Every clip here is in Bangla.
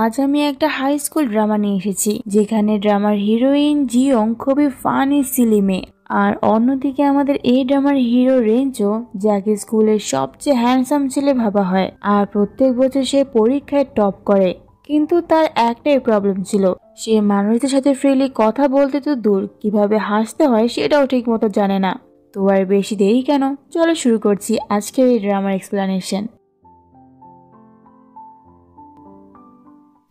আজ আমি একটা হাই স্কুল ড্রামা নিয়ে এসেছি, যেখানে ড্রামার হিরোইন জিয়ং খুবই ফানি সিলি মেয়ে, আর অন্যদিকে আমাদের এই ড্রামার হিরো রেঞ্চো, যাকে স্কুলের সবচেয়ে হ্যান্ডসাম ছেলে ভাবা হয় আর প্রত্যেক বছর সে পরীক্ষায় টপ করে। কিন্তু তার একটাই প্রবলেম ছিল, সে মানুষদের সাথে ফ্রিলি কথা বলতে তো দূর, কিভাবে হাসতে হয় সেটাও ঠিক মতো জানে না। তো আর বেশি দেরি কেন, চলো শুরু করছি আজকের এই ড্রামার এক্সপ্লানেশন।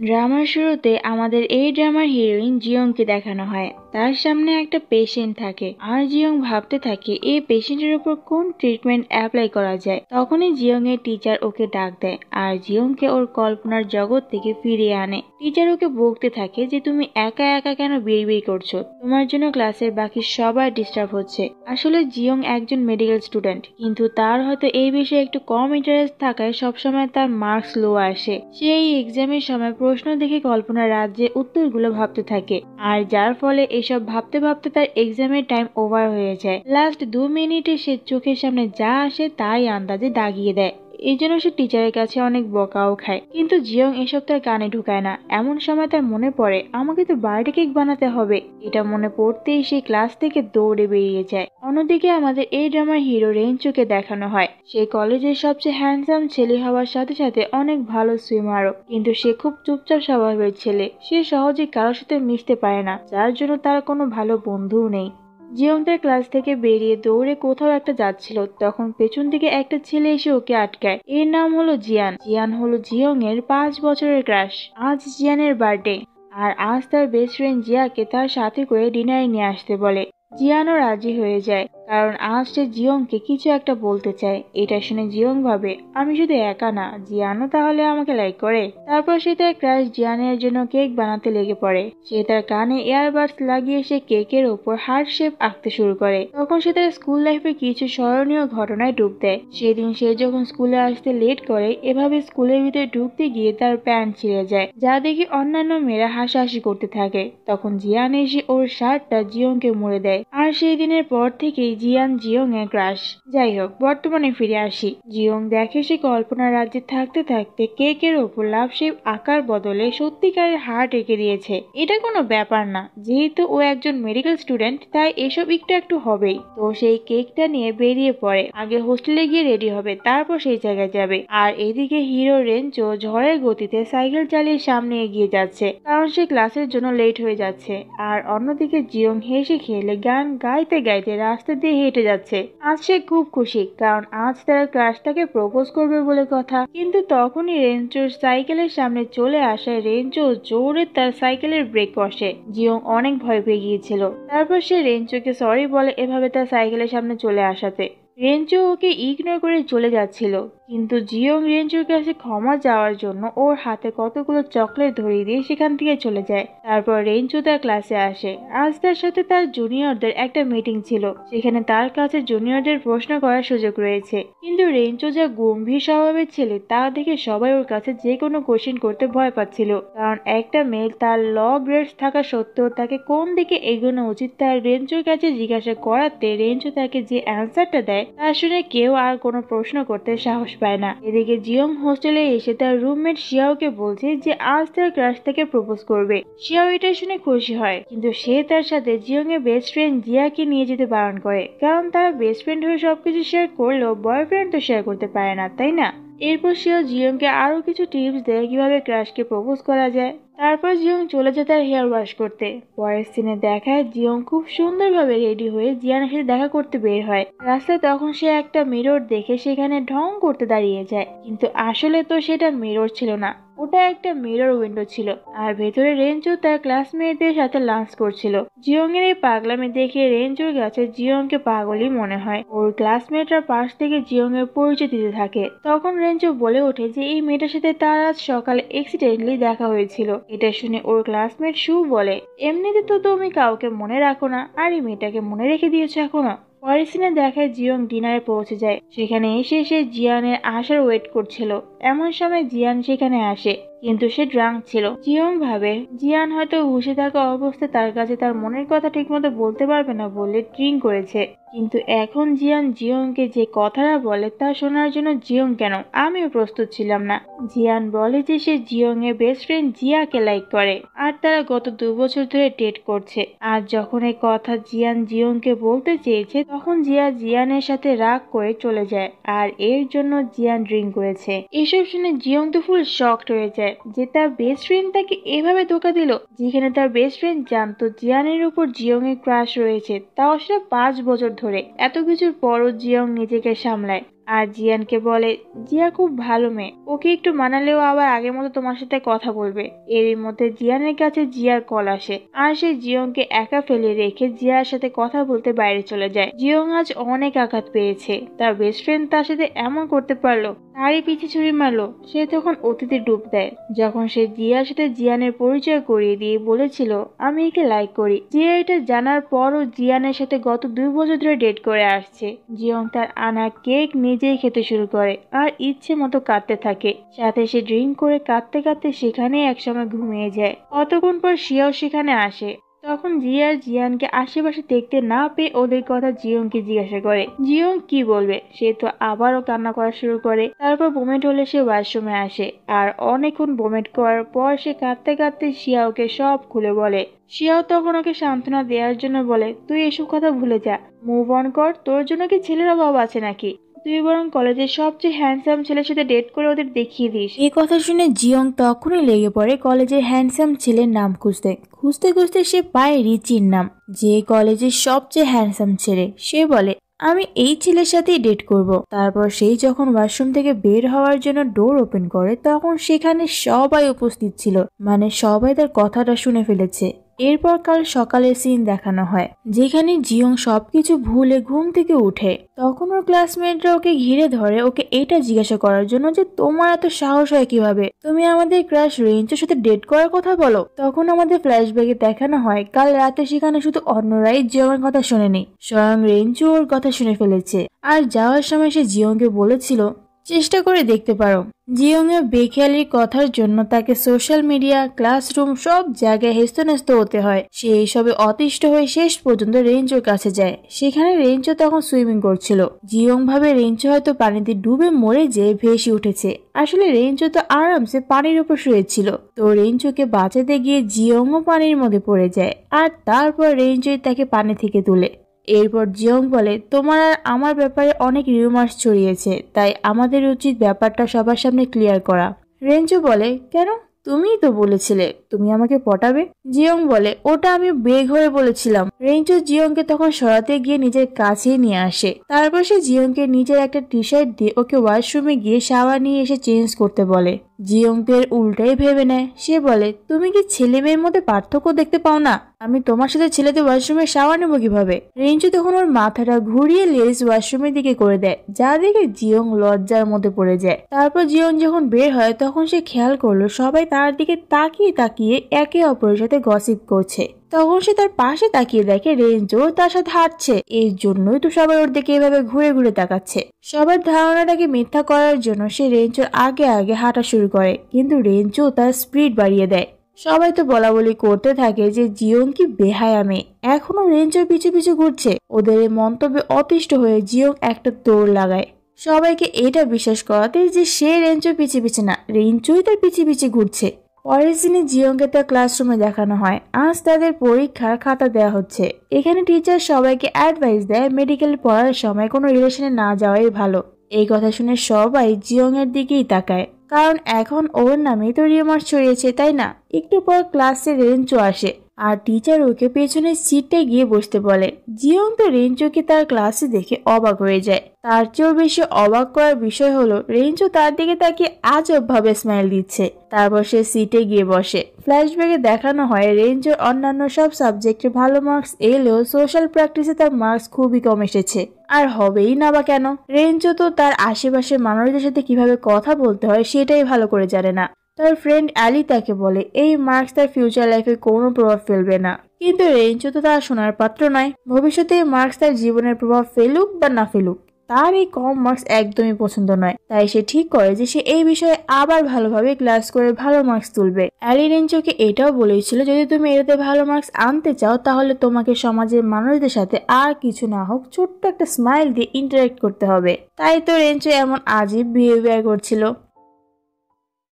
ড্রামার শুরুতে আমাদের এই ড্রামার হিরোইন জিয়ংকে দেখানো হয়। তার সামনে একটা পেশেন্ট থাকে আর জিয়ং ভাবতে থাকে এই পেশেন্টের উপর কোন ট্রিটমেন্ট অ্যাপ্লাই করা যায়। তখনই জিয়ং এর টিচার ওকে ডাক দেয় আর জিয়ংকে ওর কল্পনার জগৎ থেকে ফিরিয়ে আনে। টিচার ওকে বকতে থাকে যে তুমি একা একা কেন বিড়বিড় করছো, তোমার জন্য ক্লাসের বাকি সবাই ডিস্টার্ব হচ্ছে। আসলে জিয়ং একজন মেডিকেল স্টুডেন্ট, কিন্তু তার হয়তো এই বিষয়ে একটু কম ইন্টারেস্ট থাকায় সবসময় তার মার্কস লো আসে। সে এই এক্সামের সময় প্রশ্ন দেখে কল্পনার রাজ্যে উত্তরগুলো ভাবতে থাকে, আর যার ফলে এসব ভাবতে ভাবতে তার এক্সামের টাইম ওভার হয়ে যায়। লাস্ট 2 মিনিটে সে চোখের সামনে যা আসে তাই আন্দাজে দাগিয়ে দেয়। এই জন্য সে টিচারের কাছে অনেক বকাও খায়। কিন্তু জিয়ং এসব তার কানে ঢুকায় না। এমন সময় তার মনে পড়ে আমাকে তো বার্থডে কেক বানাতে হবে। এটা মনে পড়তেই সে ক্লাস থেকে দৌড়ে বেরিয়ে যায়। অন্যদিকে আমাদের এই ড্রামার হিরো রেঞ্চোকে দেখানো হয়। সে কলেজের সবচেয়ে হ্যান্ডসাম ছেলে হওয়ার সাথে সাথে অনেক ভালো সুইমারও, কিন্তু সে খুব চুপচাপ স্বভাবের ছেলে। সে সহজে কারোর সাথে মিশতে পারে না, যার জন্য তার কোনো ভালো বন্ধুও নেই। জিয়ং তার ক্লাস থেকে বেরিয়ে দৌড়ে কোথাও একটা যাচ্ছিল, তখন পেছন থেকে একটা ছেলে এসে ওকে আটকায়। এর নাম হলো জিয়ান। জিয়ান হলো জিয়ং এর 5 বছরের ক্রাশ। আজ জিয়ানের বার্থডে, আর আজ তার বেস্ট ফ্রেন্ড জিয়াকে তার সাথে করে ডিনারে নিয়ে আসতে বলে। জিয়ানও রাজি হয়ে যায়, কারণ আজ সে জিয়ংকে কিছু একটা বলতে চায়। এটা শুনে জিয়ং ভাবে আমি শুধু একা না, জিয়ানও তাহলে আমাকে লাইক করে। তারপর সে তার ক্রাশ জিয়ানের জন্য কেক বানাতে লেগে পড়ে। সে তার কানে ইয়ারবাডস লাগিয়ে সে কেকের ওপর হার্ট শেপ আঁকতে শুরু করে। তখন সে তার স্কুল লাইফের কিছু স্মরণীয় ঘটনায় ডুব দেয়। সেদিন সে যখন স্কুলে আসতে লেট করে, এভাবে স্কুলের ভিতরে ঢুকতে গিয়ে তার প্যান্ট ছিঁড়ে যায়, যা দেখে অন্যান্য মেয়েরা হাসাহাসি করতে থাকে। তখন জিয়ান এসে ওর শার্টটা জিয়ংকে মুড়ে দেয়, আর সেই দিনের পর থেকেই জিয়ান জিয়ং এর ক্রাশ। যাই হোক, বর্তমানে ফিরে আসি। জিয়ং দেখে সে কল্পনার রাজ্যে থাকতে থাকতে কেকের ওপর লাভ শেপ আঁকার বদলে সত্যিকারের হার্ট এঁকে দিয়েছে। এটা কোনো ব্যাপার না, যেহেতু ও একজন মেডিকেল স্টুডেন্ট তাই এসব একটু একটু হবেই। তো সেই কেকটা নিয়ে বেরিয়ে পড়ে। আগে হোস্টেলে গিয়ে রেডি হবে, তারপর সেই জায়গায় যাবে। আর এদিকে হিরো রেঞ্চো ঝড়ের গতিতে সাইকেল চালিয়ে সামনে এগিয়ে যাচ্ছে, কারণ সে ক্লাসের জন্য লেট হয়ে যাচ্ছে। আর অন্যদিকে জিয়ং হেসে খেলে গান গাইতে গাইতে রাস্তা দিয়ে হেঁটে যাচ্ছে। আজ সে খুব খুশি, কারণ আজ তার ক্রাশটাকে প্রপোজ করবে বলে কথা। কিন্তু তখনই রেঞ্চোর সাইকেলের সামনে চলে আসায় রেঞ্চো জোরে তার সাইকেলের ব্রেক কষে। জিয়ং অনেক ভয় পেয়ে গিয়েছিল। তারপর সে রেঞ্চোকে সরি বলে এভাবে তার সাইকেলের সামনে চলে আসাতে। রেঞ্চো ওকে ইগনোর করে চলে যাচ্ছিল, কিন্তু জিয়ং রেঞ্চোর কাছে ক্ষমা চাওয়ার জন্য ওর হাতে কতগুলো চকলেট ধরিয়ে দিয়ে সেখান থেকে চলে যায়। তারপর রেঞ্চো তার ক্লাসে আসে। আজ তার সাথে তার জুনিয়রদের একটা মিটিং ছিল, সেখানে তার কাছে জুনিয়রদের প্রশ্ন করার সুযোগ রয়েছে। কিন্তু রেঞ্চো যা গম্ভীর স্বভাবের ছেলে তা দেখে সবাই ওর কাছে যে কোনো কোশ্চেন করতে ভয় পাচ্ছিল, কারণ একটা মেয়ে তার ল গ্রেডস থাকা সত্ত্বেও তাকে কোন দিকে এগোনো উচিত তার রেঞ্চোর কাছে জিজ্ঞাসা করাতে রেঞ্চো তাকে যে অ্যান্সারটা দেয় তা শুনে কেউ আর কোনো প্রশ্ন করতে সাহস পায় না। এদিকে জিয়ং হোস্টেলে এসে তার রুমমেট শিয়াওকে বলছে যে আজ তার ক্রাশ থেকে প্রপোজ করবে। শিয়াও এটা শুনে খুশি হয়, কিন্তু সে তার সাথে জিয়ং এর বেস্ট ফ্রেন্ড জিয়াকে নিয়ে যেতে বারণ করে, কারণ তারা বেস্ট ফ্রেন্ড হয়ে সবকিছু শেয়ার করলেও বয়ফ্রেন্ড তো শেয়ার করতে পারে না, তাই না? এরপর শিয়াও জিয়ংকে আরো কিছু টিপস দেয় কিভাবে ক্রাশকে প্রপোজ করা যায়। তারপর জিয়ং চলে যায় তার হেয়ার ওয়াশ করতে। পরের সিনে দেখায় জিয়ং খুব সুন্দরভাবে রেডি হয়ে জিয়ানের সাথে দেখা করতে বের হয়। রাস্তায় তখন সে একটা মিরর দেখে সেখানে ঢং করতে দাঁড়িয়ে যায়, কিন্তু আসলে তো সেটা মিরর ছিল না, ওটা একটা মিরর উইন্ডো ছিল। আর ভেতরে রেঞ্চো তার ক্লাসমেটদের সাথে লাঞ্চ করছিল। জিয়ং এর এই পাগলামি দেখে রেঞ্চোর কাছে জিয়ংকে পাগলই মনে হয়। ওর ক্লাসমেটরা পাশ থেকে জিয়ং এর পরিচয় দিতে থাকে। তখন রেঞ্চো বলে ওঠে যে এই মেয়েটার সাথে তার আজ সকালে এক্সিডেন্টলি দেখা হয়েছিল। এটা শুনে ওর ক্লাসমেট সু বলে এমনিতে তো তুমি কাউকে মনে রাখো না, আর এই মেয়েটাকে মনে রেখে দিয়েছো এখনো। পরের সিনে দেখায় জিয়ং ডিনারে পৌঁছে যায়। সেখানে এসে সে জিয়ানের আসার ওয়েট করছিল, এমন সময় জিয়ান সেখানে আসে, কিন্তু সে ড্রাঙ্ক ছিল। জিয়ং ভাবে জিয়ান হয়তো হুঁশে থাকা অবস্থায় তার কাছে তার মনের কথা ঠিকমতো বলতে পারবে না বলে ড্রিঙ্ক করেছে। কিন্তু এখন জিয়ান জিয়ংকে যে কথাটা বলে তা শোনার জন্য জিয়ং কেন আমিও প্রস্তুত ছিলাম না। জিয়ান বলে যে সে জিয়ং এর বেস্ট ফ্রেন্ড জিয়াকে লাইক করে আর তারা গত 2 বছর ধরে ডেট করছে। আর যখন এই কথা জিয়ান জিয়ংকে বলতে চেয়েছে তখন জিয়ানের সাথে রাগ করে চলে যায় আর এর জন্য জিয়ান ড্রিঙ্ক করেছে। এসব শুনে জিয়ং তো ফুল শকড হয়ে যায় যে তার বেস্ট ফ্রেন্ড তাকে এভাবে ধোকা দিল, যেখানে তার বেস্ট ফ্রেন্ড জানতো জিয়ানের উপর জিয়ং এর ক্রাশ রয়েছে, তাও সেটা 5 বছর ধরে। এত কিছুর পরও জিয়ং নিজেকে সামলায় আর জিয়ানকে বলে জিয়া খুব ভালো মেয়ে, ওকে একটু মানালেও আবার আগের মতো তোমার সাথে কথা বলবে। এরই মধ্যে জিয়ানের কাছে জিয়ার কল আসে আর সে জিয়ংকে একা ফেলে রেখে জিয়ার সাথে কথা বলতে বাইরে চলে যায়। জিয়ং আজ অনেক আঘাত পেয়েছে, তার বেস্ট ফ্রেন্ড তার সাথে এমন করতে পারলো, তারই পিছে ছুরি মারলো। সে তখন অতীতে ডুব দেয় যখন সে জিয়ার সাথে জিয়ানের পরিচয় করিয়ে দিয়ে বলেছিল আমি একে লাইক করি। জিয়া এটা জানার পরও জিয়ানের সাথে গত 2 বছর ধরে ডেট করে আসছে। জিয়ং তার আনা কেক নিজেই খেতে শুরু করে আর ইচ্ছে মতো কাঁদতে থাকে, সাথে সে ড্রিঙ্ক করে কাঁদতে কাঁদতে সেখানে একসময় ঘুমিয়ে যায়। অতক্ষণ পর শিয়াও সেখানে আসে। তখন জিয়া জিয়ানকে আশেপাশে দেখতে না পেয়ে ওদের কথা জিয়ংকে জিজ্ঞাসা করে। জিয়ং কি বলবে, সে তো আবারও কান্না করা শুরু করে। তারপর বোমেট হলে সে ওয়াশরুমে আসে আর অনেকক্ষণ বোমেট করার পর সে কাঁদতে কাঁদতে শিয়াওকে সব খুলে বলে। শিয়াও তখন ওকে সান্ত্বনা দেওয়ার জন্য বলে তুই এসব কথা ভুলে যা, মুভ অন কর, তোর জন্য কি ছেলের অভাব আছে নাকি? তুই বরং কলেজের সবচেয়ে হ্যান্ডসাম ছেলের সাথে ডেট করে ওদের দেখিয়ে দিস। এই কথা শুনে জিয়ং তখনই লেগে পড়ে কলেজের হ্যান্ডসাম ছেলের নাম খুঁজতে খুঁজতে খুঁজতে সে পায় রিচির নাম, যে কলেজের সবচেয়ে হ্যান্ডসাম ছেলে। সে বলে আমি এই ছেলের সাথেই ডেট করব। তারপর সেই যখন ওয়াশরুম থেকে বের হওয়ার জন্য ডোর ওপেন করে তখন সেখানে সবাই উপস্থিত ছিল, মানে সবাই তার কথাটা শুনে ফেলেছে। এরপর কাল সকালের সিন দেখানো হয় যেখানে জিয়ং সবকিছু ভুলে ঘুম থেকে উঠে। তখন ওর ক্লাসমেটরা ওকে ঘিরে ধরে ওকে এটা জিজ্ঞাসা করার জন্য যে তোমার এত সাহস হয় কিভাবে, তুমি আমাদের ক্রাশ রেঞ্জের সাথে ডেট করার কথা বলো। তখন আমাদের ফ্ল্যাশব্যাকে দেখানো হয় কাল রাতে সেখানে শুধু অন্যরাই জিয়ংয়ের কথা শোনেনি, স্বয়ং রেঞ্জও ওর কথা শুনে ফেলেছে। আর যাওয়ার সময় সে জিয়ংকে বলেছিল চেষ্টা করে দেখতে পারো। জিয়ং এর বেখেয়ালির কথার জন্য তাকে সোশ্যাল মিডিয়া, ক্লাসরুম সব জায়গায় হেস্তনেস্ত হতে হয়। সে এইসবে অতিষ্ঠ হয়ে শেষ পর্যন্ত রেঞ্জোর কাছে যায়। সেখানে রেঞ্জো তখন সুইমিং করছিল। জিয়ং ভাবে রেঞ্জো হয়তো পানিতে ডুবে মরে যেয়ে ভেসে উঠেছে, আসলে রেঞ্জো তো আরামসে পানির উপর শুয়েছিল। তো রেঞ্জোকে বাঁচাতে গিয়ে জিয়ংও পানির মধ্যে পড়ে যায় আর তারপর রেঞ্জোই তাকে পানি থেকে তুলে। এরপর জিয়ং বলে তোমার আর আমার ব্যাপারে অনেক রিউমার্স ছড়িয়েছে, তাই আমাদের উচিত ব্যাপারটা সবার সামনে ক্লিয়ার করা। রেঞ্জো বলে কেন, তুমিই তো বলেছিলে তুমি আমাকে পটাবে। জিয়ং বলে ওটা আমি বেগ হয়ে বলেছিলাম। রেঞ্জো জিয়ংকে তখন সরাতে গিয়ে নিজের কাছেই নিয়ে আসে। তারপর সে জিয়ংকে নিজের একটা টি শার্ট দিয়ে ওকে ওয়াশরুমে গিয়ে শাওয়ার নিয়ে এসে চেঞ্জ করতে বলে। জিয়ং এর উল্টাই ভেবে নেয়। সে বলে তুমি কি ছেলে মেয়ের মধ্যে পার্থক্য দেখতে পাও না? আমি তোমার সাথে ছেলেদের ওয়াশরুমে শাওয়ার নেবো কিভাবে? রেঞ্জো তখন ওর মাথাটা ঘুরিয়ে লেজ ওয়াশরুমের দিকে করে দেয়, যা দেখে জিয়ং লজ্জার মধ্যে পড়ে যায়। তারপর জিয়ং যখন বের হয় তখন সে খেয়াল করলো সবাই তার দিকে তাকিয়ে তাকিয়ে একে অপরের সাথে গসিপ করছে। তখন সে তার পাশে তাকিয়ে দেখে রেঞ্জো তার সাথে হাঁটছে। এই জন্যই তো সবাই ওর দিকে এভাবে ঘুরে ঘুরে তাকাচ্ছে। সবার ধারণাটাকে মিথ্যা করার জন্য সে রেঞ্জোর আগে আগে হাঁটা শুরু করে, কিন্তু রেঞ্জো তার স্পিড বাড়িয়ে দেয়। সবাই তো বলা বলি করতে থাকে যে জিয়ং কি বেহায়া মেয়ে, এখনো রেঞ্জোর পিছু পিছু ঘুরছে। ওদের এই মন্তব্যে অতিষ্ঠ হয়ে জিয়ং একটা দৌড় লাগায় সবাইকে এটা বিশ্বাস করাতে যে সে রেঞ্জোর পিছে পিছে না, রেঞ্জোই তার পিছে পিছে ঘুরছে। পরের দিনে জিয়ংকে তার ক্লাসরুমে দেখানো হয় আজ তাদের পরীক্ষার খাতা দেওয়া হচ্ছে। এখানে টিচার সবাইকে অ্যাডভাইস দেয় মেডিকেল পড়ার সময় কোনো রিলেশনে না যাওয়াই ভালো। এই কথা শুনে সবাই জিয়ং এর দিকেই তাকায়, কারণ এখন ওর নামেই তো রিউমার ছড়িয়েছে, তাই না? একটু পর ক্লাসে রেঞ্জো আসে আর টিচার ওকে পেছনের সিটে গিয়ে বসতে বলে। জিয়ং তো রেঞ্জোকে তার ক্লাসে দেখে অবাক হয়ে যায়। তার চেয়েও বেশি অবাক করার বিষয় হলো রেঞ্জো তার দিকে তাকিয়ে আজব ভাবে স্মাইল দিচ্ছে। তারপর সে সিটে গিয়ে বসে। ফ্ল্যাশব্যাকে দেখানো হয় রেঞ্জোর অন্যান্য সব সাবজেক্টে ভালো মার্কস এলেও সোশ্যাল প্র্যাকটিসে তার মার্কস খুবই কম এসেছে। আর হবেই না বা কেন, রেঞ্জো তো তার আশেপাশের মানুষদের সাথে কিভাবে কথা বলতে হয় সেটাই ভালো করে জানে না। তার ফ্রেন্ড অ্যালি তাকে বলে এই মার্কস তার ফিউচার লাইফে কোনো প্রভাব ফেলবে না, কিন্তু রেঞ্জো তো তার শোনার পাত্র নয়। ভবিষ্যতে এই মার্কস তার জীবনের প্রভাব ফেলুক বা না ফেলুক, তার এই কম মার্কস একদমই পছন্দ নয়। তাই সে ঠিক করে যে সে এই বিষয়ে আবার ভালোভাবে ক্লাস করে ভালো মার্কস তুলবে। অ্যালি রেঞ্চোকে এটাও বলেছিল যদি তুমি এটাতে ভালো মার্কস আনতে চাও তাহলে তোমাকে সমাজের মানুষদের সাথে আর কিছু না হোক ছোট্ট একটা স্মাইল দিয়ে ইন্টারেক্ট করতে হবে। তাই তো রেঞ্চো এমন আজীব বিহেভিয়ার করছিল।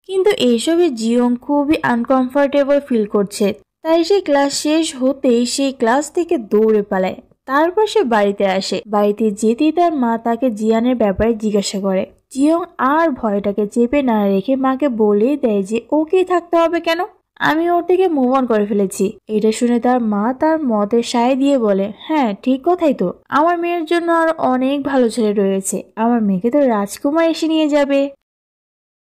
কিন্তু এইসবে জিয়ং খুবই আনকমফোর্টেবল ফিল করছে। তাই সে ক্লাস শেষ হতেই সেই ক্লাস থেকে দৌড়ে পালায়। তারপর সে বাড়িতে আসে। বাড়িতে যেতেই তার মা তাকে জিয়ানের ব্যাপারে জিজ্ঞাসা করে। জিয়ং আর ভয়টাকে চেপে না রেখে মাকে বলেই দেয় যে ওকেই থাকতে হবে কেন, আমি ওর থেকে মুভ অন করে ফেলেছি। এটা শুনে তার মা তার মতে সায় দিয়ে বলে, হ্যাঁ ঠিক কথাই তো, আমার মেয়ের জন্য আর অনেক ভালো ছেলে রয়েছে, আমার মেয়েকে তো রাজকুমার এসে নিয়ে যাবে।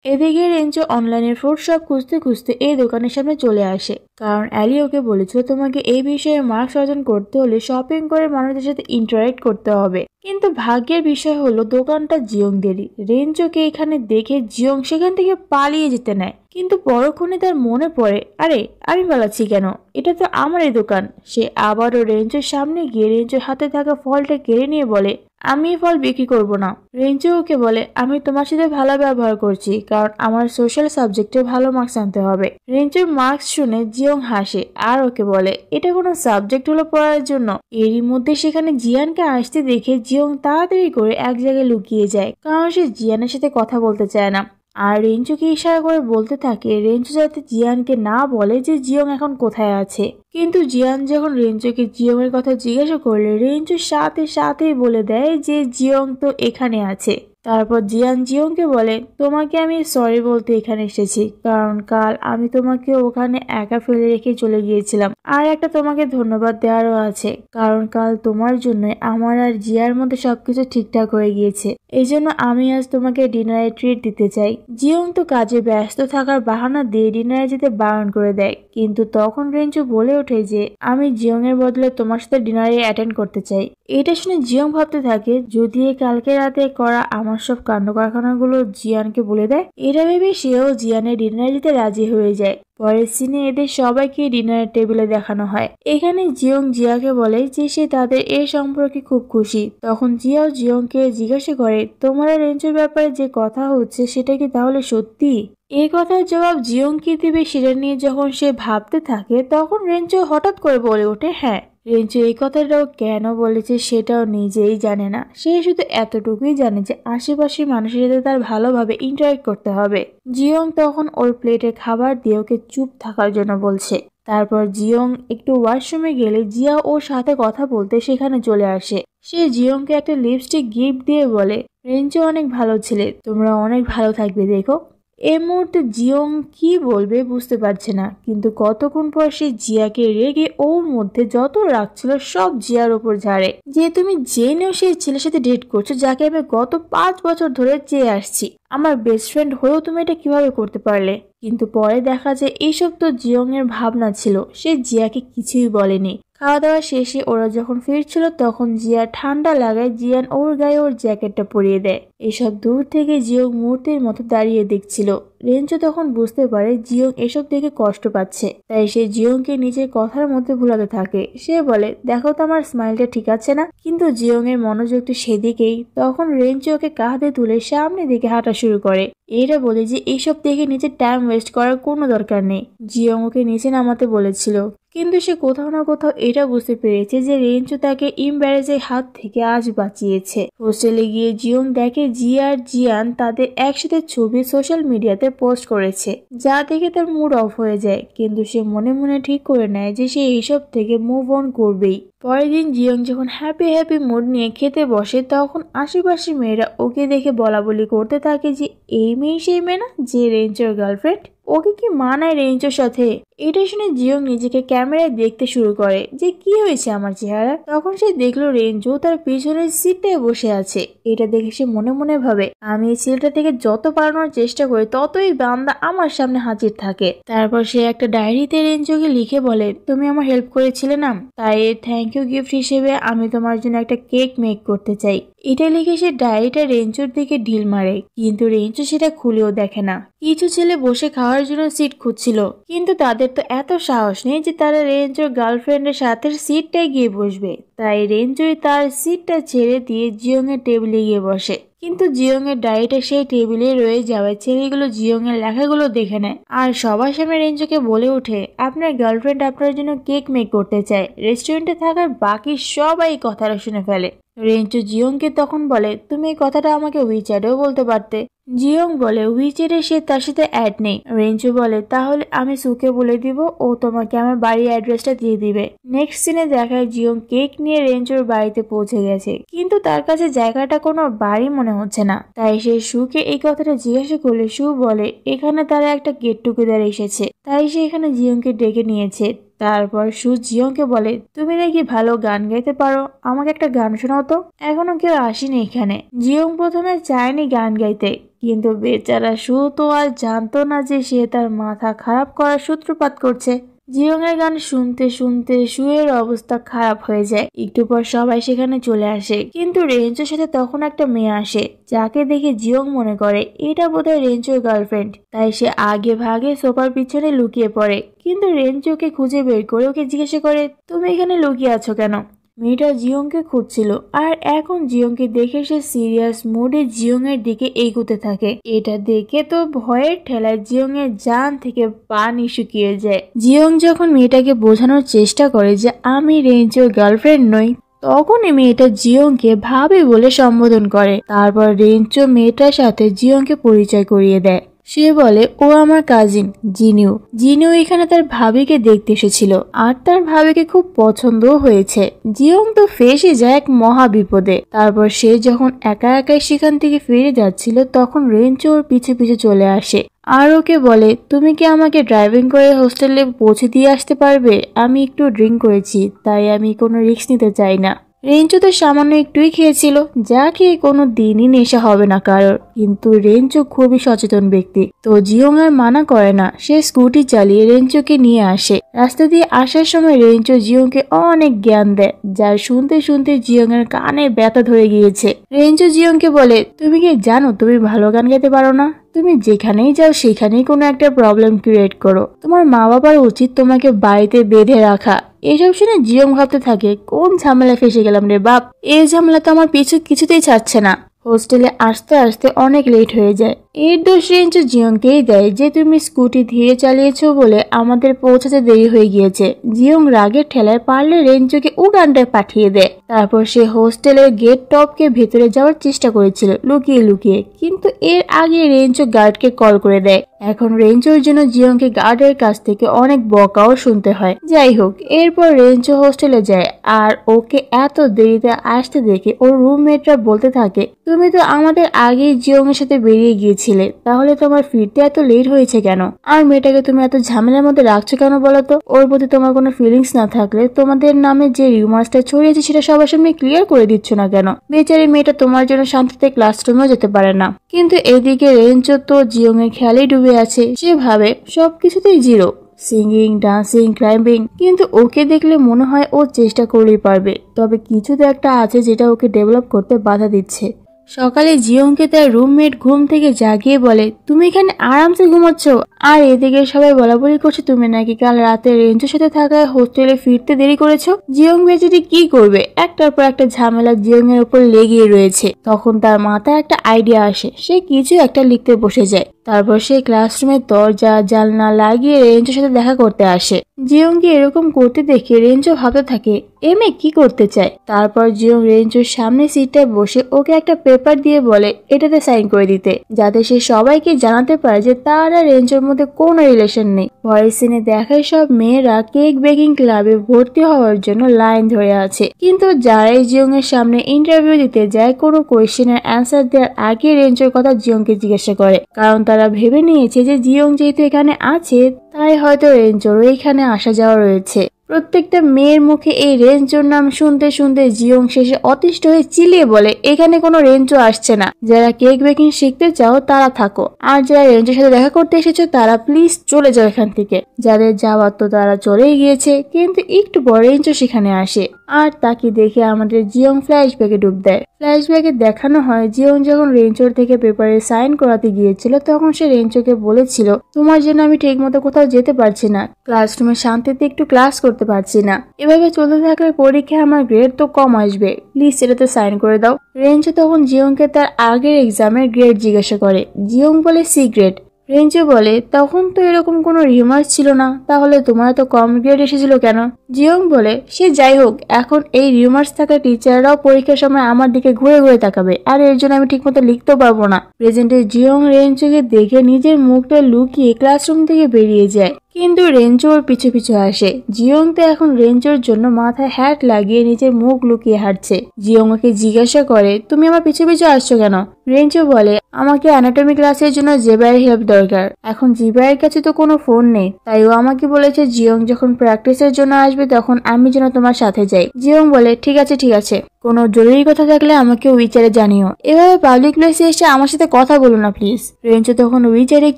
এদিকে রেঞ্চো অনলাইনের ফ্রুট শপ খুঁজতে খুঁজতে এই দোকানের সামনে চলে আসে, কারণ অ্যালি ওকে বলেছিল তোমাকে এই বিষয়ে মার্কস অর্জন করতে হলে শপিং করে মানুষদের সাথে ইন্টারেক্ট করতে হবে। কিন্তু ভাগ্যের বিষয় হলো দোকানটা জিয়ংদেরই। রেঞ্চোকে এখানে দেখে জিয়ং সেখান থেকে পালিয়ে যেতে নেয়, কিন্তু পরক্ষণে তার মনে পড়ে, আরে আমি পালাচ্ছি কেন, এটা তো আমারই দোকান। সে আবারও রেঞ্চোর সামনে গিয়ে রেঞ্চোর হাতে থাকা ফলটা কেড়ে নিয়ে বলে, আমি এই ফল বিক্রি করব না। রেঞ্চো ওকে বলে, আমি তোমার সাথে ভালো ব্যবহার করছি কারণ আমার সোশ্যাল সাবজেক্টে ভালো মার্কস আনতে হবে। রেঞ্চোর মার্কস শুনে জিয়ং হাসে আর ওকে বলে, এটা কোনো সাবজেক্ট হলো পড়ার জন্য। এরই মধ্যে সেখানে জিয়ানকে আসতে দেখে জিয়ং তাড়াতাড়ি করে এক জায়গায় লুকিয়ে যায়, কারণ সে জিয়ানের সাথে কথা বলতে চায় না। আর রেঞ্চোকে ইশারা করে বলতে থাকে রেঞ্চো যাতে জিয়ানকে না বলে যে জিয়ং এখন কোথায় আছে। কিন্তু জিয়ান যখন রেঞ্চোকে জিয়ং এর কথা জিজ্ঞাসা করলে রেঞ্চো সাথে সাথেই বলে দেয় যে জিয়ং তো এখানে আছে। তারপর জিয়ান জিয়ংকে বলে, তোমাকে আমি সরি বলতে এখানে এসেছি, কারণ কাল আমি তোমাকে ওখানে একা ফেলে রেখে চলে গিয়েছিলাম। আর একটা তোমাকে ধন্যবাদ দেওয়ারও আছে, কারণ কাল তোমার জন্য আমার আর জিয়ার মধ্যে সবকিছু ঠিকঠাক হয়ে গিয়েছে। এই জন্য আমি আজ তোমাকে ডিনারে ট্রিট দিতে চাই। জিয়ং তো কাজে ব্যস্ত থাকার বাহানা দিয়ে ডিনারে যেতে বারণ করে দেয়, কিন্তু তখন রেঞ্চো বলে ওঠে যে আমি জিয়ং এর বদলে তোমার সাথে ডিনারে অ্যাটেন্ড করতে চাই। এটা শুনে জিয়ং ভাবতে থাকে যদি কালকে রাতে করা আমার সব কাণ্ড কারখানাগুলো জিয়ানকে বলে দেয়। এটা ভেবে সেও জিয়ানের ডিনারে যেতে রাজি হয়ে যায়। পরের সিনে এদের সবাইকে ডিনারের টেবিলে দেখানো হয়। এখানে জিয়ং জিয়াকে বলে যে সে তাদের এই সম্পর্কে খুব খুশি। তখন জিয়াও জিয়ংকে জিজ্ঞাসা করে, তোমার রেঞ্চোর ব্যাপারে যে কথা হচ্ছে সেটা কি তাহলে সত্যি? এই কথার জবাব জিয়ং কি দিবে সেটা নিয়ে যখন সে ভাবতে থাকে তখন রেঞ্চো হঠাৎ করে বলে ওঠে, হ্যাঁ। রেঞ্চো এই কথাটাও কেন বলেছে সেটাও নিজেই জানে না। সে শুধু এতটুকুই জানে যে আশেপাশের মানুষের সাথে তার ভালোভাবে ইন্টারেক্ট করতে হবে। জিয়ং তখন ওর প্লেটে খাবার দিয়ে ওকে চুপ থাকার জন্য বলছে। তারপর জিয়ং একটু ওয়াশরুমে গেলে জিয়া ওর সাথে কথা বলতে সেখানে চলে আসে। সে জিয়ংকে একটা লিপস্টিক গিফট দিয়ে বলে, রেঞ্চো অনেক ভালো ছেলে, তোমরা অনেক ভালো থাকবে দেখো। এই মুহূর্তে জিয়ং কি বলবে বুঝতে পারছে না, কিন্তু কতক্ষণ পর সে জিয়াকে রেগে ওর মধ্যে যত রাগ ছিল সব জিয়ার উপর ঝাড়ে, যে তুমি জেনেও সেই ছেলের সাথে ডেট করছো যাকে আমি গত 5 বছর ধরে চেয়ে আসছি। আমার বেস্ট ফ্রেন্ড হয়েও তুমি এটা কিভাবে করতে পারলে? কিন্তু পরে দেখা যায় এইসব তো জিয়ং এর ভাবনা ছিল, সে জিয়াকে কিছুই বলেনি। খাওয়া দাওয়া শেষে ওরা যখন ফিরছিল তখন জিয়া ঠান্ডা লাগায় জিয়ান ওর গায়ে ওর জ্যাকেটটা পরিয়ে দেয়। এসব দূর থেকে জিয়ং মূর্তির মতো দাঁড়িয়ে দেখছিল। রেঞ্চো তখন বুঝতে পারে জিয়ং এসব দেখে কষ্ট পাচ্ছে, তাই সে জিয়ংকে নিজের কথার মধ্যে ভুলাতে থাকে। সে বলে, দেখো তো আমার স্মাইলটা ঠিক আছে না? কিন্তু জিয়ং এর মনোযোগ তো সেদিকেই। তখন রেঞ্চো ওকে কাঁধে তুলে সামনের দিকে হাঁটা শুরু করে। এটা বলে যে এইসব দেখে নিজের টাইম ওয়েস্ট করার কোনো দরকার নেই। জিয়ং ওকে নিচে নামাতে বলেছিল, কিন্তু সে কোথাও না কোথাও এটা বুঝতে পেরেছে যে রেঞ্চো তাকে ইমব্যারেজের হাত থেকে আজ বাঁচিয়েছে। হোস্টেলে গিয়ে জিয়ং দেখে জিয়া আর জিয়ান তাদের একসাথে ছবি সোশ্যাল মিডিয়াতে পোস্ট করেছে, যা দেখে তার মুড অফ হয়ে যায়। কিন্তু সে মনে মনে ঠিক করে নেয় যে সে এইসব থেকে মুভ অন করবেই। পরের দিন জিয়ং যখন হ্যাপি মুড নিয়ে খেতে বসে তখন আশেপাশে মেয়েরা ওকে দেখে বলা বলি করতে থাকে যে এই মেয়ে সেই মেয়ে না যে রেঞ্চোর গার্লফ্রেন্ড, ওকে কি মানায় রেঞ্চোর সাথে। এটা শুনে জিয়ং নিজেকে ক্যামেরায় দেখতে শুরু করে যে কি হয়েছে আমার চেহারা। তখন সে দেখলো রেঞ্চো তার পিছনের সিটটায় বসে আছে। এটা দেখে সে মনে মনে ভাবে, আমি এই ছেলেটা থেকে যত পালানোর চেষ্টা করি ততই বান্দা আমার সামনে হাজির থাকে। তারপর সে একটা ডায়েরিতে রেঞ্চোকে লিখে বলে, তুমি আমার হেল্প করেছিলে না, তাই থ্যাংক ইউ গিফট হিসেবে আমি তোমার জন্য একটা কেক মেক করতে চাই। এটা লিখে সে ডায়েরিটা রেঞ্চোর দিকে ঢিল মারে, কিন্তু রেঞ্চো সেটা খুলেও দেখে না। কিছু ছেলে বসে খাওয়ার জন্য সিট খুঁজছিল, কিন্তু তাদের তো এত সাহস নেই যে তারা রেঞ্চোর গার্লফ্রেন্ডের সাথে সিটটায় গিয়ে বসবে। তাই রেঞ্চোই তার সিটটা ছেড়ে দিয়ে জিয়ং এর টেবিলে গিয়ে বসে। কিন্তু জিয়ং এর ডায়েরিটা সেই টেবিলে রয়ে যাওয়ায় ছেলেগুলো জিয়ং এর লেখাগুলো দেখে নেয় আর সবার সামনে রেঞ্চোকে বলে ওঠে, আপনার গার্লফ্রেন্ড আপনার জন্য কেক মেক করতে চায়। রেস্টুরেন্টে থাকার বাকি সবাই কথাটা শুনে ফেলে। রেঞ্চো জিয়ংকে তখন বলে, তুমি এই কথাটা আমাকে উইচ্যাটেও বলতে পারতে। জিয়ং বলে, উইচ্যাটে সে তার সাথে অ্যাড নেই। রেঞ্চো বলে, তাহলে আমি সুকে বলে দিব, ও তোমাকে আমার বাড়ির অ্যাড্রেসটা দিয়ে দিবে। নেক্সট সিনে দেখায় জিয়ং কেক নিয়ে রেঞ্চোর বাড়িতে পৌঁছে গেছে, কিন্তু তার কাছে জায়গাটা কোনো বাড়ি মনে হচ্ছে না। তাই সে সুকে এই কথাটা জিজ্ঞাসা করলে সু বলে, এখানে তারা একটা গেট টুগেদার এসেছে, তাই সে এখানে জিয়ংকে ডেকে নিয়েছে। তারপর সু জিয়ংকে বলে, তুমি নাকি ভালো গান গাইতে পারো, আমাকে একটা গান শোনাও তো। এখনো কেউ আসেনি এখানে। জিয়ং প্রথমে চায়নি গান গাইতে, কিন্তু বেচারা সু তো আর জানতো না যে সে তার মাথা খারাপ করার সূত্রপাত করছে। জিয়ং এর গান শুনতে শুনতে সুয়ের অবস্থা খারাপ হয়ে যায়। একটু পর সবাই সেখানে চলে আসে, কিন্তু রেঞ্চোর সাথে তখন একটা মেয়ে আসে, যাকে দেখে জিয়ং মনে করে এটা বোধহয় রেঞ্চোর গার্লফ্রেন্ড। তাই সে আগে ভাগে সোফার পিছনে লুকিয়ে পড়ে, কিন্তু রেঞ্চোকে খুঁজে বের করে ওকে জিজ্ঞাসা করে, তুমি এখানে লুকিয়ে আছো কেন? মেয়েটা জিয়ংকে খুঁজছিল, আর এখন জিয়ংকে দেখে সে সিরিয়াস মুডে জিয়ং এর দিকে এগোতে থাকে। এটা দেখে তো ভয়ের ঠেলায় জিয়ং এর জান থেকে পানি শুকিয়ে যায়। জিয়ং যখন মেয়েটাকে বোঝানোর চেষ্টা করে যে আমি রেঞ্চোর গার্লফ্রেন্ড নই, তখন মেয়েটা জিয়ংকে ভাবি বলে সম্বোধন করে। তারপর রেঞ্চো মেয়েটার সাথে জিয়ংকে পরিচয় করিয়ে দেয়। সে বলে, ও আমার কাজিন জিনিউ। জিনিউ এখানে তার ভাবিকে দেখতে এসেছিল, আর তার ভাবিকে খুব পছন্দও হয়েছে। জিয়ং তো ফেসে যায় এক মহা বিপদে। তারপর সে যখন একা একাই সেখান থেকে ফিরে যাচ্ছিল, তখন রেঞ্চো ওর পিছু পিছু চলে আসে আর ওকে বলে, তুমি কি আমাকে ড্রাইভিং করে হোস্টেলে পৌঁছে দিয়ে আসতে পারবে? আমি একটু ড্রিঙ্ক করেছি, তাই আমি কোনো রিস্ক নিতে চাই না। রেঞ্চো তো সামান্য একটুই খেয়েছিল, যা খেয়ে কোনো দিনই নেশা হবে না কারোর। কিন্তু রেঞ্চো খুবই সচেতন ব্যক্তি, তো জিয়ং আর মানা করে না। সে স্কুটি চালিয়ে রেঞ্চোকে নিয়ে আসে। রাস্তা দিয়ে আসার সময় রেঞ্চো জিয়ংকে অনেক জ্ঞান দেয়, যার শুনতে শুনতে জিয়ং এর কানে ব্যথা ধরে গিয়েছে। রেঞ্চো জিয়ংকে বলে, তুমি কি জানো তুমি ভালো গান গাইতে পারো না? তুমি যেখানেই যাও সেখানেই কোনো একটা প্রবলেম ক্রিয়েট করো। তোমার মা বাবার উচিত তোমাকে বাড়িতে বেঁধে রাখা। এসব শুনে জিয়ং ভাবতে থাকে, কোন ঝামেলা ফেসে গেলাম রে বাপ, এই ঝামেলা তো আমার পিছু কিছুতেই ছাড়ছে না। হোস্টেলে আসতে আসতে অনেক লেট হয়ে যায়। এর দোষ রেঞ্চো জিয়ংকেই দেয় যে তুমি স্কুটি ধীরে চালিয়েছো বলে আমাদের পৌঁছাতে দেরি হয়ে গিয়েছে। জিয়ং রাগের ঠেলায় পারলে রেঞ্চোকে উগান্ডায় পাঠিয়ে দেয়। তারপর সে হোস্টেলের গেট টপকে ভেতরে যাওয়ার চেষ্টা করেছিল লুকিয়ে লুকিয়ে, কিন্তু এর আগে রেঞ্চো গার্ডকে কল করে দেয়। এখন রেঞ্চোর জন্য জিয়ংকে গার্ডের কাছ থেকে অনেক বকাও শুনতে হয়। যাই হোক, এরপর রেঞ্চো হোস্টেলে যায়, আর ওকে এত দেরিতে আসতে দেখে ওর রুমমেটরা বলতে থাকে, তুমি তো আমাদের আগেই জিয়ং এর সাথে বেরিয়ে গিয়েছিলে, তাহলে তোমার ফিরতে এত লেট হয়েছে কেন? আর মেয়েটাকে তুমি এত ঝামেলার মধ্যে রাখছো কেন বলো তো? ওর প্রতি তোমার কোনো ফিলিংস না থাকলে তোমাদের নামে যে রিউমার্সটা ছড়িয়েছে সেটা সবার সামনে ক্লিয়ার করে দিচ্ছ না কেন? বেচারি মেয়েটা তোমার জন্য শান্তিতে ক্লাসরুমেও যেতে পারে না। কিন্তু এদিকে রেঞ্চো তো জিয়ং এর খেয়ালেই ডুবে আছে। সে ভাবে সবকিছুতেই জিরো, সিঙ্গিং, ডান্সিং, ক্লাইম্বিং, কিন্তু ওকে দেখলে মনে হয় ও চেষ্টা করলেই পারবে। তবে কিছু তো একটা আছে যেটা ওকে ডেভেলপ করতে বাধা দিচ্ছে। সকালে জিয়ংকে তার রুমমেট ঘুম থেকে জাগিয়ে বলে, তুমি এখানে আরামসে ঘুমাচ্ছ, আর এদিকে সবাই বলাবলি করছে তুমি নাকি কাল রাতে রেঞ্চোর সাথে থাকায় হোস্টেলে ফিরতে দেরি করেছো। জিয়ং বেচারি কি করবে, একটার পর একটা ঝামেলা জিয়ং এর উপর লেগেই রয়েছে। তখন তার মাথায় একটা আইডিয়া আসে, সে কিছু একটা লিখতে বসে যায়। তারপর সে ক্লাসরুমের দরজা জানলা লাগিয়ে রেঞ্চোর সাথে দেখা করতে আসে। জিয়ংকে এরকম করতে দেখে রেঞ্চো ভাবতে থাকে, এ মেয়ে কি করতে চায়। তারপর জিয়ং রেঞ্চোর সামনে সিটটায় বসে ওকে একটা পেপার দিয়ে বলে এটাতে সাইন করে দিতে, যাতে সে সবাইকে জানাতে পারে যে তার আর রেঞ্চোর মধ্যে কোনো রিলেশন নেই। পরের সিনে দেখায় সব মেয়েরা কেক বেকিং ক্লাবে ভর্তি হওয়ার জন্য লাইন ধরে আছে, কিন্তু যারাই জিয়ং এর সামনে ইন্টারভিউ দিতে যায় কোনো কোয়েশ্চেনের অ্যান্সার দেওয়ার আগে রেঞ্চোর কথা জিয়ংকে জিজ্ঞাসা করে, কারণ তারা ভেবে নিয়েছে যে জিয়ং যেহেতু এখানে আছে তাই হয়তো রেঞ্চোরও এখানে আসা যাওয়া রয়েছে। প্রত্যেকটা মেয়ের মুখে এই রেঞ্চোর নাম শুনতে শুনতে জিয়ং শেষে অতিষ্ঠ হয়ে চিল্লিয়ে বলে, এখানে কোনো রেঞ্চো আসছে না। যারা কেক বেকিং শিখতে চাও তারা থাকো, আর যারা রেঞ্চোর সাথে দেখা করতে এসেছো তারা প্লিজ চলে যাও এখান থেকে। যাদের যাওয়ার তো তারা চলেই গিয়েছে। কিন্তু একটু পর রেঞ্চো সেখানে আসে। আর তাকে দেখে আমাদের জিয়ং ফ্ল্যাশব্যাকে ডুব দেয়। ফ্ল্যাশব্যাকে দেখানো হয় জিয়ং যখন রেঞ্চোর থেকে পেপারে সাইন করাতে গিয়েছিল তখন সে রেঞ্চোকে বলেছিল, তোমার জন্য আমি ঠিক মতো কোথাও যেতে পারছি না, ক্লাসরুমে শান্তিতে একটু ক্লাস করতে পারছি না, এভাবে চলতে থাকলে পরীক্ষায় আমার গ্রেড তো কম আসবে, প্লিজ সেটাতে সাইন করে দাও। রেঞ্চো তখন জিয়ংকে তার আগের এক্সামের গ্রেড জিজ্ঞাসা করে। জিয়ং বলে সি গ্রেড। রেঞ্চো বলে, তখন তো এরকম কোনো রিমার্স ছিল না, তাহলে তোমার তো কম গ্রেড এসেছিল কেন? জিয়ং বলে, সে যাই হোক, এখন এই রিমার্স থাকা টিচাররাও পরীক্ষার সময় আমার দিকে ঘুরে ঘুরে তাকাবে, আর এর জন্য আমি ঠিকমতো লিখতেও পারবো না। প্রেজেন্টে জিয়ং রেঞ্চোকে দেখে নিজের মুখটা লুকিয়ে ক্লাসরুম থেকে বেরিয়ে যায়, কিন্তু রেঞ্চো ওর পিছু পিছু আসে। জিয়ং তো এখন রেঞ্চোর জন্য মাথায় হ্যাট লাগিয়ে নিজের মুখ লুকিয়ে হাঁটছে। জিয়ং ওকে জিজ্ঞাসা করে, তুমি আমার পিছু পিছু আসছো কেন? রেঞ্চো বলে, আমাকে অ্যানাটমি ক্লাসের জন্য জেবাইয়ের হেল্প দরকার, এখন জিবাইয়ের কাছে তো কোনো ফোন নেই, তাই ও আমাকে বলেছে জিয়ং যখন প্র্যাকটিসের জন্য আসবে তখন আমি যেন তোমার সাথে যাই। জিয়ং বলে, ঠিক আছে ঠিক আছে, কোনো জরুরি কথা থাকলে আমাকে উইচারে জানিও, এভাবে পাবলিক প্লেসে এসে আমার সাথে কথা বলো না প্লিজ। রেঞ্চো তখন উইচারে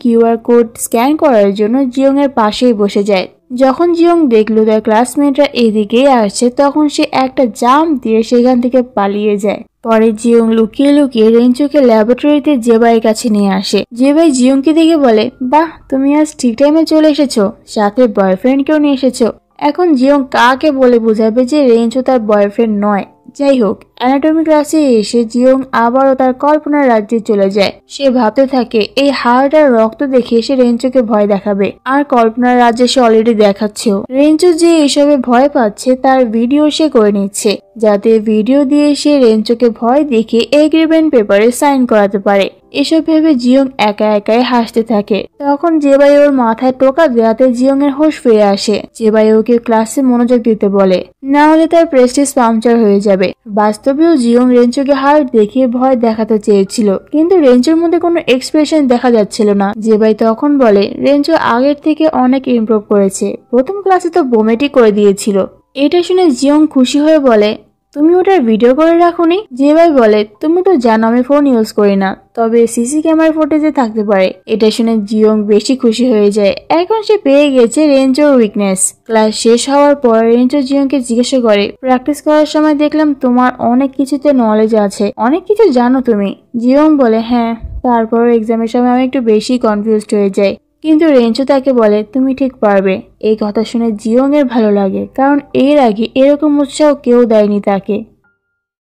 কিউআর কোড স্ক্যান করার জন্য জিয়ং এর পাশেই বসে যায়। যখন জিয়ং দেখলো তার ক্লাসমেটরা এদিকেই আসছে তখন সে একটা জাম্প দিয়ে সেখান থেকে পালিয়ে যায়। পরে জিয়ং লুকিয়ে লুকিয়ে রেঞ্চোকে ল্যাবরেটরিতে জেবাইয়ের কাছে নিয়ে আসে। জেবাই জিয়ংকে দেখে বলে, বাহ, তুমি আজ ঠিক টাইমে চলে এসেছো, সাথে বয়ফ্রেন্ডকেও নিয়ে এসেছো। এখন জিয়ং কাকে বলে বোঝাবে যে রেঞ্চো তার বয়ফ্রেন্ড নয়? যাই হোক, অ্যানাটমি ক্লাসে এসে জিয়ং আবারও তার কল্পনার রাজ্যে চলে যায়। সে ভাবতে থাকে এই হার্ট আর রক্ত দেখে সে রেঞ্চোকে ভয় দেখাবে, আর কল্পনার রাজ্যে সে অলরেডি দেখাচ্ছেও। রেঞ্চো যে এসবে ভয় পাচ্ছে তার ভিডিও সে করে নিচ্ছে, যাতে ভিডিও দিয়ে সে রেঞ্চোকে ভয় দেখে এগ্রিমেন্ট পেপারে সাইন করাতে পারে। এসব ভেবে জিয়ং একা একাই হাসতে থাকে। তখন জেবাই ওর মাথায় টোকা দেওয়াতে জিয়ং এর হোশ ফিরে আসে। জেবাই ওকে ক্লাসে মনোযোগ দিতে বলে, না হলে তার প্রেস্টিজ পাংচার হয়ে যাবে। বাস্তবেও জিয়ং রেঞ্চোকে হার্ট দেখিয়ে ভয় দেখাতে চেয়েছিল, কিন্তু রেঞ্চোর মধ্যে কোনো এক্সপ্রেশন দেখা যাচ্ছিল না। জেবাই তখন বলে, রেঞ্চো আগের থেকে অনেক ইমপ্রুভ করেছে, প্রথম ক্লাসে তো বমেটি করে দিয়েছিল। এটা শুনে জিয়ং খুশি হয়ে বলে, তুমি ওটার ভিডিও করে রাখোনি? জেবাই বলে, তুমি তো জানো আমি ফোন ইউজ করি না, তবে সিসি ক্যামেরা ফুটেজে থাকতে পারে। এটা শুনে জিয়ং বেশি খুশি হয়ে যায়, এখন সে পেয়ে গেছে রেঞ্চোর উইকনেস। ক্লাস শেষ হওয়ার পর রেঞ্চো জিয়ংকে জিজ্ঞাসা করে, প্র্যাকটিস করার সময় দেখলাম তোমার অনেক কিছুতে নলেজ আছে, অনেক কিছু জানো তুমি। জিয়ং বলে, হ্যাঁ, তারপর এক্সামের সময় আমি একটু বেশি কনফিউজড হয়ে যাই, কিন্তু রেঞ্চো তাকে বলে, তুমি ঠিক পারবে। এই কথা শুনে জিয়ং এর ভালো লাগে, কারণ এর আগে এরকম উৎসাহ কেউ দেয়নি তাকে।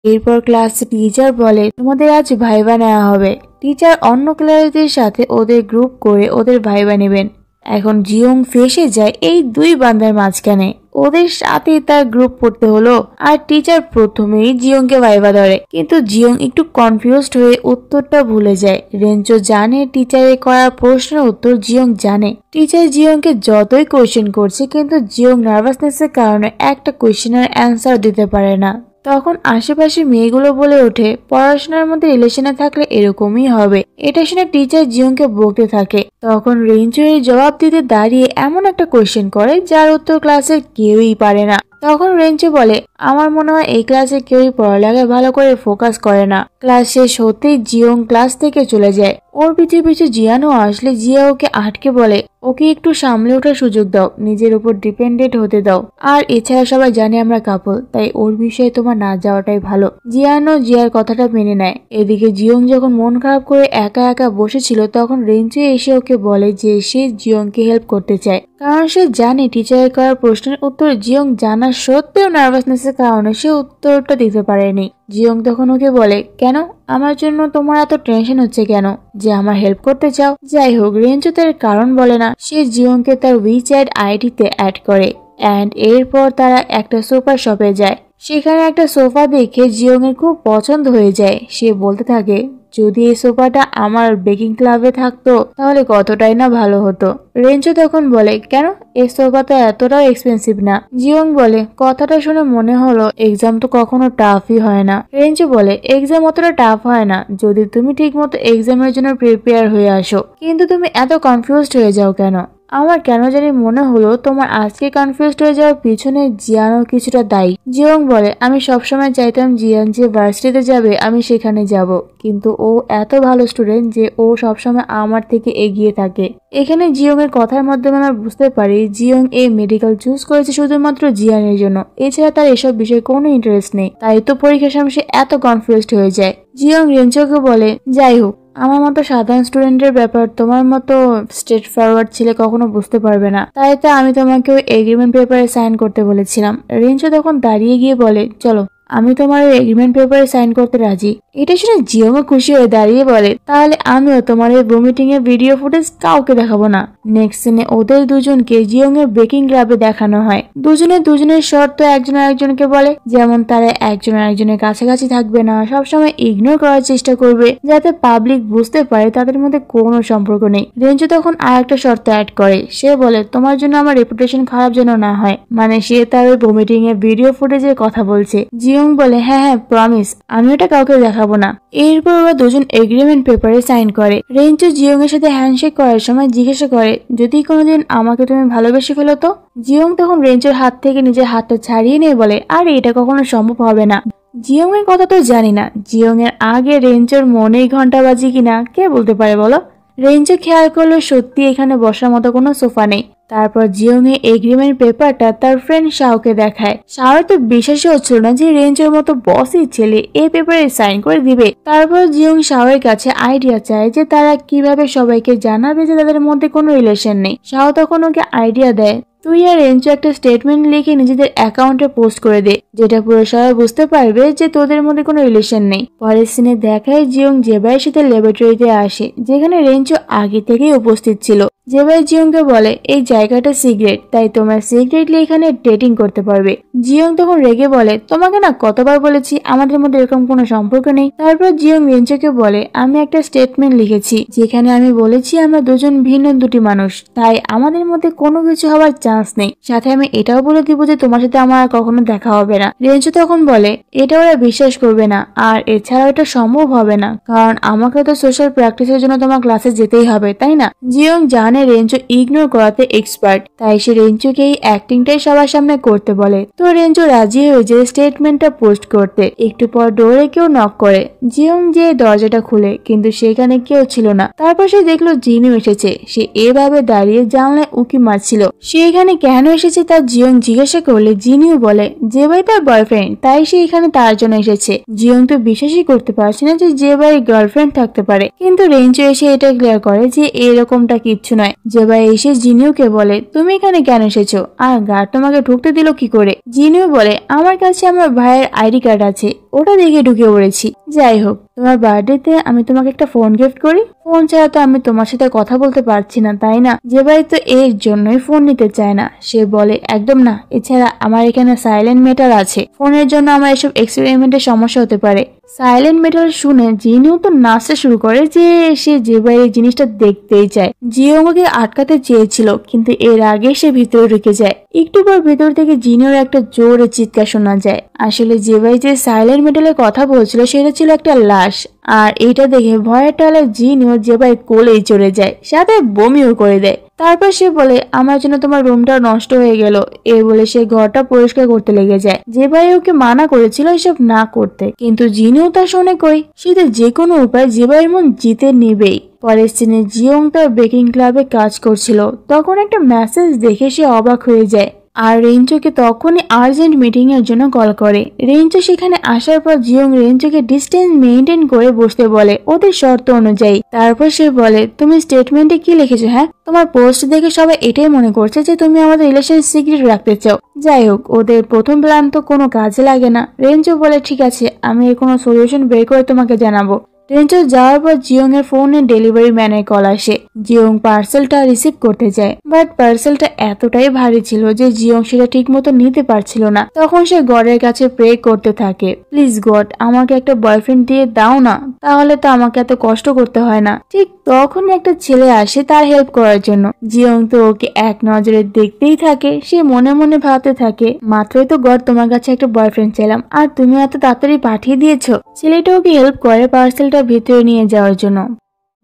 এরপর ক্লাসে টিচার বলে, তোমাদের আজ ভাইবা নেওয়া হবে। টিচার অন্য ক্লাসদের সাথে ওদের গ্রুপ করে ওদের ভাইবা নেবেন। এখন জিয়ং ফেসে যায় এই দুই বান্দার মাঝখানে, ওদের সাথে তার গ্রুপ পড়তে হলো। আর টিচার প্রথমেই জিয়ংকে ভাইবা ধরে, কিন্তু জিয়ং একটু কনফিউজড হয়ে উত্তরটা ভুলে যায়। রেঞ্চো জানে টিচারের করা প্রশ্নের উত্তর জিয়ং জানে। টিচার জিয়ংকে যতই কোয়েশ্চেন করছে, কিন্তু জিয়ং নার্ভাসনেসের কারণে একটা কোয়েশ্চেনের অ্যান্সার দিতে পারে না। তখন আশেপাশে মেয়েগুলো বলে ওঠে, পড়াশোনার মধ্যে রিলেশনে থাকলে এরকমই হবে। এটা শুনে টিচার জিয়ংকে বকতে থাকে। তখন রেঞ্চো এর জবাব দিতে দাঁড়িয়ে এমন একটা কোয়েশ্চেন করে যার উত্তর ক্লাসের কেউই পারে না। তখন রেঞ্চো বলে, আমার মনে হয় এই ক্লাসে কেউই পড়ালেখায় ভালো করে ফোকাস করে না। ক্লাস শেষ হতেই জিয়ং ক্লাস থেকে চলে যায়। ওর পিছু পিছু জিয়ানও আসলে জিয়া ওকে আটকে বলে, ওকে একটু সামলে ওঠার সুযোগ দাও, নিজের উপর ডিপেন্ডেন্ট হতে দাও। আর এছাড়া সবাই জানে আমরা কাপল, তাই ওর বিষয়ে তোমার না যাওয়াটাই ভালো। জিয়ানও জিয়ার কথাটা মেনে নেয়। এদিকে জিয়ং যখন মন খারাপ করে একা একা বসেছিল তখন রেঞ্চো এসে ওকে বলে যে সে জিয়ংকে হেল্প করতে চায়, কারণ সে জানে টিচারের করা প্রশ্নের উত্তর জিয়ং জানা সত্ত্বেও নার্ভাসনেসের কারণে সে উত্তরটা দিতে পারেনি। জিয়ং তখন ওকে বলে, কেন আমার জন্য তোমার এত টেনশন হচ্ছে কেন, যে আমার হেল্প করতে চাও? যাই হোক, রেঞ্চো তার কারণ বলে না। সে জিয়ংকে তার উইচ্যাট আইডিতে অ্যাড করে অ্যান্ড এরপর তারা একটা সোফা শপে যায়। সেখানে একটা সোফা দেখে জিয়ং এর খুব পছন্দ হয়ে যায়। সে বলতে থাকে, যদি এই সোফাটা আমার বেকিং ক্লাবে থাকতো তাহলে কতটাই না ভালো হতো। রেঞ্চো তখন বলে, কেন, এই সোফাটা এতটাও এক্সপেন্সিভ না। জিয়ং বলে, কথাটা শুনে মনে হলো এক্সাম তো কখনো টাফই হয় না। রেঞ্চো বলে, এক্সাম অতটা টাফ হয় না যদি তুমি ঠিক মতো এক্সামের জন্য প্রিপেয়ার হয়ে আসো, কিন্তু তুমি এত কনফিউজড হয়ে যাও কেন? আমার কেন জানি মনে হলো তোমার আজকে কনফিউজড হয়ে যাওয়ার পিছনে জিয়ানও কিছুটা দায়ী। জিয়ং বলে, আমি সবসময় চাইতাম জিয়ান যে ভার্সিটিতে যাবে আমি সেখানে যাব, কিন্তু ও এত ভালো স্টুডেন্ট যে ও সবসময় আমার থেকে এগিয়ে থাকে। এখানে জিয়ং এর কথার মাধ্যমে আমরা বুঝতে পারি জিয়ং এই মেডিকেল চুজ করেছে শুধুমাত্র জিয়ানের জন্য, এছাড়া তার এসব বিষয়ে কোনো ইন্টারেস্ট নেই, তাই তো পরীক্ষার সময় সে এত কনফিউজড হয়ে যায়। জিয়ং রেঞ্চোকে বলে, যাই হোক, আমার মতো সাধারণ স্টুডেন্টের ব্যাপার তোমার মতো স্ট্রেট ফরওয়ার্ড ছেলে কখনো বুঝতে পারবে না, তাই তো আমি তোমাকে ওই এগ্রিমেন্ট পেপারে সাইন করতে বলেছিলাম। রেঞ্চো তখন দাঁড়িয়ে গিয়ে বলে, চলো আমি তোমার ওই এগ্রিমেন্ট পেপারে সাইন করতে রাজি। এটা শুনে জিয়ংও খুশি হয়ে দাঁড়িয়ে বলে, তাহলে আমিও তোমার এই ভমিটিং এর ভিডিও ফুটেজ কাউকে দেখাবো না। নেক্সট সিনে ওদের দুজনকে জিয়ং এর বেকিং ক্লাবে দেখানো হয়। দুজনের শর্ত একজন আরেকজনকে বলে, যেমন তারা একজন আরেকজনের কাছাকাছি থাকবে না, সবসময় ইগনোর করার চেষ্টা করবে যাতে পাবলিক বুঝতে পারে তাদের মধ্যে কোনো সম্পর্ক নেই। রেঞ্জো তখন আর একটা শর্ত অ্যাড করে, সে বলে তোমার জন্য আমার রেপুটেশন খারাপ যেন না হয়, মানে সে তার ওই ভমিটিং এর ভিডিও ফুটেজের কথা বলছে। জিয়ং বলে, হ্যাঁ প্রমিস, আমি ওটা কাউকে দেখাবো না। এরপর ওরা দুজন এগ্রিমেন্ট পেপারে সাইন করে। রেঞ্চো জিয়ং এর সাথে হ্যান্ডশেক করার সময় জিজ্ঞাসা করে, যদি কোনোদিন আমাকে তুমি ভালোবেসে ফেলো তো? জিয়ং তখন রেঞ্চোর হাত থেকে নিজের হাতটা ছাড়িয়ে নিয়ে বলে, আরে এটা কখনো সম্ভব হবে না। জিয়ং এর কথা তো জানি না, জিয়ং এর আগে রেঞ্চোর মনেই ঘন্টা বাজি কিনা কে বলতে পারে বলো। রেঞ্চো খেয়াল করলো সত্যি এখানে বসার মতো কোনো সোফা নেই। তারপর জিয়ং এর এগ্রিমেন্ট পেপারটা তার ফ্রেন্ড শাওকে দেখায়। শাওর তো বিশ্বাসই হচ্ছিল না যে রেঞ্জের মতো বসই ছেলে এই পেপারে সাইন করে দিবে। তারপর জিয়ং শাওয়ের কাছে আইডিয়া চায় যে তারা কিভাবে সবাইকে জানাবে যে তাদের মধ্যে কোনো রিলেশন নেই। শাও তখন ওকে আইডিয়া দেয়, তুই আর রেঞ্চো একটা স্টেটমেন্ট লিখে নিজেদের অ্যাকাউন্টে পোস্ট করে দে, যেটা পুরো সবাই বুঝতে পারবে যে তোদের মধ্যে কোনো রিলেশন নেই। পরের সিনে দেখায় জিয়ং জেবাইয়ের সাথে ল্যাবরেটরিতে আসে, যেখানে রেঞ্চো আগে থেকেই উপস্থিত ছিল। জেবাই জিয়ংকে বলে, এই জায়গাটা সিক্রেট, তাই তোমরা সিক্রেটলি এখানে ডেটিং করতে পারবে। জিয়ং তখন রেগে বলে, তোমাকে না কতবার বলেছি আমাদের মধ্যে এরকম কোনো সম্পর্ক নেই। তারপর জিয়ং রেঞ্চোকে বলে, আমি একটা স্টেটমেন্ট লিখেছি যেখানে আমি বলেছি আমরা দুজন ভিন্ন দুটি মানুষ, তাই আমাদের মধ্যে কোনো কিছু হওয়ার চান্স নেই। সাথে আমি এটাও বলে দিব যে তোমার সাথে আমার আর কখনো দেখা হবে না। রেঞ্চো তখন বলে, এটা ওরা বিশ্বাস করবে না, আর এছাড়াও এটা সম্ভব হবে না, কারণ আমাকে তো সোশ্যাল প্র্যাকটিসের জন্য তোমার ক্লাসে যেতেই হবে, তাই না? জিয়ং জানে রেঞ্চো ইগনোর করাতে এক্সপার্ট, তাই সে রেঞ্চোকে এই অ্যাক্টিংটাই সবার সামনে করতে বলে। তো রেঞ্চো রাজি হয়ে যায় স্টেটমেন্টটা পোস্ট করতে। একটু পর ডোরে কেউ নক করে। জিয়ং যে দরজাটা খুলে, কিন্তু সেখানে কেউ ছিল না। তারপর সে দেখলো জিনু এসেছে। সে এভাবে দাঁড়িয়ে জানলায় উঁকি মারছিল। সে এখানে কেন এসেছে তা জিয়ং জিজ্ঞাসা করলে জিনিও বলে জেবাই তার বয়ফ্রেন্ড, তাই সে এখানে তার জন্য এসেছে। জিয়ং তো বিশ্বাসই করতে পারছে না যে জেবাই গার্লফ্রেন্ড থাকতে পারে, কিন্তু রেঞ্চো এসে এটা ক্লিয়ার করে যে এরকমটা কিচ্ছু নয়। জেবাই এসে জিনিউকে বলে, তুমি এখানে কেন এসেছো, আর গার্ড তোমাকে ঢুকতে দিল কি করে? জিনিউ বলে, আমার কাছে আমার ভাইয়ের আইডি কার্ড আছে, ওটা দেখে ঢুকে পড়েছি। যাই হোক, তোমার বার্থডেতে আমি তোমাকে একটা ফোন গিফট করি, ফোন ছাড়া তো আমি তোমার সাথে কথা বলতে পারছি না, তাই না? জেবাই তো এর জন্যই ফোন নিতে চায় না। সে বলে, একদম না, এছাড়া আমার এখানে সাইলেন্ট মেটার আছে, ফোনের জন্য আমার এসব এক্সপেরিমেন্টের সমস্যা হতে পারে। সাইলেন্ট মেটার শুনে জিনিও তো নাচতে শুরু করে যে সে জেবাই এই জিনিসটা দেখতেই চায়। জিও আমাকে আটকাতে চেয়েছিল, কিন্তু এর আগে সে ভিতরে ঢুকে যায়। একটু পর ভেতর থেকে জিনিওর একটা জোরে চিৎকার শোনা যায়। আসলে জেবাই যে সাইলেন্ট মেটালের কথা বলছিল সেটা ছিল একটা লাশ, আর এটা দেখে ভয়ের টালে জিনিও জেবাই কোলেই চড়ে যায়, সাথে বমিও করে দেয়। তারপর সে বলে, আমার জন্য তোমার রুমটা নষ্ট হয়ে গেল। এই বলে সে ঘরটা পরিষ্কার করতে লেগে যায়। জেবাই ওকে মানা করেছিল এসব না করতে, কিন্তু জিনিও তা শোনে কই। সে যে কোনো উপায় জেবাইয়ের মন জিতে নেবেই। পরের সিনে জিয়ং তার বেকিং ক্লাবে কাজ করছিল, তখন একটা মেসেজ দেখে সে অবাক হয়ে যায়। আর রেঞ্চোকে তখনই আর্জেন্ট মিটিং এর জন্য কল করে। রেঞ্চো সেখানে আসার পর জিয়ং রেঞ্চোকে ডিস্টেন্স মেনটেন করে বসতে বলে ওদের শর্ত অনুযায়ী। তারপর সে বলে, তুমি স্টেটমেন্টে কি লিখেছো? হ্যাঁ, তোমার পোস্ট দেখে সবাই এটাই মনে করছে যে তুমি আমাদের রিলেশন সিক্রেট রাখতে চাও। যাই হোক, ওদের প্রথম প্ল্যান তো কোনো কাজে লাগে না। রেঞ্চো বলে, ঠিক আছে, আমি এর কোনো সলিউশন বের করে তোমাকে জানাবো। রেঞ্চো যাওয়ার পর জিয়ং এর ফোনে ডেলিভারি ম্যানের কল আসে। জিয়ং পার্সেলটা রিসিভ করতে যায়, বাট পার্সেলটা এতটাই ভারী ছিল যে জিয়ং সেটা ঠিক মতো নিতে পারছিল না। তখন সে গডের কাছে প্রে করতে থাকে, প্লিজ গড, আমাকে একটা বয়ফ্রেন্ড দিয়ে দাও না, তাহলে তো আমাকে এত কষ্ট করতে হয় না। ঠিক তখন একটা ছেলে আসে তার হেল্প করার জন্য। জিয়ং তো ওকে এক নজরে দেখতেই থাকে। সে মনে মনে ভাবতে থাকে, মাত্রই তো গড তোমার কাছে একটা বয়ফ্রেন্ড চাইলাম, আর তুমি এত তাড়াতাড়ি পাঠিয়ে দিয়েছো। ছেলেটা ওকে হেল্প করে পার্সেলটা ভিতরে নিয়ে যাওয়ার জন্য।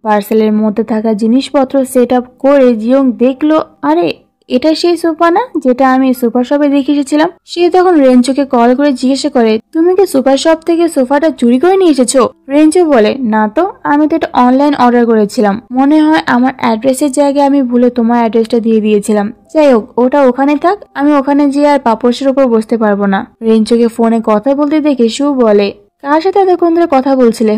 পার্সেলের মধ্যে থাকা জিনিসপত্র সেট আপ করে জিয়ং দেখলো, আরে এটা সেই সোফা না যেটা আমি সুপার শপে দেখে এসেছিলাম। সে তখন রেঞ্চোকে কল করে জিজ্ঞাসা করে, তুমি কি সুপার শপ থেকে সোফাটা চুরি করে নিয়ে এসেছো? রেঞ্চো বলে, না তো, আমি তো এটা অনলাইন অর্ডার করেছিলাম, মনে হয় আমার অ্যাড্রেসের জায়গায় আমি ভুলে তোমার অ্যাড্রেসটা দিয়ে দিয়েছিলাম। যাই হোক, ওটা ওখানে থাক, আমি ওখানে যেয়ে আর পাপোশের উপর বসতে পারবো না। রেঞ্চোকে ফোনে কথা বলতে দেখে সু বলে, কার সাথে এতক্ষণ ধরে কথা বলছিলে?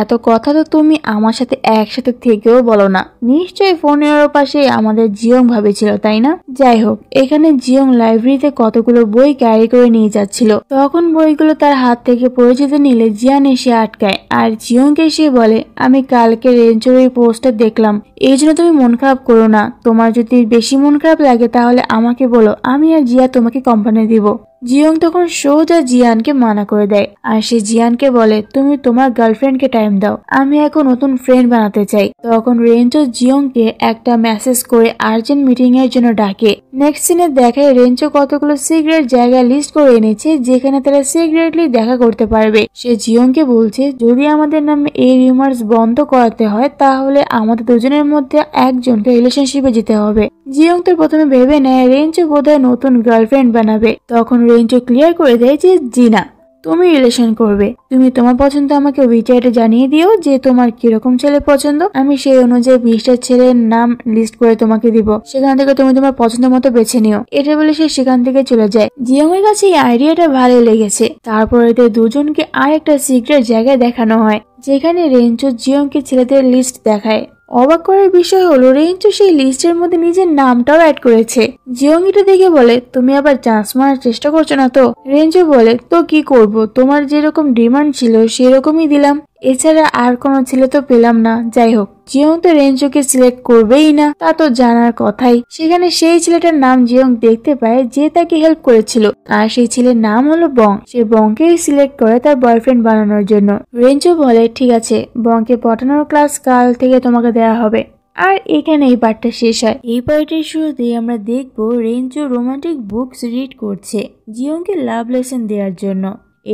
এত কথা তো তুমি আমার সাথে একসাথে থেকেও বলো না। নিশ্চয়ই ফোনের পাশে আমাদের জিয়ং ভাবেছিল, তাই না? যাই হোক, এখানে জিয়ং লাইব্রেরিতে কতগুলো বই ক্যারি করে নিয়ে যাচ্ছিল। তখন বইগুলো তার হাত থেকে পড়ে যেতে নিলে জিয়ান এসে আটকায় আর জিয়ংকে সে বলে, আমি কালকে রেঞ্চোর ওই পোস্টার দেখলাম, এই জন্য তুমি মন খারাপ করো না। তোমার যদি বেশি মন খারাপ লাগে তাহলে আমাকে বলো, আমি আর জিয়া তোমাকে কোম্পানি দিব। জিয়ং তখন সোজা জিয়ানকে মানা করে দেয় আর সে জিয়ানকে বলে, তুমি তোমার গার্লফ্রেন্ডকে টাইম দাও, আমি এখন নতুন ফ্রেন্ড বানাতে চাই। তখন রেঞ্চো জিয়ংকে একটা মেসেজ করে আর্জেন্ট মিটিং এর জন্য ডাকে। নেক্সট সিনে দেখায় রেঞ্চো কতগুলো সিগারেট জায়গা লিস্ট করে এনেছে যেখানে তারা সিগারেটলি দেখা করতে পারবে। সে জিয়ংকে বলছে, যদি আমাদের নামে এই রিউমার্স বন্ধ করাতে হয় তাহলে আমাদের দুজনের মধ্যে একজনকে রিলেশনশিপে যেতে হবে। জিয়ং তো প্রথমে ভেবে নেয় রেঞ্চো বোধহয় নতুন গার্লফ্রেন্ড বানাবে। তখন রেঞ্চো ক্লিয়ার করে দেয় যে জি না, তুমি রিলেশন করবে। তুমি তোমার পছন্দ আমাকে উইচ্যাটে জানিয়ে দিও যে তোমার কিরকম ছেলে পছন্দ, আমি সেই অনুযায়ী 20টা ছেলের নাম লিস্ট করে তোমাকে দিব, সেখান থেকে তুমি তোমার পছন্দ মতো বেছে নিও। এটা বলে সে সেখান থেকে চলে যায়। জিয়ং এর কাছে এই আইডিয়াটা ভালো লেগেছে। তারপর এদের দুজনকে আর একটা সিক্রেট জায়গায় দেখানো হয় যেখানে রেঞ্চো জিয়ংকে ছেলেদের লিস্ট দেখায়। অবাক করার বিষয় হলো রেঞ্চো সেই লিস্টের মধ্যে নিজের নামটাও অ্যাড করেছে। জিয়ং এটা দেখে বলে, তুমি আবার চান্স মারার চেষ্টা করছো না তো? রেঞ্চো বলে, তো কি করব, তোমার যেরকম ডিমান্ড ছিল সেরকমই দিলাম, এছাড়া আর কোনো ছেলে তো পেলাম না। যাই হোক, জিয়ং তো রেঞ্চোকে সিলেক্ট করবেই না, তা তো জানার কথাই। সেখানে সেই ছেলেটার নাম জিয়ং দেখতে পায় যে তাকে হেল্প করেছিল, আর সেই ছেলের নাম হলো বং। সে বংকেই সিলেক্ট করে তার বয়ফ্রেন্ড বানানোর জন্য। রেঞ্চো বলে, ঠিক আছে, বংকে পটানোর ক্লাস কাল থেকে তোমাকে দেওয়া হবে। আর এখানে এই পার্টটা শেষ হয়। এই পার্টের শুরুতেই আমরা দেখবো রেঞ্চো রোমান্টিক বুকস রিড করছে জিয়ংকে লাভ লেসন দেওয়ার জন্য।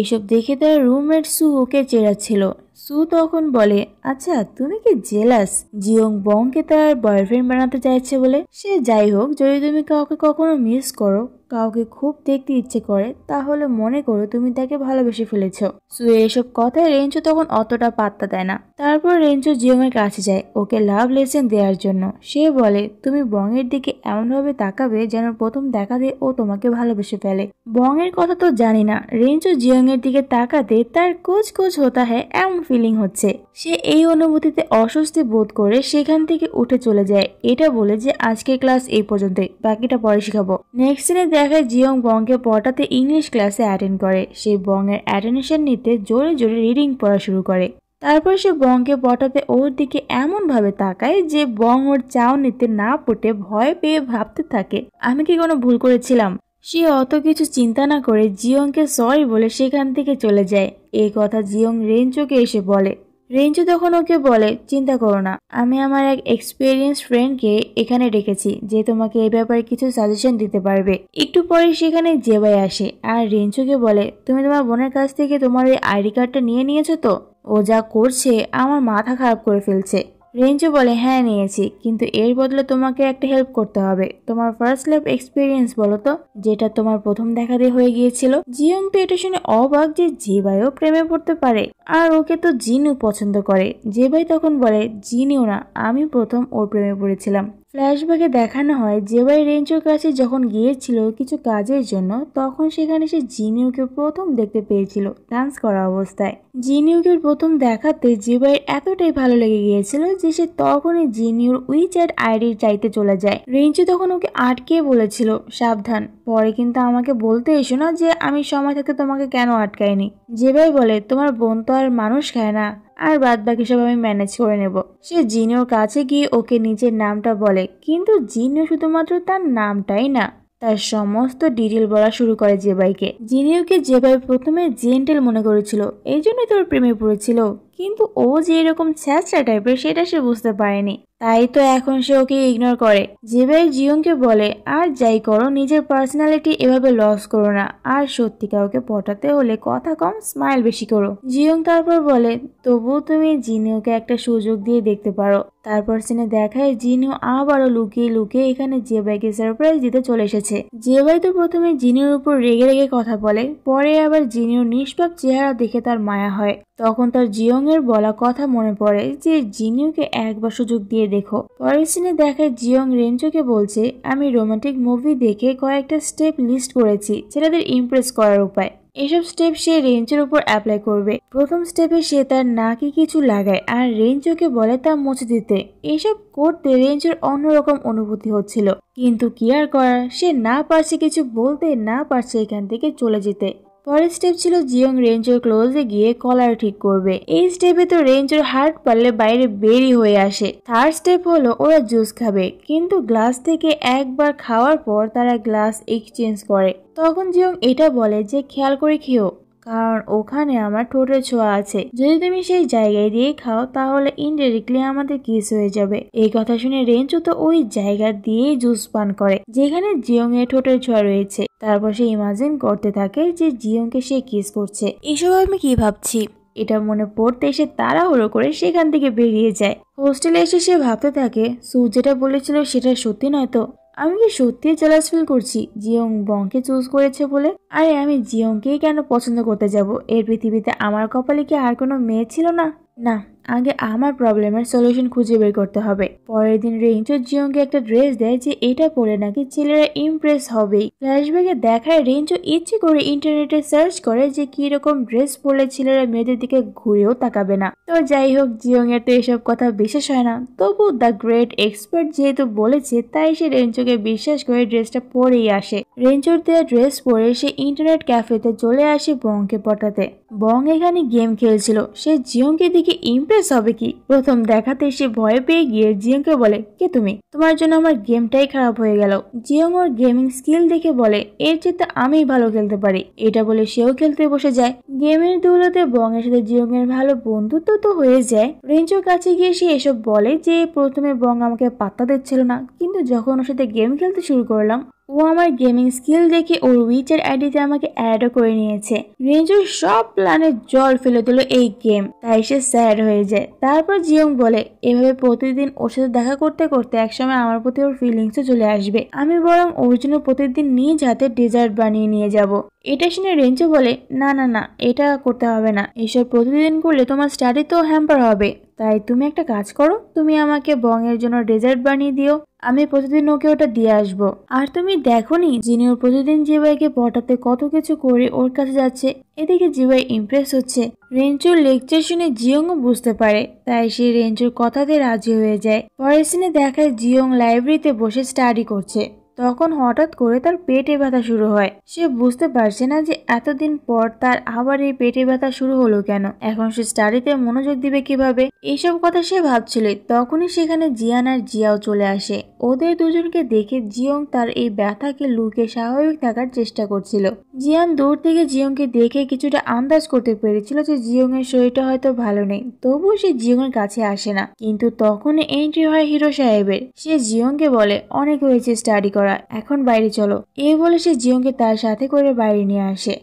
এসব দেখে তার রুমমেট সু ওকে চেড়াচ্ছিল। সু তখন বলে, আচ্ছা তুমি কি জেলাস জিয়ং বংকে তার বয়ফ্রেন্ড বানাতে চাইছে বলে? সে যাই হোক, যদি তুমি কাউকে কখনো মিস করো, কাউকে খুব দেখতে ইচ্ছে করে, তাহলে মনে করো তুমি তাকে ভালোবেসে ফেলেছো। সু এসব কথায় রেঞ্চো তখন অতটা পাত্তা দেয় না। তারপর রেঞ্চো জিয়ং এর কাছে যায় ওকে লাভ লেসন দেওয়ার জন্য। সে বলে, তুমি বং এর দিকে এমন ভাবে তাকাবে যেন প্রথম দেখাতে ও তোমাকে ভালোবেসে ফেলে। বং এর কথা তো জানি না, রেঞ্চো জিয়ং এর দিকে তাকাতে তার কোচ কোচ হতা হয় এমন ফিলিং হচ্ছে। সে এই অনুভূতিতে অস্বস্তি বোধ করে সেখান থেকে উঠে চলে যায়, এটা বলে যে আজকের ক্লাস এই পর্যন্তই, বাকিটা পরে শিখাবো। নেক্সট সিনে দেখায় জিয়ং বংকে পড়াতে ইংলিশ ক্লাসে অ্যাটেন্ড করে। সে বং এর অ্যাটেনশন নিতে জোরে জোরে রিডিং পড়া শুরু করে। তারপর সে বংকে পটাতে ওর দিকে এমন ভাবে তাকায় যে বং ওর চাও নিতে না পটে ভয় পেয়ে ভাবতে থাকে, আমি কি কোনো ভুল করেছিলাম? সে অত কিছু চিন্তা না করে জিয়ংকে সরি বলে সেখান থেকে চলে যায়। এই কথা জিয়ং রেঞ্চোকে এসে বলে। রেঞ্চো তখন ওকে বলে, চিন্তা করো না, আমি আমার এক এক্সপিরিয়েন্স ফ্রেন্ডকে এখানে ডেকেছি যে তোমাকে এই ব্যাপারে কিছু সাজেশন দিতে পারবে। একটু পরে সেখানে জেবাই আসে আর রেঞ্চোকে বলে, তুমি তোমার বোনের কাছ থেকে তোমার ওই আইডি কার্ডটা নিয়ে নিয়েছো তো? ও যা করছে আমার মাথা খারাপ করে ফেলছে। রেঞ্চো বলে, হ্যাঁ নিয়েছি, কিন্তু এর বদলে তোমাকে একটা হেল্প করতে হবে। তোমার ফার্স্ট লাভ এক্সপিরিয়েন্স বলো তো, যেটা তোমার প্রথম দেখাতে হয়ে গিয়েছিল। জিয়ং তো এটা শুনে অবাক যে জেবাইও প্রেমে পড়তে পারে, আর ওকে তো জিনু পছন্দ করে। জেবাই তখন বলে, জিনিও না, আমি প্রথম ওর প্রেমে পড়েছিলাম। ফ্ল্যাশব্যাকে দেখানো হয় জেবাই রেঞ্চোর কাছে যখন গিয়েছিল কিছু কাজের জন্য, তখন সেখানে সে জিনিউকে প্রথম দেখতে পেয়েছিল ডান্স করা অবস্থায়। জিনিউকে প্রথম দেখাতে জেবাইয়ের এতটাই ভালো লেগে গিয়েছিল যে সে তখনই জিনিউর উইচ্যাট আইডি চাইতে চলে যায়। রেঞ্চো তখন ওকে আটকে বলেছিল, সাবধান, পরে কিন্তু আমাকে বলতে এসো না যে আমি সময় থাকতে তোমাকে কেন আটকাইনি। জেবাই বলে, তোমার বোন তো আর মানুষ খায় না, আর বাদ বাকি সব আমি ম্যানেজ করে নেব। সে জিনিওর কাছে গিয়ে ওকে নিজের নামটা বলে, কিন্তু জিনিও শুধুমাত্র তার নামটাই না, তার সমস্ত ডিটেল বলা শুরু করে জেবাইকে। জিনিওকে জেবাই প্রথমে জেন্টেল মনে করেছিল, এই জন্যই তোর প্রেমে পড়েছিল, কিন্তু ও যে এরকম ছ্যাঁচড়া টাইপের সেটা সে বুঝতে পারেনি। তাই তো এখন সে ওকে ইগনোর করে। জিবাই জিয়ংকে বলে, আর যাই করো নিজের পার্সোনালিটি এভাবে লস করো না, আর সত্যি কাউকে পটাতে হলে কথা কম স্মাইল বেশি করো। জিয়ং তারপর বলে, তবুও তুমি জিনিওকে একটা সুযোগ দিয়ে দেখতে পারো। তারপর সিনে দেখায় জিনিও আবারও লুকিয়ে লুকিয়ে এখানে জেবাইকে সারপ্রাইজ দিতে চলে এসেছে। জেবাই তো প্রথমে জিনিওর উপর রেগে রেগে কথা বলে, পরে আবার জিনিওর নিষ্পাপ চেহারা দেখে তার মায়া হয়। তখন তার জিয়ং এর বলা কথা মনে পড়ে যে জিনিওকে একবার সুযোগ দিয়ে দেখো। পরের সিনে দেখায় জিয়ং রেঞ্চোকে বলছে, আমি রোমান্টিক মুভি দেখে কয়েকটা স্টেপ লিস্ট করেছি ছেলেদের ইমপ্রেস করার উপায়। এসব স্টেপ সে রেঞ্চের উপর অ্যাপ্লাই করবে। প্রথম স্টেপে সে তার নাকে কিছু লাগায় আর রেঞ্চোকে বলে তা মুছে দিতে। এসব করতে রেঞ্চের অন্যরকম অনুভূতি হচ্ছিল, কিন্তু কি আর করার, সে না পারছে কিছু বলতে, না পারছে এখান থেকে চলে যেতে। পরের স্টেপ ছিল জিয়ং রেঞ্জের ক্লোজে গিয়ে কলার ঠিক করবে। এই স্টেপে তো রেঞ্জের হার্ট পারলে বাইরে বেরি হয়ে আসে। থার্ড স্টেপ হলো ওরা জুস খাবে, কিন্তু গ্লাস থেকে একবার খাওয়ার পর তারা গ্লাস এক্সচেঞ্জ করে। তখন জিয়ং এটা বলে যে খেয়াল করে খেও, কারণ ওখানে আমার ঠোঁটের ছোঁয়া আছে, যদি তুমি সেই জায়গায় দিয়ে খাও তাহলে ইনডাইরেক্টলি আমাদের কিস হয়ে যাবে। এই কথা শুনে রেঞ্চো তো ওই জায়গা দিয়েই জুস পান করে যেখানে জিয়ং এর ঠোঁটের ছোঁয়া রয়েছে। তারপর সে ইমাজিন করতে থাকে যে জিয়ংকে সে কিস করছে। এসব আমি কি ভাবছি, এটা মনে পড়তে এসে তাড়াহুড়ো করে সেখান থেকে বেরিয়ে যায়। হোস্টেলে এসে সে ভাবতে থাকে, সু যেটা বলেছিল সেটা সত্যি নয় তো? আমি কি সত্যি জেলাস ফিল করছি জিয়ং বংকে চুজ করেছে বলে? আরে আমি জিয়ংকেই কেন পছন্দ করতে যাব? এর পৃথিবীতে আমার কপালে কি আর কোনো মেয়ে ছিল না? না, আগে আমার প্রবলেমের সলিউশন খুঁজে বের করতে হবে। পরের দিন রেঞ্চো জিয়ংকে একটা ড্রেস দেয় যে এটা পরে নাকি ছেলেরা ইমপ্রেস হবেই। ফ্ল্যাশব্যাকে দেখায় রেঞ্চো ইচ্ছে করে ইন্টারনেটে সার্চ করে যে কি রকম ড্রেস পরলে ছেলেরা মেয়েদের দিকে ঘুরেও তাকাবে না। তো যাই হোক, জিয়ং এর তো এসব কথা বিশ্বাস হয় না, তবু দ্য গ্রেট এক্সপার্ট যেহেতু বলেছে তাই সে রেঞ্চোকে বিশ্বাস করে ড্রেসটা পরেই আসে। রেঞ্চোর দেওয়া ড্রেস পরে সে ইন্টারনেট ক্যাফেতে চলে আসে বংকে পটাতে। বং এখানে গেম খেলছিল, সে জিয়ংকে দিকে ইমপ্রেস হবে কি? প্রথম দেখাতে সে ভয় পেয়ে গিয়ে জিয়ংকে বলে, কে তুমি? তোমার জন্য আমার গেমটাই খারাপ হয়ে গেল। জিয়ং ওর গেমিং স্কিল দেখে বলে, এর চেয়ে আমিই ভালো খেলতে পারি। এটা বলে সেও খেলতে বসে যায়। গেমের দৌলতে বং এর সাথে জিয়ং এর ভালো বন্ধুত্ব তো হয়ে যায়। রেঞ্চোর কাছে গিয়ে সে এসব বলে যে প্রথমে বং আমাকে পাত্তা দিচ্ছিল না, কিন্তু যখন ওর সাথে গেম খেলতে শুরু করলাম ও আমার গেমিং স্কিল দেখে ওর উইচার আইডিতে আমাকে অ্যাডও করে নিয়েছে। রেঞ্জোর সব প্ল্যানে জল ফেলে দিল এই গেম, তাই সে স্যাড হয়ে যায়। তারপর জিয়ং বলে, এভাবে প্রতিদিন ওর সাথে দেখা করতে করতে একসময় আমার প্রতি ওর ফিলিংসও চলে আসবে। আমি বরং ওর জন্য প্রতিদিন নিজ হাতে ডেজার্ট বানিয়ে নিয়ে যাব। এটা শুনে রেঞ্জো বলে, না না না, এটা করতে হবে না। এসব প্রতিদিন করলে তোমার স্টাডি তো হ্যাম্পার হবে। তাই তুমি একটা কাজ করো, তুমি আমাকে বং এর জন্য ডেজার্ট বানিয়ে দিও, আমি প্রতিদিন ওকে ওটা দিয়ে আসবো। আর তুমি দেখোনি জিনিও প্রতিদিন জিবাইকে পটাতে কত কিছু করে ওর কাছে যাচ্ছে, এদিকে জিবাই ইমপ্রেস হচ্ছে। রেঞ্চোর লেকচার শুনে জিয়ংও বুঝতে পারে, তাই সে রেঞ্চোর কথাতে রাজি হয়ে যায়। পরের সিনে দেখায় জিয়ং লাইব্রেরিতে বসে স্টাডি করছে। তখন হঠাৎ করে তার পেটে ব্যথা শুরু হয়। সে বুঝতে পারছে না যে এতদিন পর তার আবার এই পেটে ব্যথা শুরু হলো কেন। এখন সে স্টাডিতে মনোযোগ দিবে কিভাবে, এইসব কথা সে ভাবছিল। তখনই সেখানে জিয়ান আর জিয়াও চলে আসে। ওদের দুজনকে দেখে জিয়ং তার এই ব্যথাকে লুকিয়ে স্বাভাবিক থাকার চেষ্টা করছিল। জিয়ান দূর থেকে জিয়ংকে দেখে কিছুটা আন্দাজ করতে পেরেছিল যে জিয়ং এর শরীরটা হয়তো ভালো নেই, তবুও সে জিয়ং এর কাছে আসে না। কিন্তু তখনই এন্ট্রি হয় হিরো সাহেবের। সে জিয়ংকে বলে, অনেক হয়েছে স্টাডি করা, এখন বাইরে চলো। এই বলে সে জিয়ংকে তার সাথে করে বাইরে নিয়ে আসে।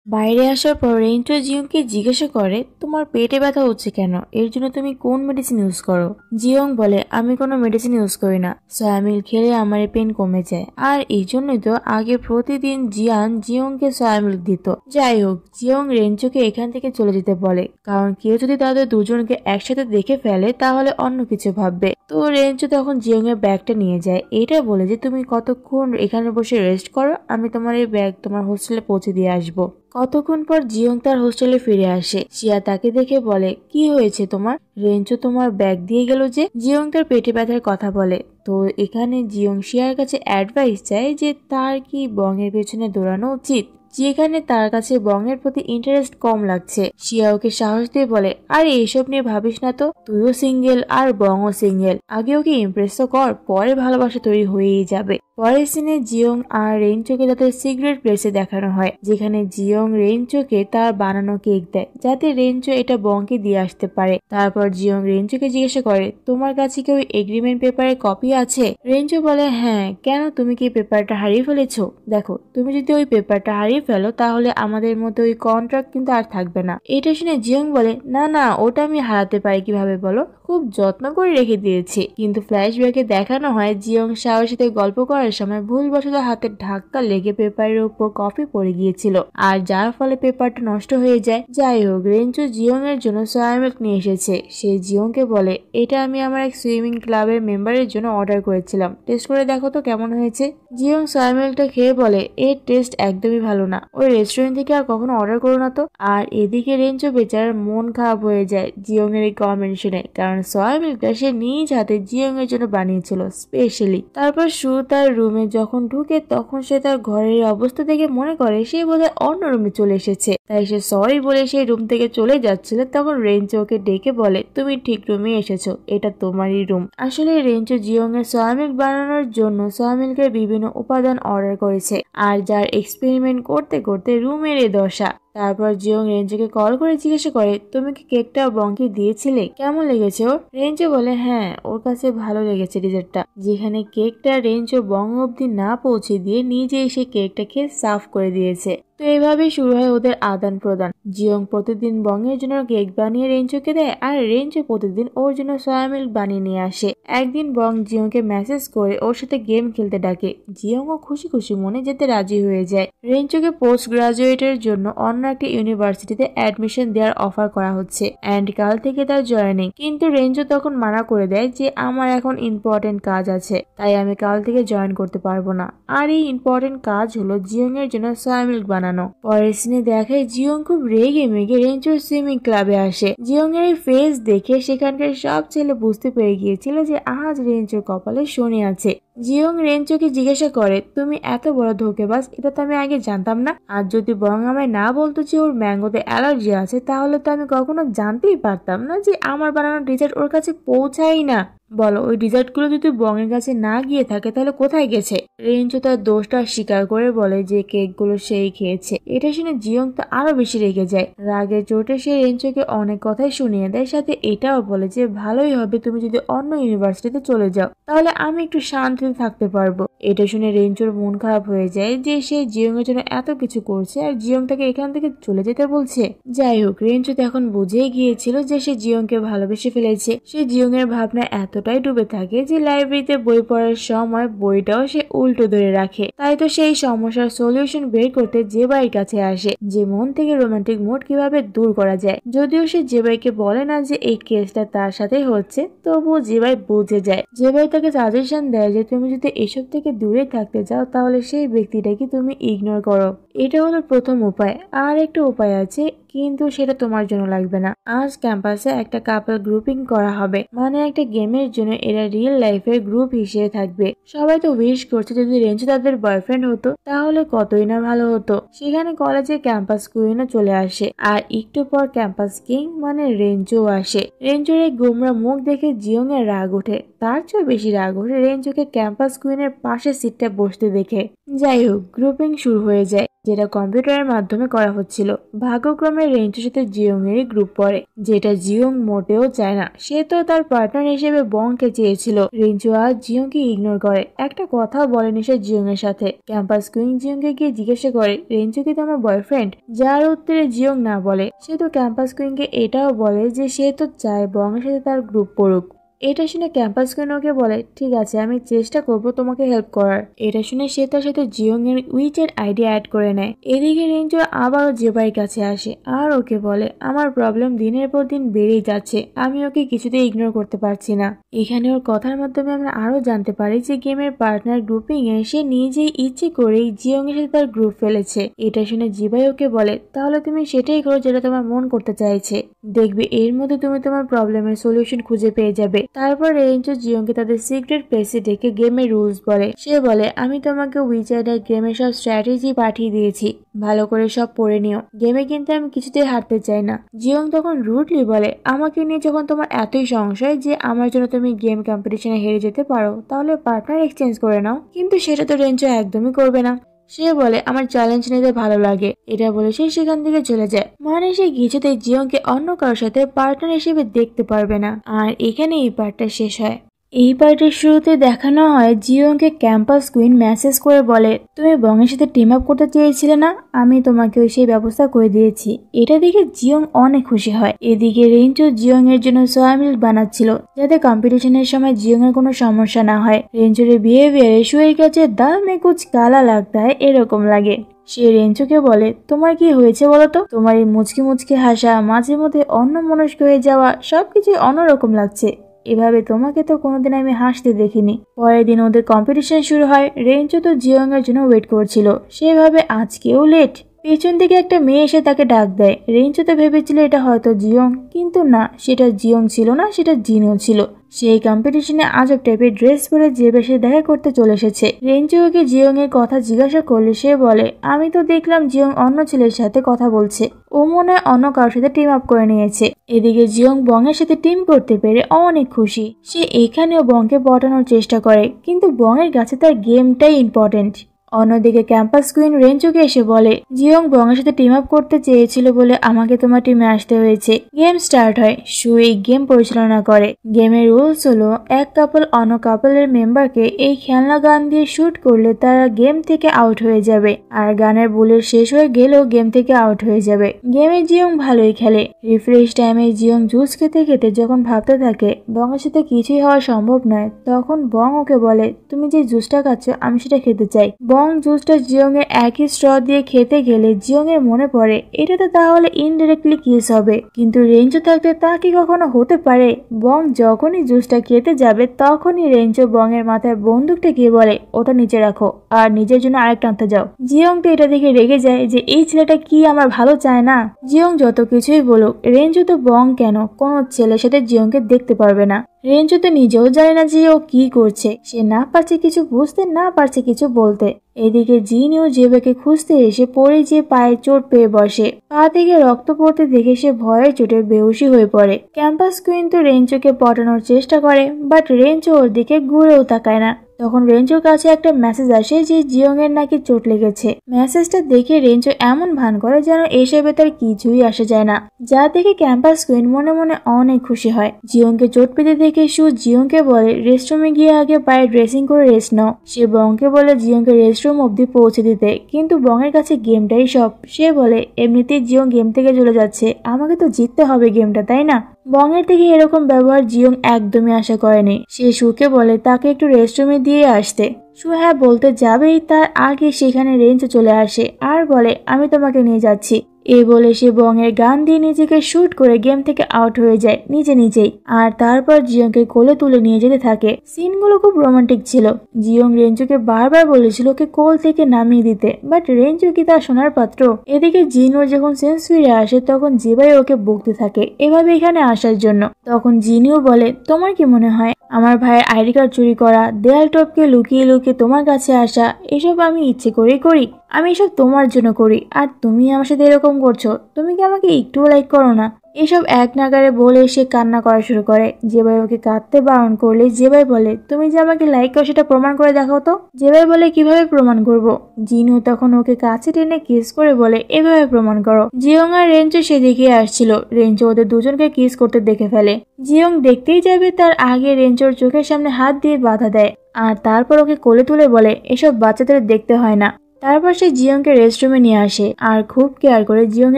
বাইরে আসার পর রেঞ্চো জিয়ংকে জিজ্ঞাসা করে, তোমার পেটে ব্যথা হচ্ছে কেন? এর জন্য তুমি কোন মেডিসিন ইউজ করো? জিয়ং বলে, আমি কোনো মেডিসিন ইউজ করি না, সয়ামিল খেলে আমার পেন কমে যায়। আর এই জন্যই তো আগে প্রতিদিন জিয়ান জিয়ংকে সয়ামিল দিত। যাই হোক, জিয়ং রেঞ্চোকে এখান থেকে চলে যেতে বলে, কারণ কেউ যদি তাদের দুজনকে একসাথে দেখে ফেলে তাহলে অন্য কিছু ভাববে। তো রেঞ্চো তখন জিয়ং এর ব্যাগটা নিয়ে যায়, এটা বলে যে তুমি কতক্ষণ এখানে বসে রেস্ট করো, আমি তোমার এই ব্যাগ তোমার হোস্টেলে পৌঁছে দিয়ে আসবো। কতক্ষণ পর জিয়ং তার হোস্টেলে ফিরে আসে। শিয়া তাকে দেখে বলে, কি হয়েছে তোমার? রেঞ্চো তোমার ব্যাগ দিয়ে গেল যে? জিয়ং তার পেটে ব্যথার কথা বলে। তো এখানে জিয়ং শিয়ার কাছে অ্যাডভাইস চায় যে তার কি বং এর পেছনে দৌড়ানো উচিত। যেখানে তার কাছে বংয়ের প্রতি ইন্টারেস্ট কম লাগছে। শিয়া ওকে সাহস দিয়ে বলে, আরে এইসব নিয়ে ভাবিস না তো, তুইও সিঙ্গেল আর বংও সিঙ্গেল, আগে ওকে ইমপ্রেস তো কর, পরে ভালোবাসা তৈরি হয়েই যাবে। পরের সিনে জিয়ং আর রেঞ্চোকে তাদের সিক্রেট প্লেসে দেখানো হয়, যেখানে জিয়ং রেঞ্চোকে তার বানানো কেক দেয় যাতে রেঞ্চো এটা বংকে দিয়ে আসতে পারে। তারপর জিয়ং রেঞ্চোকে জিজ্ঞাসা করে, তোমার কাছে কি ওই এগ্রিমেন্ট পেপারের কপি আছে? রেঞ্চো বলে, হ্যাঁ, কেন, তুমি কি পেপারটা হারিয়ে ফেলেছো? দেখো, তুমি যদি ওই পেপারটা হারিয়ে ফেলো তাহলে আমাদের মধ্যে ওই কন্ট্রাক্ট কিন্তু আর থাকবে না। এটা শুনে জিয়ং বলে, না না, ওটা আমি হারাতে পারি কিভাবে বলো, খুব যত্ন করে রেখে দিয়েছি। কিন্তু ফ্ল্যাশব্যাকে দেখানো হয় জিয়ং শাওর সাথে গল্প করার সময় ভুলবশত হাতের ধাক্কা লেগে পেপারের উপর কফি পড়ে গিয়েছিল, আর যার ফলে পেপারটা নষ্ট হয়ে যায়। যাই হোক, রেঞ্চো জিয়ং এর জন্য সয়া মিল্ক নিয়ে এসেছে। সে জিয়ংকে বলে, এটা আমি আমার এক সুইমিং ক্লাবের মেম্বারের জন্য অর্ডার করেছিলাম, টেস্ট করে দেখো তো কেমন হয়েছে। জিয়ং সয়া মিল্কটা খেয়ে বলে, এর টেস্ট একদমই ভালো না, ওই রেস্টুরেন্ট থেকে আর কখনো অর্ডার করো না তো। আর এদিকে রেঞ্চো বেচারার মন খারাপ হয়ে যায় জিয়ং এর এই কমেন্ট শুনে, কারণ সয়া মিল্কটা সে নিজ হাতে জিয়ং এর জন্য বানিয়েছিল স্পেশালি। তারপর সু তার রুমে যখন ঢুকে তখন সে তার ঘরের অবস্থা দেখে মনে করে সে বোধহয় অন্য রুমে চলে এসেছে, তাই সে সরি বলে সেই রুম থেকে চলে যাচ্ছিল। তখন রেঞ্চো ওকে ডেকে বলে, তুমি ঠিক রুমে এসেছো, এটা তোমারই রুম। আসলে রেঞ্চো জিয়ং এর সয়া মিল্ক বানানোর জন্য সয়া মিল্কের বিভিন্ন উপাদান অর্ডার করেছে, আর যার এক্সপেরিমেন্ট করতে করতে রুমের এ দশা। তারপর জিয়ং রেঞ্চোকে কল করে জিজ্ঞাসা করে, তুমি কি কেকটা বংকে দিয়েছিলে, কেমন লেগেছে ওর? রেঞ্চো বলে, হ্যাঁ, ওর কাছে ভালো লেগেছে ডিজার্টটা। যেখানে কেকটা রেঞ্চো বং অব্দি না পৌঁছে দিয়ে নিজেই সেই কেকটাকে সার্ভ করে দিয়েছে। তো এইভাবেই শুরু হয় ওদের আদান প্রদান। জিয়ং প্রতিদিন বংয়ের জন্য কেক বানিয়ে রেঞ্চোকে দেয়, আর রেঞ্চো প্রতিদিন ওর জন্য সয়া মিল্ক বানিয়ে নিয়ে আসে। একদিন বং জিয়ংকে মেসেজ করে ওর সাথে গেম খেলতে ডাকে। জিয়ংও খুশি খুশি মনে যেতে রাজি হয়ে যায়। রেঞ্চোকে পোস্ট গ্রাজুয়েটের জন্য অন্য একটা ইউনিভার্সিটিতে অ্যাডমিশন দেওয়ার অফার করা হচ্ছে, এন্ড কাল থেকে তার জয়েনিং। কিন্তু রেঞ্চো তখন মানা করে দেয় যে আমার এখন ইম্পর্টেন্ট কাজ আছে, তাই আমি কাল থেকে জয়েন করতে পারবো না। আর এই ইম্পর্টেন্ট কাজ হলো জিয়ং এর জন্য সয়া মিল্ক বানানো। পরের সিনে দেখায় জিয়ং খুব রেগে মেগে রেঞ্চোর সুইমিং ক্লাবে আসে। জিয়ং এর এই ফেস দেখে সেখানকার সব ছেলে বুঝতে পেরে গিয়েছিল যে আজ রেঞ্চোর কপালে শনি আছে। জিয়ং রেঞ্চোকে জিজ্ঞাসা করে, তুমি এত বড় ধোঁকেবাজ, এটা তো আমি আগে জানতাম না। আর যদি বং আমায় না বলতো যে ওর ম্যাঙ্গোতে অ্যালার্জি আছে, তাহলে তো আমি কখনো জানতেই পারতাম না যে আমার বানানো ডেজার্ট ওর কাছে পৌঁছাই না। বলো, ওই ডিজার্ট গুলো যদি বংয়ের কাছে না গিয়ে থাকে তাহলে কোথায় গেছে? রেঞ্চো তার দোষটা স্বীকার করে বলে যে কেক গুলো সেই খেয়েছে। এটা শুনে জিয়ং তো আরো বেশি রেগে যায়। রাগের চোটে সে রেঞ্চোকে অনেক কথাই শুনিয়ে দেয়, সাথে এটাও বলে যে ভালোই হবে তুমি যদি অন্য ইউনিভার্সিটিতে চলে যাও, তাহলে আমি একটু শান্তিতে থাকতে পারবো। এটা শুনে রেঞ্চোর মন খারাপ হয়ে যায় যে সে জিয়ং এর জন্য এত কিছু করছে আর জিয়ং তাকে এখান থেকে চলে যেতে বলছে। যাই হোক, রেঞ্চো তো এখন বুঝেই গিয়েছিল যে সে জিয়ংকে ভালোবেসে ফেলেছে। সে জিয়ং এর ভাবনা এতটাই ডুবে থাকে যে লাইব্রেরিতে বই পড়ার সময় বইটাও সে উল্টো ধরে রাখে। তাই তো সেই সমস্যার সলিউশন বের করতে জেবাইয়ের কাছে আসে, যে মন থেকে রোমান্টিক মুড কিভাবে দূর করা যায়। যদিও সে জেবাইকে বলে না যে এই কেসটা তার সাথে হচ্ছে, তবুও জেবাই বুঝে যায়। জেবাই তাকে সাজেশন দেয় যে তুমি যদি এসব থেকে দূরে থাকতে চাও তাহলে সেই ব্যক্তিটাকে তুমি ইগনোর করো। এটা হলো প্রথম উপায়। আর একটা উপায় আছে, কিন্তু সেটা তোমার জন্য লাগবে না। আজ ক্যাম্পাসে একটা কাপল গ্রুপিং করা হবে, মানে একটা গেমের জন্য এরা রিয়েল লাইফের গ্রুপ হিসেবে থাকবে। সবাই তো উইশ করছে যদি রেঞ্চো তাদের বয়ফ্রেন্ড হতো তাহলে কতই না ভালো হতো। সেখানে কলেজে ক্যাম্পাস কুইনও চলে আসে, আর একটু পর ক্যাম্পাস কিং মানে রেঞ্চো আসে। রেঞ্চোর এই গোমরা মুখ দেখে জিয়ং এর রাগ ওঠে, তার চেয়ে বেশি রাগ ওঠে রেঞ্চোকে ক্যাম্পাস কুইনের পাশে সিটটা বসতে দেখে। যাই হোক, গ্রুপিং শুরু হয়ে যায়, যেটা কম্পিউটারের মাধ্যমে করা হচ্ছিল। ভাগ্যক্রমে রেঞ্চোর সাথে জিয়ং এরই গ্রুপ পড়ে, যেটা জিয়ং মোটেও চায় না। সে তো তার পার্টনার হিসেবে বংকে চেয়েছিল। রেঞ্চো আজ জিয়ংকে ইগনোর করে, একটা কথাও বলেনি সে জিয়ং এর সাথে। ক্যাম্পাস কুইন জিয়ংকে গিয়ে জিজ্ঞাসা করে, রেঞ্চো কি তোমার বয়ফ্রেন্ড? যার উত্তরে জিয়ং না বলে। সে তো ক্যাম্পাস কুইনকে এটাও বলে যে সে তো চায় বং এর সাথে তার গ্রুপ পড়ুক। এটা শুনে ক্যাম্পাস কুইন ওকে বলে, ঠিক আছে, আমি চেষ্টা করব তোমাকে হেল্প করার। এটা শুনে সে তার সাথে জিয়ং এর উইচের আইডিয়া অ্যাড করে নেয়। এদিকে রেঞ্চো আবারও জেবাইয়ের কাছে আসে আর ওকে বলে, আমার প্রবলেম দিনের পর দিন বেড়েই যাচ্ছে, আমি ওকে কিছুতেই ইগনোর করতে পারছি না। এখানে ওর কথার মাধ্যমে আমরা আরো জানতে পারি যে গেমের পার্টনার গ্রুপিং এ সে নিজেই ইচ্ছে করেই জিয়ং এর সাথে তার গ্রুপ ফেলেছে। এটা শুনে জিবাই ওকে বলে, তাহলে তুমি সেটাই করো যেটা তোমার মন করতে চাইছে, দেখবে এর মধ্যে তুমি তোমার প্রবলেমের সলিউশন খুঁজে পেয়ে যাবে। তারপর রেঞ্চো জিয়ংকে তাদের সিক্রেট প্লেসে ডেকে গেমের রুলস বলে। সে বলে আমি তোমাকে উইজার্ডের গেমের সব স্ট্র্যাটেজি পাঠিয়ে দিয়েছি, ভালো করে সব পড়ে নিও, গেমে কিন্তু আমি কিছুতেই হারতে চাই না। জিয়ং তখন রুডলি বলে আমাকে নিয়ে যখন তোমার এতই সংশয় যে আমার জন্য তুমি গেম কম্পিটিশনে হেরে যেতে পারো, তাহলে পার্টনার এক্সচেঞ্জ করে নাও। কিন্তু সেটা তো রেঞ্চো একদমই করবে না। সে বলে আমার চ্যালেঞ্জ নিতে ভালো লাগে, এটা বলে সে সেখান থেকে চলে যায়। মানে সে কিছুতেই জিয়ংকে অন্য কারোর সাথে পার্টনার হিসেবে দেখতে পারবে না। আর এখানে এই পার্টটা শেষ হয়। এই পার্টের শুরুতে দেখানো হয় জিয়ংকে ক্যাম্পাস কুইন মেসেজ করে বলে তুমি বংয়ের সাথে টিম আপ করতে চেয়েছিলে না, আমি তোমাকে সেই ব্যবস্থা করে দিয়েছি। এটা দেখে জিয়ং অনেক খুশি হয়। এদিকে রেঞ্চো জিয়ং এর জন্য সোয়া মিল্ক বানাচ্ছিল যাতে কম্পিটিশনের সময় জিয়ং এর কোনো সমস্যা না হয়। রেঞ্চোর বিহেভিয়ারে শুয়ের কাছে দাল মে কুছ কালা লাগতা হয় এরকম লাগে। সে রেঞ্চোকে বলে তোমার কি হয়েছে বলতো, তোমার এই মুচকি মুচকি হাসা, মাঝে মধ্যে অন্যমনস্ক হয়ে যাওয়া, সবকিছু অন্যরকম লাগছে। এভাবে তোমাকে তো কোনোদিন আমি হাসতে দেখিনি। পরের দিন ওদের কম্পিটিশন শুরু হয়। রেঞ্চো তো জিয়ং এর জন্য ওয়েট করছিল, সেভাবে আজকেও লেট। পেছন থেকে একটা মেয়ে এসে তাকে ডাক দেয়। রেঞ্চো তো ভেবেছিল এটা হয়তো জিয়ং, কিন্তু না, সেটা জিয়ং ছিল না, সেটা জিনও ছিল। সেই কম্পিটিশনে আজব টাইপের ড্রেস পরে যে বেশে দেখা করতে চলে এসেছে। রেঞ্চো ওকে জিয়ং এর কথা জিজ্ঞাসা করলে সে বলে আমি তো দেখলাম জিয়ং অন্য ছেলের সাথে কথা বলছে, ও মনে হয় অন্য কারোর সাথে টিম আপ করে নিয়েছে। এদিকে জিয়ং বং এর সাথে টিম করতে পেরে অনেক খুশি। সে এখানেও বংকে পটানোর চেষ্টা করে, কিন্তু বং এর কাছে তার গেমটাই ইম্পর্টেন্ট। অন্যদিকে ক্যাম্পাস কুইন রেঞ্চোকে এসে বলে জিয়ং বংয়ের সাথে টিম আপ করতে চেয়েছিল বলে আমাকে তোমার টিমে আসতে হয়েছে। গেম স্টার্ট হয়। শু এই গেম পরিচালনা করে। গেমের রুলস হলো এক কাপল অন্য কাপলের মেম্বারকে এই খেলনা গান দিয়ে শুট করলে তারা গেম থেকে আউট হয়ে যাবে, আর গানের বুলেট শেষ হয়ে গেলেও গেম থেকে আউট হয়ে যাবে। গেমে জিয়ং ভালোই খেলে। রিফ্রেশ টাইমে জিয়ং জুস খেতে খেতে যখন ভাবতে থাকে বংয়ের সাথে কিছুই হওয়া সম্ভব নয়, তখন বং ওকে বলে তুমি যে জুসটা খাচ্ছ আমি সেটা খেতে চাই। বং জুসটা জিয়ং এর একই স্ট্র দিয়ে খেতে গেলে জিয়ং এর মনে পড়ে এটা তো তাহলে ইনডিরেক্টলি কিস হবে, কিন্তু রেঞ্চো থাকতে তা কি কখনো হতে পারে? বং যখনই জুসটা খেতে যাবে তখনই রেঞ্চো বং এর মাথায় বন্দুকটা গিয়ে বলে ওটা নিচে রাখো আর নিজের জন্য আরেকটা আনতে যাও। জিয়ং তো এটা দেখে রেগে যায় যে এই ছেলেটা কি আমার ভালো চায় না। জিয়ং যত কিছুই বলুক, রেঞ্চো তো বং কেন কোনো ছেলের সাথে জিয়ংকে দেখতে পারবে না। রেঞ্চো তো নিজেও জানে না যে ও কি করছে। সে না পারছে কিছু বুঝতে, না পারছে কিছু বলতে। এদিকে জিনিও জেবেকে খুঁজতে এসে পড়ে যে পায়ে চোট পেয়ে বসে। পা থেকে রক্ত পড়তে দেখে সে ভয়ের চোটে বেহুশি হয়ে পড়ে। ক্যাম্পাস কুইন তো রেঞ্চোকে পটানোর চেষ্টা করে, বাট রেঞ্চো ওর দিকে ঘুরেও তাকায় না। তখন রেঞ্চোর কাছে একটা মেসেজ আসে যে জিয়ং এর নাকি চোট লেগেছে। মেসেজটা দেখে রেঞ্চো এমন ভান করে যেন এসবে তার কিছুই আসে যায় না, যা দেখে ক্যাম্পাস কুইন মনে মনে অনেক খুশি হয়। জিয়ংকে চোট পেতে দেখে শু জিয়ংকে বলে রেস্টরুমে গিয়ে আগে পায়ে ড্রেসিং করে রেস্ট নাও। সে বংকে বলে জিয়ংকে রেস্টরুম অব্দি পৌঁছে দিতে, কিন্তু বংয়ের কাছে গেমটাই সব। সে বলে এমনিতেই জিয়ং গেম থেকে চলে যাচ্ছে, আমাকে তো জিততে হবে গেমটা, তাই না? বংয়ের থেকে এরকম ব্যবহার জিয়ং একদমই আশা করেনি। সে শুকে বলে তাকে একটু রেস্টরুমে দিয়ে আসতে। শু হ্যাঁ বলতে যাবেই তার আগে সেখানে রেঞ্চো চলে আসে আর বলে আমি তোমাকে নিয়ে যাচ্ছি। এই বলে সে বংয়ের গান দিয়ে নিজেকে শুট করে গেম থেকে আউট হয়ে যায় নিজে নিজেই। আর তারপর জিয়ংকে কোলে তুলে নিয়ে যেতে থাকে। সিনগুলো খুব রোমান্টিক ছিল। জিয়ং রেঞ্চোকে বারবার বলেছিল ওকে কোল থেকে নামিয়ে দিতে, বাট রেঞ্চো কি তা শোনার পাত্র? এদিকে জিনোর যখন সেন্স ফিরে আসে তখন জিবাই ওকে বকতে থাকে এভাবে এখানে আসার জন্য। তখন জিনিও বলে তোমার কি মনে হয় আমার ভাইয়ের আইডি কার্ড চুরি করা, দেয়াল টপকে লুকিয়ে লুকিয়ে তোমার কাছে আসা, এসব আমি ইচ্ছে করেই করি? আমি এসব তোমার জন্য করি, আর তুমি আমার সাথে এরকম করছো? তুমি কি আমাকে একটুও লাইক করো না? এসব এক নাগারে বলে সে কান্না করা শুরু করে। জেবাই ওকে কাঁদতে বারণ করলে জেবাই বলে তুমি যে আমাকে লাইক করো সেটা প্রমাণ করে দেখাও তো। জেবাই বলে কিভাবে প্রমাণ করব? জিনু তখন ওকে কাছে টেনে কিস করে বলে এভাবে প্রমাণ করো। জিয়ং আর রেঞ্চো সেদিকে আসছিল। রেঞ্চো ওদের দুজনকে কিস করতে দেখে ফেলে। জিয়ং দেখতেই যাবে তার আগে রেঞ্চোর চোখের সামনে হাত দিয়ে বাধা দেয়, আর তারপর ওকে কোলে তুলে বলে এসব বাচ্চাদের দেখতে হয় না। তারপর সে জিয়ংকে রেস্টরুমে নিয়ে আসে আর খুব কেয়ার করে জিয়ং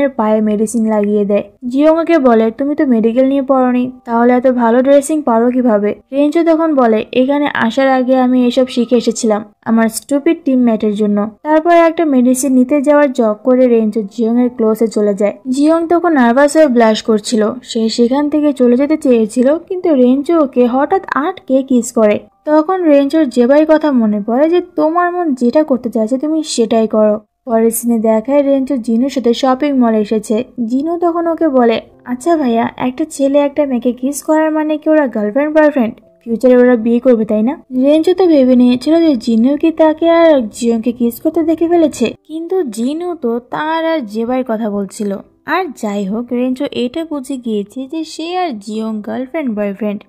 এর পায়ে মেডিসিন লাগিয়ে দেয়। জিয়ং ওকে বলে তুমি তো মেডিকেল নিয়ে পড়োনি, তাহলে এত ভালো ড্রেসিং পারো কিভাবে? রেঞ্চো তখন বলে এখানে আসার আগে আমি এসব শিখে এসেছিলাম আমার স্টুপিড টিমমেটের জন্য। তারপর একটা মেডিসিন নিতে যাওয়ার জগ করে রেঞ্চো জিয়ং এর ক্লোজে চলে যায়। জিয়ং তখন নার্ভাস হয়ে ব্লাশ করছিল। সে সেখান থেকে চলে যেতে চেয়েছিল, কিন্তু রেঞ্চো ওকে হঠাৎ আটকে কিস করে। তখন রেঞ্চোর জেবাই কথা মনে পড়ে যে তোমার মন যেটা করতে চাইছে তুমি সেটাই করো। পরের সিনে দেখায় রেঞ্চো জিনুর সাথে শপিং মলে এসেছে। জিনু তখন ওকে বলে, আচ্ছা ভাইয়া, একটা ছেলে একটা মেয়েকে কিস করার মানে কি ওরা গার্লফ্রেন্ড বয়ফ্রেন্ড? ফিউচারে ওরা বিয়ে করবে তাই না? রেঞ্চো তো ভেবে নিয়েছিল যে জিনু কি তাকে আর জিয়ংকে কিস করতে দেখে ফেলেছে, কিন্তু জিনু তো তার আর জেবাইয়ের কথা বলছিল। আর যাই হোক, রেঞ্চো এটা বুঝে গিয়েছে যে সে আর জিয়ং গার্লফ্রেন্ড বয়ফ্রেন্ড।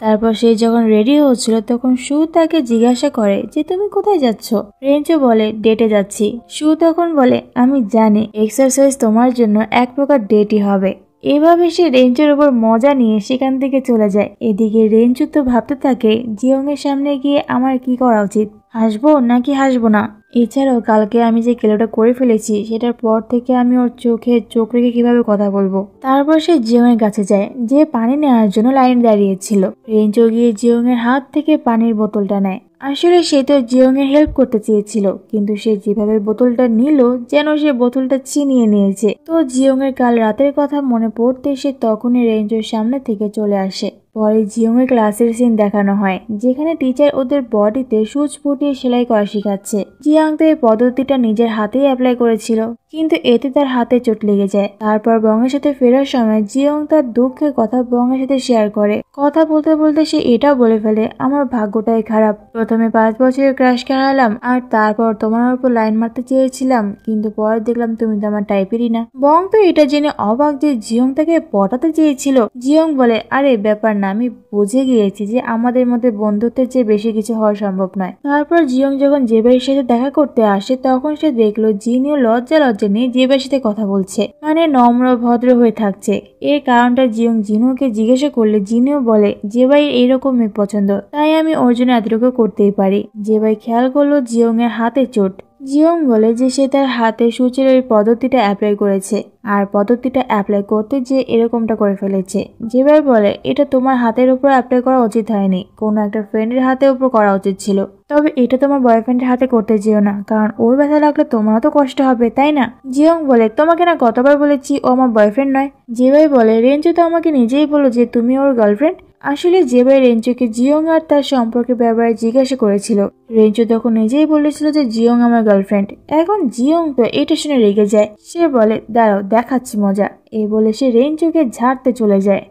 তারপর সে যখন রেডি হচ্ছিল তখন সু তাকে জিজ্ঞাসা করে যে তুমি কোথায় যাচ্ছ? রেঞ্চো বলে ডেটে যাচ্ছি। সু তখন বলে আমি জানি এক্সারসাইজ তোমার জন্য এক প্রকার ডেটই হবে। এভাবে সে রেঞ্চোর উপর মজা নিয়ে সেখান থেকে চলে যায়। এদিকে রেঞ্চো তো ভাবতে থাকে জিয়ং এর সামনে গিয়ে আমার কি করা উচিত, হাসবো নাকি হাসবো না। এছাড়াও কালকে আমি যে কেলোটা করে ফেলেছি সেটার পর থেকে আমি ওর চোখে চোখ রেখে কিভাবে কথা বলবো। তারপর সে জিয়ং এর কাছে যায় যে পানি নেওয়ার জন্য লাইনে দাঁড়িয়েছিল। রেঞ্চো গিয়ে জিয়ং এর হাত থেকে পানির বোতলটা নেয়। আসলে সে তো জিয়ং এর হেল্প করতে চেয়েছিল, কিন্তু সে যেভাবে বোতলটা নিল যেন সে বোতলটা ছিনিয়ে নিয়েছে। তো জিয়ং এর কাল রাতের কথা মনে পড়তে সে তখনই রেঞ্চোর সামনে থেকে চলে আসে। পরে জিয়ং এর ক্লাসের সিন দেখানো হয় যেখানে টিচার ওদের বডিতে সুচ ফুটিয়ে সেলাই করা শেখাচ্ছে। জিয়াং তো এই পদ্ধতিটা নিজের হাতেই অ্যাপ্লাই করেছিল, কিন্তু এতে তার হাতে চোট লেগে যায়। তারপর বংয়ের সাথে ফেরার সময় জিয়ং তার দুঃখের কথা বংয়ের সাথে শেয়ার করে। কথা বলতে বলতে সে এটাও বলে ফেলে আমার ভাগ্যটাই খারাপ, প্রথমে 5 বছরের ক্রাশ হারালাম আর তারপর তোমার উপর লাইন মারতে চেয়েছিলাম, কিন্তু পরে দেখলাম তুমি তো আমার টাইপেরই না। বং তো এটা জেনে অবাক যে জিয়ং তাকে পটাতে চেয়েছিল। জিয়ং বলে আরে ব্যাপার না, আমি বুঝে গিয়েছি যে আমাদের মধ্যে বন্ধুত্বের চেয়ে বেশি কিছু হওয়া সম্ভব নয়। তারপর জিয়ং যখন জেবের সাথে দেখা করতে আসে তখন সে দেখলো জিনিও লজ্জা নিয়ে জেবের সাথে কথা বলছে, মানে নম্র ভদ্র হয়ে থাকছে। এর কারণটা জিয়ং জিনুকে জিজ্ঞাসা করলে জিনিও বলে জেবাই এইরকম মেয়ে পছন্দ, তাই আমি ওর জন্য এতটুকু করতেই পারি। জেবাই খেয়াল করলো জিয়ং এর হাতে চোট। জিয়ং বলে যে সে তার হাতে সূচের ওই পদ্ধতিটা অ্যাপ্লাই করেছে আর পদ্ধতিটা অ্যাপ্লাই করতে যে এরকমটা করে ফেলেছে। জেবাই বলে এটা তোমার হাতের উপর অ্যাপ্লাই করা উচিত হয়নি, কোনো একটা ফ্রেন্ডের হাতের উপর করা উচিত ছিল। তবে এটা তোমার বয়ফ্রেন্ডের হাতে করতে যেও না, কারণ ওর ব্যথা লাগলে তোমারও তো কষ্ট হবে তাই না? জিয়ং বলে তোমাকে না কতবার বলেছি ও আমার বয়ফ্রেন্ড নয়। জেবাই বলে রেঞ্চো তো আমাকে নিজেই বলল যে তুমি ওর গার্লফ্রেন্ড। আসলে জেবাই রেঞ্চোকে জিয়ং আর তার সম্পর্কের ব্যাপারে জিজ্ঞাসা করেছিল। রেঞ্চো তখন নিজেই বলেছিল যে জিয়ং আমার গার্লফ্রেন্ড। এখন জিয়ং তো এটা শুনে রেগে যায়। সে বলে দাঁড়াও দেখাচ্ছি মজা, এই বলে সে রেঞ্চোকে ঝাড়তে চলে যায়।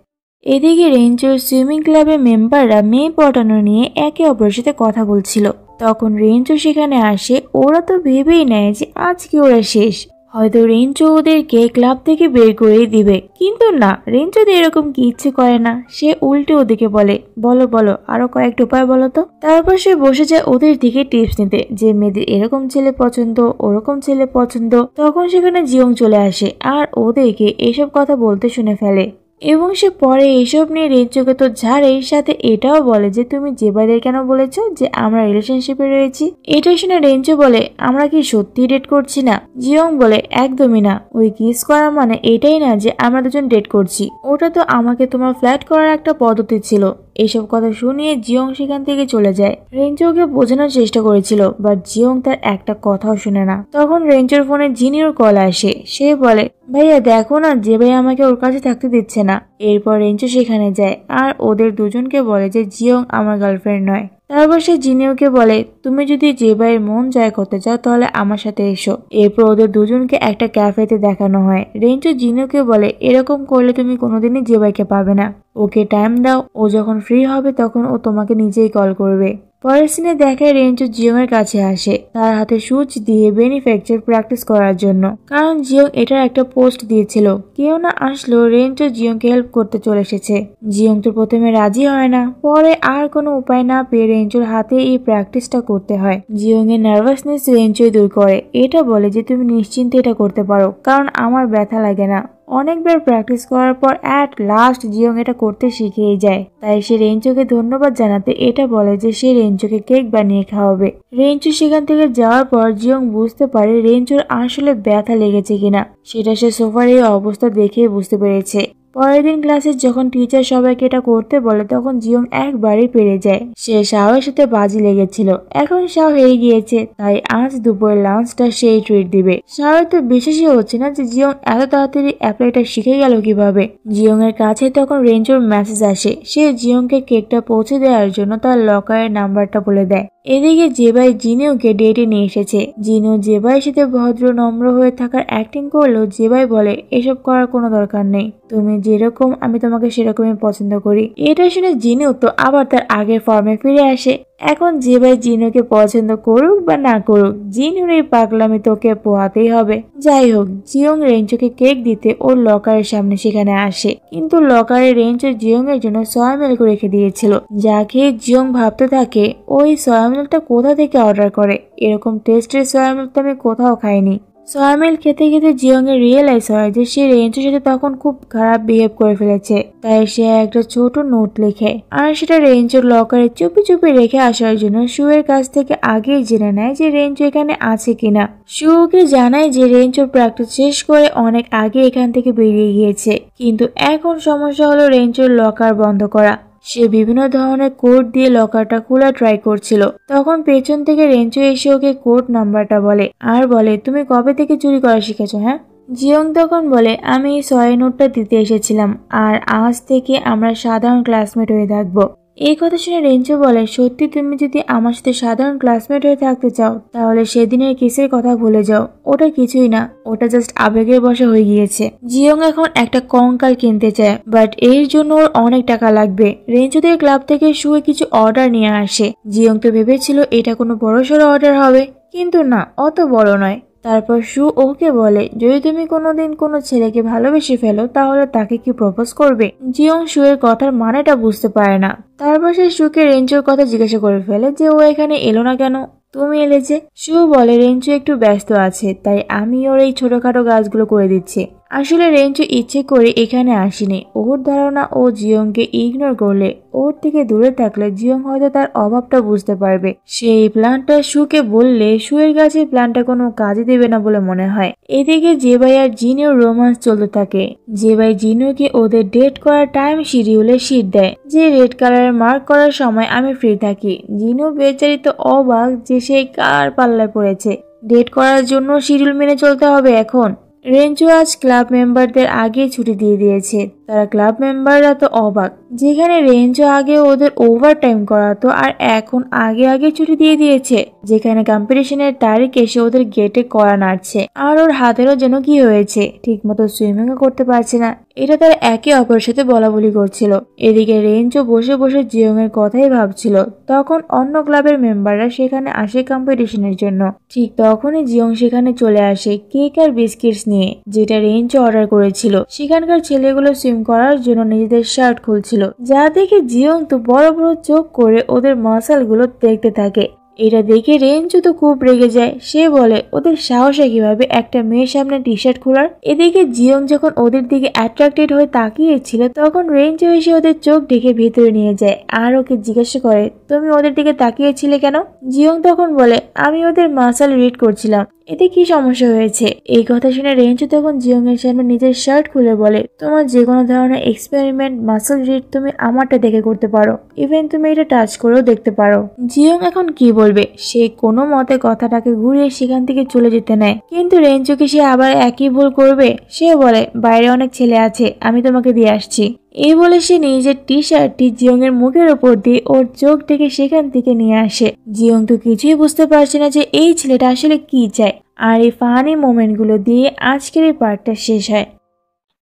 এদিকে রেঞ্চোর সুইমিং ক্লাবের মেম্বাররা মেয়ে পটানো নিয়ে একে অপরের সাথে কথা বলছিল। তখন রেঞ্চো সেখানে আসে। ওরা তো ভেবেই নেয় যে আজকে ওরা শেষ, হয়তো রেঞ্চো ওদেরকে ক্লাব থেকে বের করে দিবে, কিন্তু না, রেঞ্চো এরকম কিচ্ছু করে না। সে উল্টে ওদেরকে বলে বলো বলো আরো কয়েকটা উপায় বলো তো। তারপর সে বসে যায় ওদের দিকে টিপস নিতে যে মেয়েদের এরকম ছেলে পছন্দ ওরকম ছেলে পছন্দ। তখন সেখানে জিয়ং চলে আসে আর ওদেরকে এসব কথা বলতে শুনে ফেলে এবং সে পরে এইসব নিয়ে রেঞ্চোকে তো ঝাড়ের সাথে এটাও বলে যে তুমি জেবাইদের কেন বলেছো যে আমরা রিলেশনশিপে রয়েছি। এটা শুনে রেঞ্চো বলে আমরা কি সত্যি ডেট করছি না? জিয়ং বলে একদমই না, ওই কিস করা মানে এটাই না যে আমরা দুজন ডেট করছি, ওটা তো আমাকে তোমার ফ্ল্যাট করার একটা পদ্ধতি ছিল। এসব কথা শুনিয়ে জিয়ং সেখান থেকে চলে যায়। রেঞ্চোকে বোঝানোর চেষ্টা করেছিল, বাট জিয়ং তার একটা কথাও শুনে না। তখন রেঞ্চোর ফোনে জিনির কল আসে। সে বলে ভাইয়া দেখো না যে ভাই আমাকে ওর কাছে থাকতে দিচ্ছে না। এরপর রেঞ্চো সেখানে যায় আর ওদের দুজনকে বলে যে জিয়ং আমার গার্লফ্রেন্ড নয়। তারপর সে জিনিওকে বলে তুমি যদি যে ভাইয়ের মন জয় করতে চাও তাহলে আমার সাথে এসো। এরপর ওদের দুজনকে একটা ক্যাফেতে দেখানো হয়। রেঞ্চো জিনিওকে বলে এরকম করলে তুমি কোনোদিনই যে ভাইকে পাবে না, ওকে টাইম দাও, ও যখন ফ্রি হবে তখন ও তোমাকে নিজেই কল করবে। পরের সিনে দেখায় রেঞ্চো জিয়ং এর কাছে আসে তার হাতে সুচ দিয়ে বেনিফ্যাকচার প্র্যাকটিস করার জন্য, কারণ জিয়ং এটার একটা পোস্ট দিয়েছিল। কেউ না আসলো রেঞ্চো জিয়ংকে হেল্প করতে চলে এসেছে। জিয়ং তো প্রথমে রাজি হয় না, পরে আর কোনো উপায় না পেয়ে রেঞ্চোর হাতে এই প্র্যাকটিসটা করতে হয়। জিয়ং এর নার্ভাসনেস রেঞ্চোই দূর করে। এটা বলে যে তুমি নিশ্চিন্তে এটা করতে পারো, কারণ আমার ব্যথা লাগে না। অনেকবার প্র্যাকটিস করার পর অ্যাট লাস্ট জিয়ং এটা করতে শিখেই যায়। তাই সে রেঞ্চোকে ধন্যবাদ জানাতে এটা বলে যে সে রেঞ্চোকে কেক বানিয়ে খাওয়াবে। রেঞ্চো সেখান থেকে যাওয়ার পর জিয়ং বুঝতে পারে রেঞ্চোর আসলে ব্যথা লেগেছে কিনা, সেটা সে সোফার এই অবস্থা দেখে বুঝতে পেরেছে। পরের দিন ক্লাসে যখন টিচার সবাইকে এটা করতে বলে তখন জিয়ং একবারই পেরে যায়। সে শাওয়ের সাথে বাজি লেগেছিল, এখন শাও হেরে গিয়েছে, তাই আজ দুপুরের লাঞ্চটা সেই ট্রিট দিবে। শাওয়ের তো বিশ্বাসই হচ্ছে না যে জিয়ং এত তাড়াতাড়ি অ্যাপ্লাইটা শিখে গেল কিভাবে। জিয়ং এর কাছে তখন রেঞ্জোর মেসেজ আসে, সে জিয়ংকে কেকটা পৌঁছে দেওয়ার জন্য তার লকারের নাম্বারটা বলে দেয়। এদিকে জেবাই জিনিওকে ডেটে নিয়ে এসেছে। জিনিও জেবাইয়ের সাথে ভদ্র নম্র হয়ে থাকার অ্যাক্টিং করলেও জেবাই বলে এসব করার কোনো দরকার নেই, তুমি যেরকম আমি তোমাকে সেরকমই পছন্দ করি। এটা শুনে জিনিও তো আবার তার আগের ফর্মে ফিরে আসে। এখন জেবাই জিনিওকে পছন্দ করুক বা না করুক, জিনিওর এই পাগলামি তোকে পোহাতেই হবে। যাই হোক, জিয়ং রেঞ্জোকে কেক দিতে ওর লকারের সামনে সেখানে আসে, কিন্তু লকারে রেঞ্জো জিয়ং এর জন্য সয়া মিল্ক রেখে দিয়েছিল, যা খেয়ে জিয়ং ভাবতে থাকে ওই সয়া মিল্কটা কোথা থেকে অর্ডার করে, এরকম টেস্টের সয়া মিল্ক তো আমি কোথাও খাইনি। সয়া মিল্ক খেতে খেতে জিয়ং এর রিয়েলাইজ হয় যে সে রেঞ্জোর সাথে তখন খুব খারাপ বিহেভ করে ফেলেছে, তাই সে একটা ছোট নোট লেখে আর সেটা রেঞ্জোর লকারে চুপি চুপি রেখে আসার জন্য শুয়ের কাছ থেকে আগেই জেনে নেয় যে রেঞ্জো এখানে আছে কিনা। শুকে জানায় যে রেঞ্জোর প্র্যাকটিস শেষ করে অনেক আগে এখান থেকে বেরিয়ে গিয়েছে, কিন্তু এখন সমস্যা হলো রেঞ্জোর লকার বন্ধ করা। সে বিভিন্ন ধরনের কোড দিয়ে লকারটা খোলা ট্রাই করছিল, তখন পেছন থেকে রেঞ্জো এসে ওকে কোড নাম্বারটা বলে আর বলে তুমি কবে থেকে চুরি করা শিখেছো? হ্যাঁ। জিয়ং তখন বলে আমি এই সয় নোটটা দিতে এসেছিলাম আর আজ থেকে আমরা সাধারণ ক্লাসমেট হয়ে থাকবো। এই কথা শুনে রেঞ্জো বলে সত্যি তুমি যদি আমার সাথে সাধারণ ক্লাসমেট হয়ে থাকতে চাও তাহলে সেদিনের কিসের কথা ভুলে যাও, ওটা কিছুই না, ওটা জাস্ট আবেগের বশে হয়ে গিয়েছে। জিয়ং এখন একটা কঙ্কাল কিনতে চায়, বাট এর জন্য ওর অনেক টাকা লাগবে। রেঞ্জোদের ক্লাব থেকে শুয়ে কিছু অর্ডার নিয়ে আসে। জিয়ং তো ভেবেছিল এটা কোনো বড়সড় অর্ডার হবে, কিন্তু না, অত বড় নয়। তারপর সু ওকে বলে যদি তুমি কোনোদিন কোনো ছেলেকে ভালোবেসে ফেলো তাহলে তাকে কি প্রপোজ করবে। জিয়ং শুয়ের কথার মানেটা বুঝতে পারে না। তারপর সে সুকে রেঞ্জোর কথা জিজ্ঞাসা করে ফেলে যে ও এখানে এলো না কেন, তুমি এলে যে। সু বলে রেঞ্জো একটু ব্যস্ত আছে, তাই আমি ওর এই ছোটখাটো কাজগুলো করে দিচ্ছি। আসলে রেঞ্জো ইচ্ছে করে এখানে আসেনি, ওর ধারণা ও জিয়ংকে ইগনোর করলে, ওর থেকে দূরে থাকলে জিয়ং হয়তো তার অভাবটা বুঝতে পারবে। সেই প্ল্যানটা সুকে বললে সুয়ের কাছে প্ল্যানটা কোনো কাজে দেবে না বলে মনে হয়। এদিকে জেবাই আর জিনিওর রোমান্স চলতে থাকে। জেবাই জিনিওকে ওদের ডেট করার টাইম শিডিউলে শীট দেয় যে রেড কালারের মার্ক করার সময় আমি ফ্রি থাকি। জিনিও বেচারি তো অবাক যে সে কার পাল্লায় পড়েছে, ডেট করার জন্য শিডিউল মেনে চলতে হবে এখন। রেঞ্জো আজ ক্লাব মেম্বারদের আগে ছুটি দিয়ে দিয়েছে, তারা ক্লাব মেম্বাররা তো অবাক, যেখানে রেঞ্জো আগে ওদের ওভার টাইম করাতো আর এখন আগে আগে ছুটি দিয়ে দিয়েছে। যেখানে কম্পিটিশনের তারিখ এসে ওদের গেটে কড়া নাড়ছে আর ওর হাতেরও যেন কি হয়েছে, ঠিক মতো সুইমিংও করতে পারছে না। এটা তারা একে অপরের সাথে বলা বলি করছিল। এদিকে রেঞ্জো বসে বসে জিয়ং এর কথাই ভাবছিল। তখন অন্য ক্লাবের মেম্বাররা সেখানে আসে কম্পিটিশনের জন্য। ঠিক তখনই জিয়ং সেখানে চলে আসে কেক আর বিস্কিটস নিয়ে, যেটা রেঞ্জো অর্ডার করেছিল। সেখানকার ছেলেগুলো সুইম করার জন্য নিজেদের শার্ট খুলছিল, যা দেখে জিয়ং তো বড় বড় চোখ করে ওদের মাসাল গুলো দেখতে থাকে। এটা দেখে রেঞ্জো তো খুব রেগে যায়, সে বলে ওদের সাহসে কিভাবে একটা মেয়ের সামনে টি শার্ট খোলার। এদিকে জিয়ং যখন ওদের দিকে অ্যাট্রাক্টেড হয়ে তাকিয়েছিল তখন রেঞ্জো এসে ওদের চোখ ঢেকে ভিতরে নিয়ে যায় আর ওকে জিজ্ঞাসা করে তুমি ওদের দিকে তাকিয়েছিলে কেন। জিয়ং তখন বলে আমি ওদের মাসাল রিড করছিলাম, এতে কি সমস্যা হয়েছে। এই কথা শুনে রেঞ্জো তখন জিয়ং এর সামনে নিজের শার্ট খুলে বলে তোমার যে কোনো ধরনের এক্সপেরিমেন্ট মাসল রিড তুমি আমারটা দেখে করতে পারো, ইভেন তুমি এটা টাচ করেও দেখতে পারো। জিয়ং এখন কি বলবে, সে কোনো মতে কথাটাকে ঘুরিয়ে সেখান থেকে চলে যেতে নেয়, কিন্তু রেঞ্জোকে সে আবার একই ভুল করবে। সে বলে বাইরে অনেক ছেলে আছে, আমি তোমাকে দিয়ে আসছি। এই বলে সে নিজের টি শার্টটি জিয়ং এর মুখের ওপর দিয়ে ওর চোখ থেকে সেখান থেকে নিয়ে আসে। জিয়ং তো কিছুই বুঝতে পারছে না যে এই ছেলেটা আসলে কি চায়। আর এই ফানি মোমেন্ট গুলো দিয়ে আজকের এই পার্টটা শেষ হয়।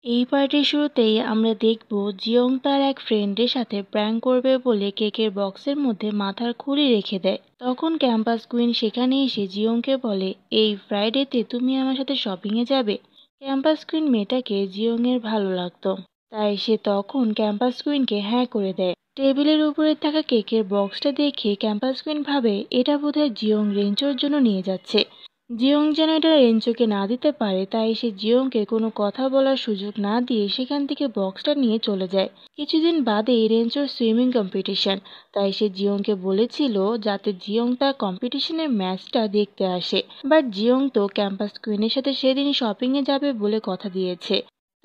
এই পার্টির শুরুতেই আমরা দেখব জিয়ং তার এক ফ্রেন্ডের সাথে প্র্যাঙ্ক করবে বলে কেকের বক্সের মধ্যে মাথার খুলি রেখে দেয়। তখন ক্যাম্পাস কুইন সেখানে এসে জিয়ংকে বলে এই ফ্রাইডেতে তুমি আমার সাথে শপিংয়ে যাবে। ক্যাম্পাস কুইন মেয়েটাকে জিয়ং এর ভালো লাগতো, তাই সে তখন ক্যাম্পাস কুইনকে হ্যাঁ করে দেয়। টেবিলের উপরে থাকা কেকের বক্সটা দেখে ক্যাম্পাস কুইন ভাবে এটা বোধহয় জিয়ং রেঞ্জোর জন্য নিয়ে যাচ্ছে। জিয়ং যেন এটা রেঞ্জোকে না দিতে পারে, তাই সে জিয়ংকে কোনো কথা বলার সুযোগ না দিয়ে সেখান থেকে বক্সটা নিয়ে চলে যায়। কিছুদিন বাদেই রেঞ্জোর সুইমিং কম্পিটিশন, তাই সে জিয়ংকে বলেছিল যাতে জিয়ং তার কম্পিটিশনের ম্যাচটা দেখতে আসে। বাট জিয়ং তো ক্যাম্পাস কুইনের সাথে সেদিন শপিংয়ে যাবে বলে কথা দিয়েছে,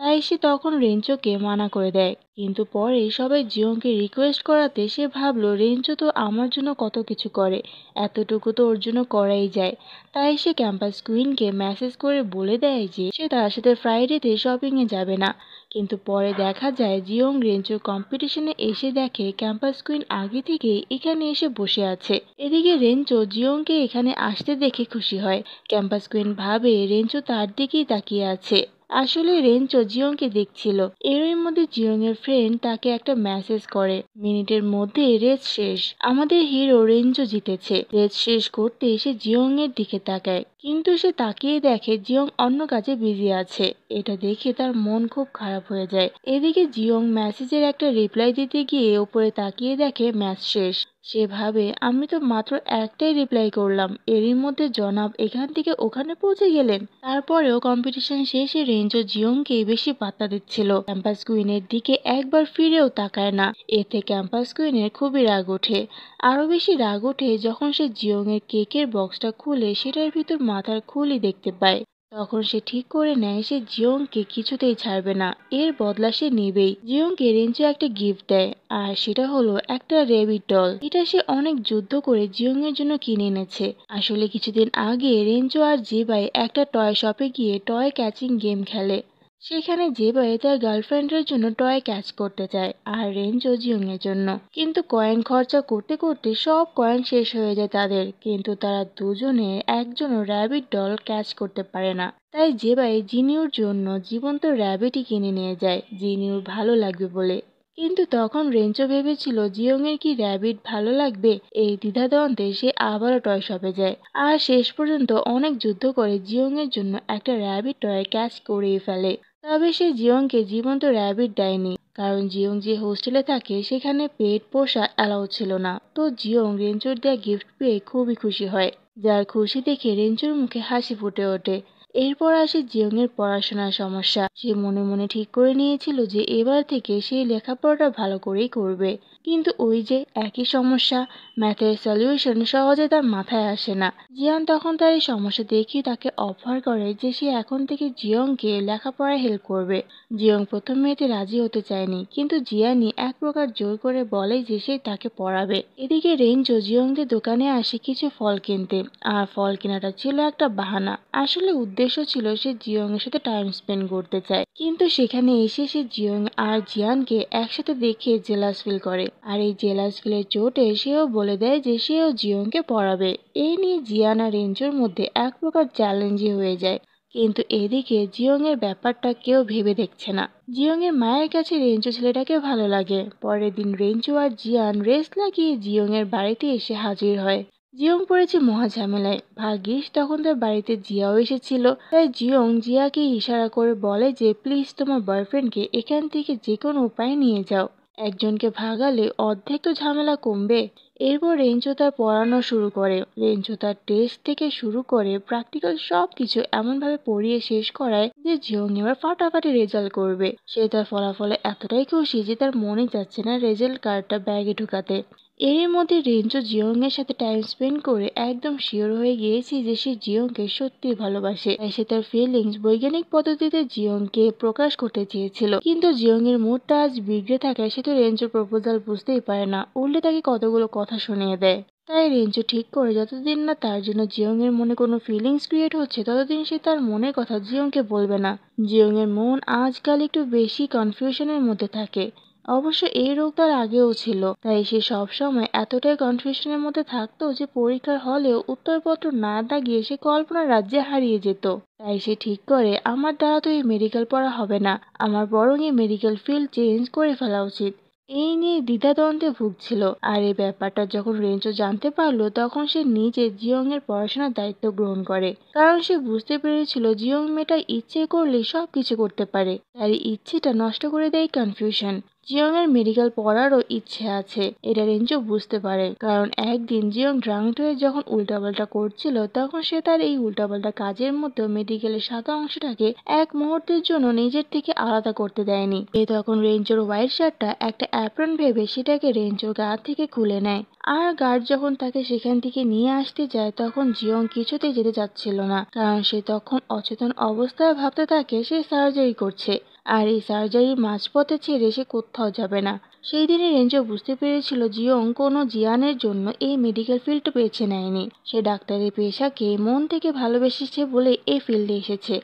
তাই সে তখন রেঞ্চোকে মানা করে দেয়। কিন্তু পরে সবাই জিয়ংকে রিকোয়েস্ট করাতে সে ভাবলো রেঞ্চো তো আমার জন্য কত কিছু করে, এতটুকু তো ওর জন্য করাই যায়। তাই সে ক্যাম্পাস কুইনকে মেসেজ করে বলে দেয় যে সে তার সাথে ফ্রাইডেতে শপিংয়ে যাবে না। কিন্তু পরে দেখা যায় জিয়ং রেঞ্চোর কম্পিটিশনে এসে দেখে ক্যাম্পাস কুইন আগে থেকেই এখানে এসে বসে আছে। এদিকে রেঞ্চো জিয়ংকে এখানে আসতে দেখে খুশি হয়। ক্যাম্পাস কুইন ভাবে রেঞ্চো তার দিকেই তাকিয়ে আছে। আসলে রেঞ্চো জিয়ংকে দেখছিল। এরই মধ্যে জিয়ং এর ফ্রেন্ড তাকে একটা মেসেজ করে, মিনিটের মধ্যে রেস শেষ, আমাদের হিরো রেঞ্চো জিতেছে। রেস শেষ করতে সে জিয়ং এর দিকে তাকায়, কিন্তু সে তাকিয়ে দেখে জিয়ং অন্য কাজে বিজি আছে। এটা দেখে তার মন খুব খারাপ হয়ে যায়। এদিকে জিয়ং মেসেজের একটা রিপ্লাই দিতে গিয়ে উপরে তাকিয়ে দেখে ম্যাচ শেষ। সে ভাবে আমি তো মাত্র একটাই রিপ্লাই করলাম, এরই মধ্যে জনাব এখান থেকে ওখানে পৌঁছে গেলেন। তারপরেও কম্পিটিশন শেষে রেঞ্চো জিয়ংকে বেশি পাত্তা দিচ্ছিল, ক্যাম্পাস কুইনের দিকে একবার ফিরেও তাকায় না। এতে ক্যাম্পাস কুইনের খুবই রাগ ওঠে। আরো বেশি রাগ ওঠে যখন সে জিয়ং এর কেকের বক্সটা খুলে সেটার ভিতর মাথার খুলি দেখতে পায়। তখন সে ঠিক করে নেয় সে জিয়ংকে কিছুতেই ছাড়বে না, এর বদলা সে নেবেই। জিয়ংকে রেঞ্চো একটা গিফট দেয়, আর সেটা হলো একটা রেবিট ডল। এটা সে অনেক যুদ্ধ করে জিয়ং এর জন্য কিনে এনেছে। আসলে কিছুদিন আগে রেঞ্চো আর জেবাই একটা টয় শপে গিয়ে টয় ক্যাচিং গেম খেলে। সেখানে জেবাই তার গার্লফ্রেন্ডের জন্য টয় ক্যাচ করতে চায় আর রেঞ্চো জিয়ং এর জন্য, কিন্তু কয়েন খরচা করতে করতে সব কয়েন শেষ হয়ে যায় তাদের। কিন্তু তারা দুজনে একজনও র্যাবিট ডল ক্যাচ করতে পারে না। তাই জেবাই জিনিউর জন্য জীবন্ত র্যাবিটই কিনে নিয়ে যায় জিনিউর ভালো লাগবে বলে। কিন্তু তখন রেঞ্চো ভেবেছিল জিয়ং এর কি র্যাবিট ভালো লাগবে। এই দ্বিধাদ্বন্দ্বে সে আবারও টয় শপে যায় আর শেষ পর্যন্ত অনেক যুদ্ধ করে জিয়ং এর জন্য একটা র্যাবিট টয় ক্যাচ করেই ফেলে। তবে সে জিয়ংকে জীবন্ত র্যাবিট দেয়নি, কারণ জিয়ং যে হোস্টেলে থাকে সেখানে পেট পোষা অ্যালাউ ছিল না। তো জিয়ং রেঞ্চোর দেয়া গিফট পেয়ে খুবই খুশি হয়, যার খুশি দেখে রেঞ্চোর মুখে হাসি ফুটে ওঠে। এরপর আসে জিয়ং এর পড়াশোনার সমস্যা। সে মনে মনে ঠিক করে নিয়েছিল যে এবার থেকে সে লেখাপড়াটা ভালো করেই করবে, কিন্তু ওই যে একই সমস্যা, ম্যাথের সলিউশন সহজে তার মাথায় আসে না। জিয়ান তখন তার এই সমস্যা দেখেই তাকে অফার করে যে সে এখন থেকে জিয়ংকে লেখাপড়ায় হেল্প করবে। জিয়ং প্রথমে এতে রাজি হতে চায়নি, কিন্তু জিয়ানই এক প্রকার জোর করে বলে যে সে তাকে পড়াবে। এদিকে রেঞ্চো জিয়ংদের দোকানে আসে কিছু ফল কিনতে, আর ফল কেনাটা ছিল একটা বাহানা। আসলে উদ্দেশ্য ছিল সে জিয়ং এর সাথে টাইম স্পেন্ড করতে চায়। কিন্তু সেখানে এসে সে জিয়ং আর জিয়ানকে একসাথে দেখে জেলাস ফিল করে, আর এই জেলাস ফিলের চোটে সেও বলে দেয় যে সেও জিয়ংকে পড়াবে। এই নিয়ে জিয়ান আর রেঞ্চোর মধ্যে এক প্রকার চ্যালেঞ্জই হয়ে যায়। কিন্তু এদিকে জিয়ং এর ব্যাপারটা কেউ ভেবে দেখছে না। জিয়ং এর মায়ের কাছে রেঞ্চো ছেলেটাকে ভালো লাগে। পরের দিন রেঞ্চো আর জিয়ান রেস্ট লাগিয়ে জিয়ং এর বাড়িতে এসে হাজির হয়। জিয়ং পড়েছে মহা ঝামেলায়। ভাগ্যিস তখন তার বাড়িতে জিয়াও এসেছিল। তাই জিয়ং জিয়াকে ইশারা করে বলে যে প্লিজ তোমার বয়ফ্রেন্ডকে এখান থেকে যে কোনো উপায়ে নিয়ে যাও, একজনকে ভাগালে অর্ধেক তো ঝামেলা কমবে। এরপর রেঞ্চো তার পড়ানো শুরু করে। রেঞ্চো তার টেস্ট থেকে শুরু করে প্র্যাকটিক্যাল সবকিছু এমনভাবে পড়িয়ে শেষ করায় যে জিয়ং এবার ফাটাফাটি রেজাল্ট করবে। সে তার ফলাফলে এতটাই খুশি যে তার মনে যাচ্ছে না রেজাল্ট কার্ডটা ব্যাগে ঢুকাতে। এরই মধ্যে রেঞ্চো জিয়ং এর সাথে টাইম স্পেন্ড করে একদম শিওর হয়ে গিয়েছে যে সে জিয়ংকে সত্যি ভালোবাসে। তাই সে তার ফিলিংস বৈজ্ঞানিক পদ্ধতিতে জিয়ংকে প্রকাশ করতে চেয়েছিল, কিন্তু জিয়ং এর মুডটা আজ বিগড়ে থাকায় সে তো রেঞ্চোর প্রপোজাল বুঝতেই পারে না, উল্টে তাকে কতগুলো কথা শুনিয়ে দেয়। তাই রেঞ্চো ঠিক করে যতদিন না তার জন্য জিয়ং এর মনে কোনো ফিলিংস ক্রিয়েট হচ্ছে ততদিন সে তার মনের কথা জিয়ংকে বলবে না। জিয়ং এর মন আজকাল একটু বেশি কনফিউশনের মধ্যে থাকে। অবশ্য এই রোগ তার আগেও ছিল, তাই সে সবসময় এতটাই কনফিউশনের মধ্যে থাকতো যে পরীক্ষার হলেও উত্তরপত্র না দাগিয়ে সে কল্পনার রাজ্যে হারিয়ে যেত। তাই সে ঠিক করে আমার দ্বারা তো এই মেডিকেল পড়া হবে না, আমার বরং এই মেডিকেল ফিল্ড চেঞ্জ করে ফেলা উচিত। এই নিয়ে দ্বিধাদ্বন্দ্বে ভুগছিল। আর এই ব্যাপারটা যখন রেঞ্চো জানতে পারলো তখন সে নিজে জিয়ং এর পড়াশোনার দায়িত্ব গ্রহণ করে, কারণ সে বুঝতে পেরেছিল জিয়ং মেয়েটা ইচ্ছে করলে সবকিছু করতে পারে, তার ইচ্ছেটা নষ্ট করে দেয় কনফিউশন। জিয়ং এর মেডিকেল পড়ারও ইচ্ছে আছে, এটা রেঞ্চো বুঝতে পারে, কারণ একদিন জিয়ং ড্রাঙ্কড হয়ে যখন উল্টাপাল্টা করছিল তখন সে তার এই উল্টাপাল্টা কাজের মধ্যে মেডিকেলের সাদা অংশটাকে এক মুহূর্তের জন্য নিজের থেকে আলাদা করতে দেয়নি। এ তখন রেঞ্চোর হোয়াইট শার্টটা একটা অ্যাপ্রন ভেবে সেটাকে রেঞ্চোর গা থেকে খুলে নেয়। আর গার্ড যখন তাকে সেখান থেকে নিয়ে আসতে যায় তখন জিয়ং কিছুতেই যেতে চাচ্ছিল না, কারণ সে তখন অচেতন অবস্থায় ভাবতে থাকে সে সার্জারি করছে। আর এই সার্জারির মাঝপথে ছেড়ে সে কোথাও যাবে না। সেই দিনে রেঞ্জো বুঝতে পেরেছিল জিয়ং কোনো জিয়ানের জন্য এই মেডিকেল ফিল্ড বেছে নেয়নি। সে ডাক্তারের পেশাকে মন থেকে ভালোবেসেছে বলে এই ফিল্ডে এসেছে।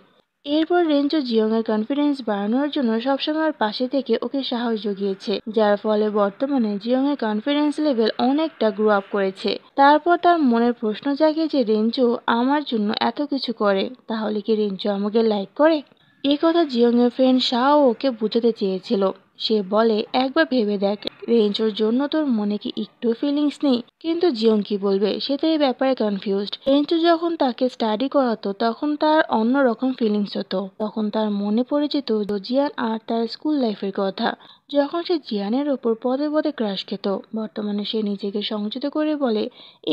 এরপর রেঞ্জো জিয়ং এর কনফিডেন্স বাড়ানোর জন্য সবসময় ওর পাশে থেকে ওকে সাহস জুগিয়েছে, যার ফলে বর্তমানে জিয়ং এর কনফিডেন্স লেভেল অনেকটা গ্রো আপ করেছে। তারপর তার মনের প্রশ্ন জাগে যে রেঞ্জো আমার জন্য এত কিছু করে, তাহলে কি রেঞ্জো আমাকে লাইক করে? এই কথা জিয়ং এর ফ্রেন্ড শাও ওকে বুঝাতে চেয়েছিল। সে বলে, একবার ভেবে দেখ, রেঞ্জোর জন্য তোর মনে কি একটু ফিলিংস নেই? কিন্তু জিয়ং কি বলবে, সে তো এই ব্যাপারে কনফিউজড। রেঞ্জো যখন তাকে স্টাডি করাতো তখন তার অন্যরকম ফিলিংস হতো। তখন তার মনে পড়ে যেত জিয়ান আর তার স্কুল লাইফের কথা, যখন সে জিয়ানের ওপর পদে পদে ক্রাশ খেত। বর্তমানে সে নিজেকে সংযত করে বলে,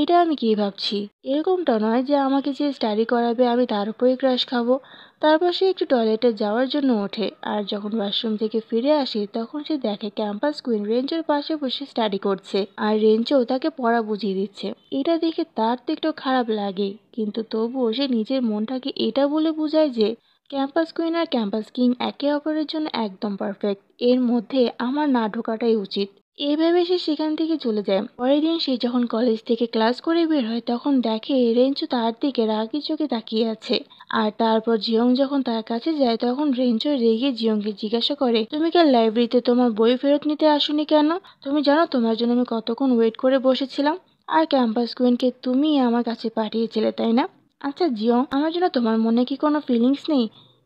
এটা আমি কি ভাবছি, এরকমটা নয় যে আমাকে যে স্টাডি করাবে আমি তার উপরেই ক্রাশ খাবো। তারপর সে একটু টয়লেটে যাওয়ার জন্য ওঠে, আর যখন ওয়াশরুম থেকে ফিরে আসে তখন সে দেখে ক্যাম্পাস কুইন রেঞ্জোর পাশে বসে স্টাডি করছে, আর রেঞ্জো তাকে পড়া বুঝিয়ে দিচ্ছে। এটা দেখে তার তো একটু খারাপ লাগে, কিন্তু তবুও সে নিজের মনটাকে এটা বলে বুঝায় যে ক্যাম্পাস কুইন আর ক্যাম্পাস কিং একে অপরের জন্য একদম পারফেক্ট, এর মধ্যে আমার না ঢোকাটাই উচিত। এভাবে সে সেখান থেকে চলে যায়। পরের দিন সে যখন কলেজ থেকে ক্লাস করে বের হয় তখন দেখে রেঞ্জো তার দিকে রাগি চোখে তাকিয়ে আছে। আর তারপর জিয়ং যখন তার কাছে যায় তখন রেঞ্জো রেগে জিয়ংকে জিজ্ঞাসা করে, তুমি কাল লাইব্রেরিতে তোমার বই ফেরত নিতে আসোনি কেন? তুমি জানো তোমার জন্য আমি কতক্ষণ ওয়েট করে বসেছিলাম? আর ক্যাম্পাস কুইনকে তুমি আমার কাছে পাঠিয়েছিলে, তাই না? আচ্ছা জিয়ং, আমার জন্য তোমার মনে কি কোনো ফিলিংস নেই?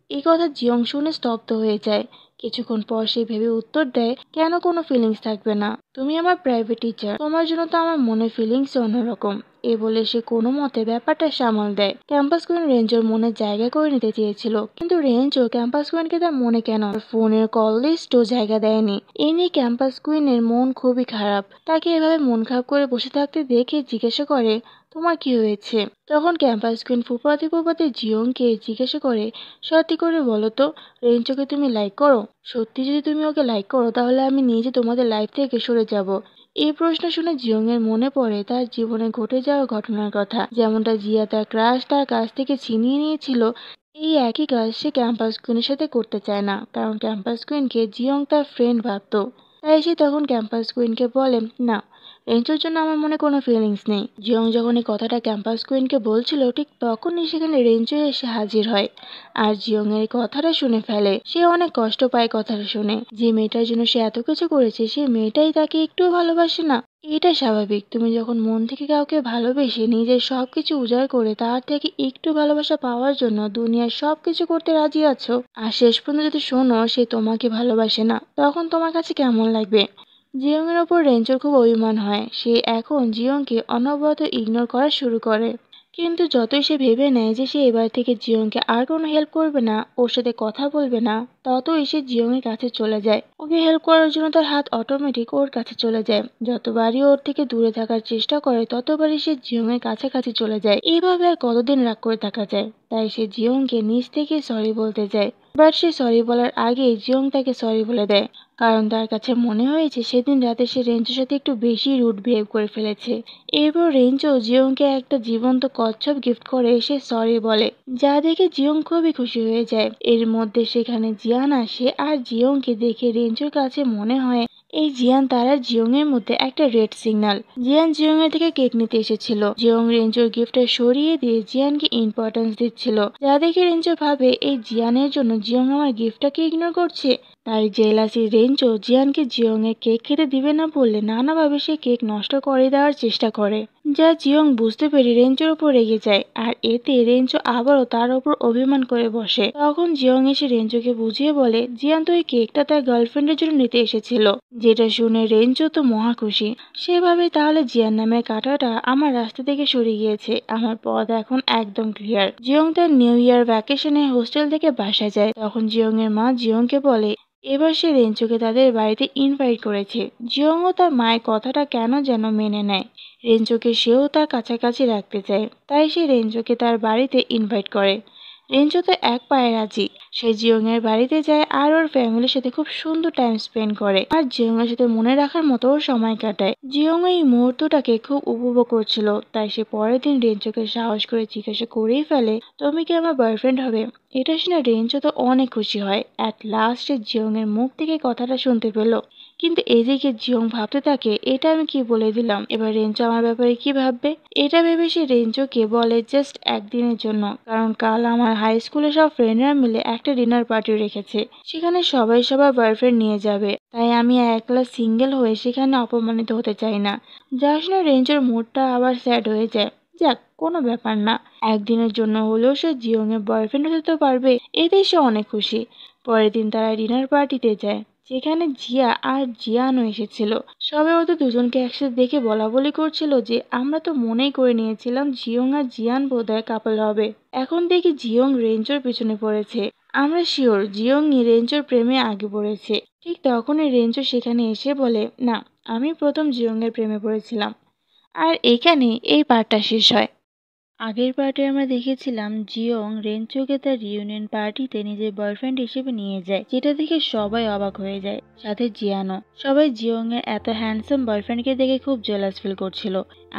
এই কথা জিয়ং শুনে স্তব্ধ হয়ে যায়। কিছুক্ষণ পর সে ভেবে উত্তর দেয়, কেন কোনো ফিলিংস থাকবে না? তুমি আমার প্রাইভেট টিচার, তোমার জন্য তো আমার মনে ফিলিংস অন্যরকম। এ বলে সে কোনো মতে ব্যাপারটা সামাল দেয়। ক্যাম্পাস কুইন রেঞ্জোর মনে জায়গা করে নিতে চেয়েছিল, কিন্তু রেঞ্জো ক্যাম্পাস কুইনকে তার মনে কেন ফোনের কল লিস্টও জায়গা দেয়নি। এ নিয়ে ক্যাম্পাস কুইনের মন খুবই খারাপ। তাকে এভাবে মন খারাপ করে বসে থাকতে দেখে জিজ্ঞাসা করে, তোমার কি হয়েছে? তখন ক্যাম্পাস কুইন ফুপাতে ফুপাতে জিয়ংকে জিজ্ঞাসা করে, সত্যি করে বলো তো, রেঞ্জোকে তুমি লাইক করো? সত্যি যদি তুমি ওকে লাইক করো তাহলে আমি নিজে তোমাদের লাইফ থেকে সরে যাব। এই প্রশ্ন শুনে জিয়ং এর মনে পড়ে তার জীবনে ঘটে যাওয়া ঘটনার কথা, যেমনটা জিয়া তার ক্রাশ তার কাছ থেকে ছিনিয়ে নিয়েছিল। এই একই কাজ সে ক্যাম্পাস কুইনের সাথে করতে চায় না, কারণ ক্যাম্পাস কুইনকে জিয়ং তার ফ্রেন্ড ভাবতো। তাই সে তখন ক্যাম্পাস কুইনকে বলে, না, রেঞ্জোর জন্য আমার মনে কোনো ফিলিংস নেই। জিয়ং যখন এই কথাটা ক্যাম্পাস কুইনকে বলছিল ঠিক তখনই সেখানে রেঞ্জো এসে হাজির হয়, আর জিয়ং এর এই কথাটা শুনে ফেলে। সে অনেক কষ্ট পায় কথাটা শুনে। যে মেয়েটার জন্য সে এত কিছু করেছে সে মেয়েটাই তাকে একটুও ভালোবাসে না। এটা স্বাভাবিক, তুমি যখন মন থেকে কাউকে ভালোবেসে নিজের সবকিছু উজাড় করে তার থেকে একটু ভালোবাসা পাওয়ার জন্য দুনিয়ার সবকিছু করতে রাজি আছো, আর শেষ পর্যন্ত যদি শোনো সে তোমাকে ভালোবাসে না, তখন তোমার কাছে কেমন লাগবে? জিয়ং এর ওপর রেঞ্জোর খুব অভিমান হয়। সে এখন জিয়ংকে অনবরত ইগনোর করা শুরু করে। কিন্তু যতই সে ভেবে নেয় যে সে এবার থেকে জিয়ংকে আর কোনো হেল্প করবে না, ওর সাথে কথা বলবে না, ততই সে জিয়ং এর কাছে চলে যায়। ওকে হেল্প করার জন্য তার হাত অটোমেটিক ওর কাছে চলে যায়। যতবারই ওর থেকে দূরে থাকার চেষ্টা করে ততবারই সে জিয়ং এর কাছাকাছি চলে যায়। এইভাবে আর কতদিন রাগ করে থাকা যায়? তাই সে জিয়ংকে নিজ থেকে সরি বলতে যায়। বাট সে সরি বলার আগেই জিয়ং তাকে সরি বলে দেয়, কারণ তার কাছে মনে হয়েছে সেদিন রাতে সে রেঞ্জোর সাথে একটু বেশি রুড বিহেভ করে ফেলেছে। এরপর রেঞ্জো জিয়ংকে একটা জীবন্ত কচ্ছপ গিফট করে সে সরি বলে, যা দেখে জিয়ং খুবই খুশি হয়ে যায়। এর মধ্যে সেখানে জিয়ান আসে, আর জিয়ংকে দেখে রেঞ্জোর কাছে মনে হয় এই জিয়ান তার আর জিয়ং এর মধ্যে একটা রেড সিগন্যাল। জিয়ান জিয়ং এর থেকে কেক নিতে এসেছিল। জিয়ং রেঞ্জোর গিফটটা সরিয়ে দিয়ে জিয়ানকে ইম্পর্টেন্স দিচ্ছিল, যা দেখে রেঞ্জো ভাবে এই জিয়ানের জন্য জিয়ং আমার গিফটটাকে ইগনোর করছে। তাই জেলাসি রেঞ্জো জিয়ানকে জিয়ং এর কেক খেতে দিবে না বললে নানাভাবে সে কেক নষ্ট করে দেওয়ার চেষ্টা করে, যা জিয়ং বুঝতে পেরে রেঞ্জোর উপর রেগে যায়। আর এতে রেঞ্জো আবারও তার উপর অভিমান করে বসে। তখন জিয়ং এসে রেঞ্জোকে বুঝিয়ে বলে, জিয়ান তো এই কেকটা তার গার্লফ্রেন্ডের জন্য নিতে এসেছিল। যেটা শুনে রেঞ্জো তো মহা খুশি। সেভাবে তাহলে জিয়ান নামের কাঁটাটা আমার রাস্তা থেকে সরে গিয়েছে, আমার পথ এখন একদম ক্লিয়ার। জিয়ং তার নিউ ইয়ার ভ্যাকেশনে হোস্টেল থেকে বাসায় যায়। তখন জিয়ং এর মা জিয়ংকে বলে এবার সে রেঞ্জোকে তাদের বাড়িতে ইনভাইট করেছে। জিয়ংও তার মায়ের কথাটা কেন যেন মেনে নেয়। রেঞ্জোকে সেও তার কাছাকাছি রাখতে চায়, তাই সে রেঞ্জোকে তার বাড়িতে ইনভাইট করে। রেঞ্জো তো এক পায়ে রাজি। সে জিয়ং এর বাড়িতে যায় আর ওর ফ্যামিলির সাথে খুব সুন্দর টাইম স্পেন্ড করে, আর জিয়ং এর সাথে মনে রাখার মতো ওর সময় কাটায়। জিয়ং এই মুহূর্তটাকে খুব উপভোগ করছিল, তাই সে পরের দিন রেঞ্জোকে সাহস করে জিজ্ঞাসা করেই ফেলে, তুমি কি আমার বয়ফ্রেন্ড হবে? এটা শুনে রেঞ্জো তো অনেক খুশি হয়। অ্যাট লাস্টে জিয়ং এর মুখ থেকে কথাটা শুনতে পেল। কিন্তু এদিকে জিয়ং ভাবতে থাকে, এটা আমি কি বলে দিলাম, এবার রেঞ্জো আমার ব্যাপারে কি ভাববে। এটা ভেবে সে রেঞ্জোকে বলে জাস্ট একদিনের জন্য, কারণ কাল আমার হাই স্কুলের সব ফ্রেন্ডরা মিলে একটা ডিনার পার্টি রেখেছে, সেখানে সবাই সবার বয়ফ্রেন্ড নিয়ে যাবে, তাই আমি একলা সিঙ্গেল হয়ে সেখানে অপমানিত হতে চাই না। যা শুনে রেঞ্জোর মুডটা আবার স্যাড হয়ে যায়। যাক, কোনো ব্যাপার না, একদিনের জন্য হলেও সে জিয়ং এর বয়ফ্রেন্ড হতে তো পারবে, এতেই সে অনেক খুশি। পরের দিন তারা ডিনার পার্টিতে যায়, যেখানে জিয়া আর জিয়ানও এসেছিল। সবাই ওদের দুজনকে একসাথে দেখে বলা বলি করছিল যে আমরা তো মনেই করে নিয়েছিলাম জিয়ং আর জিয়ান বোধহয় কাপল হবে, এখন দেখি জিয়ং রেঞ্জোর পিছনে পড়েছে, আমরা শিওর জিয়ংই রেঞ্জোর প্রেমে আগে পড়েছে। ঠিক তখনই রেঞ্জো সেখানে এসে বলে, না, আমি প্রথম জিয়ং এর প্রেমে পড়েছিলাম। আর এখানে এই পার্টটা শেষ হয়। আগের পার্টে আমরা দেখেছিলাম জিয়ং রেঞ্চোকে তার রিউনিয়ন পার্টিতে নিজের বয়ফ্রেন্ড হিসেবে নিয়ে যায়, যেটা দেখে সবাই অবাক হয়ে যায়, সাথে জিয়ানও। সবাই জিয়ং এর এত হ্যান্ডসাম বয়ফ্রেন্ডকে দেখে খুব জেলাস ফিল করছিল।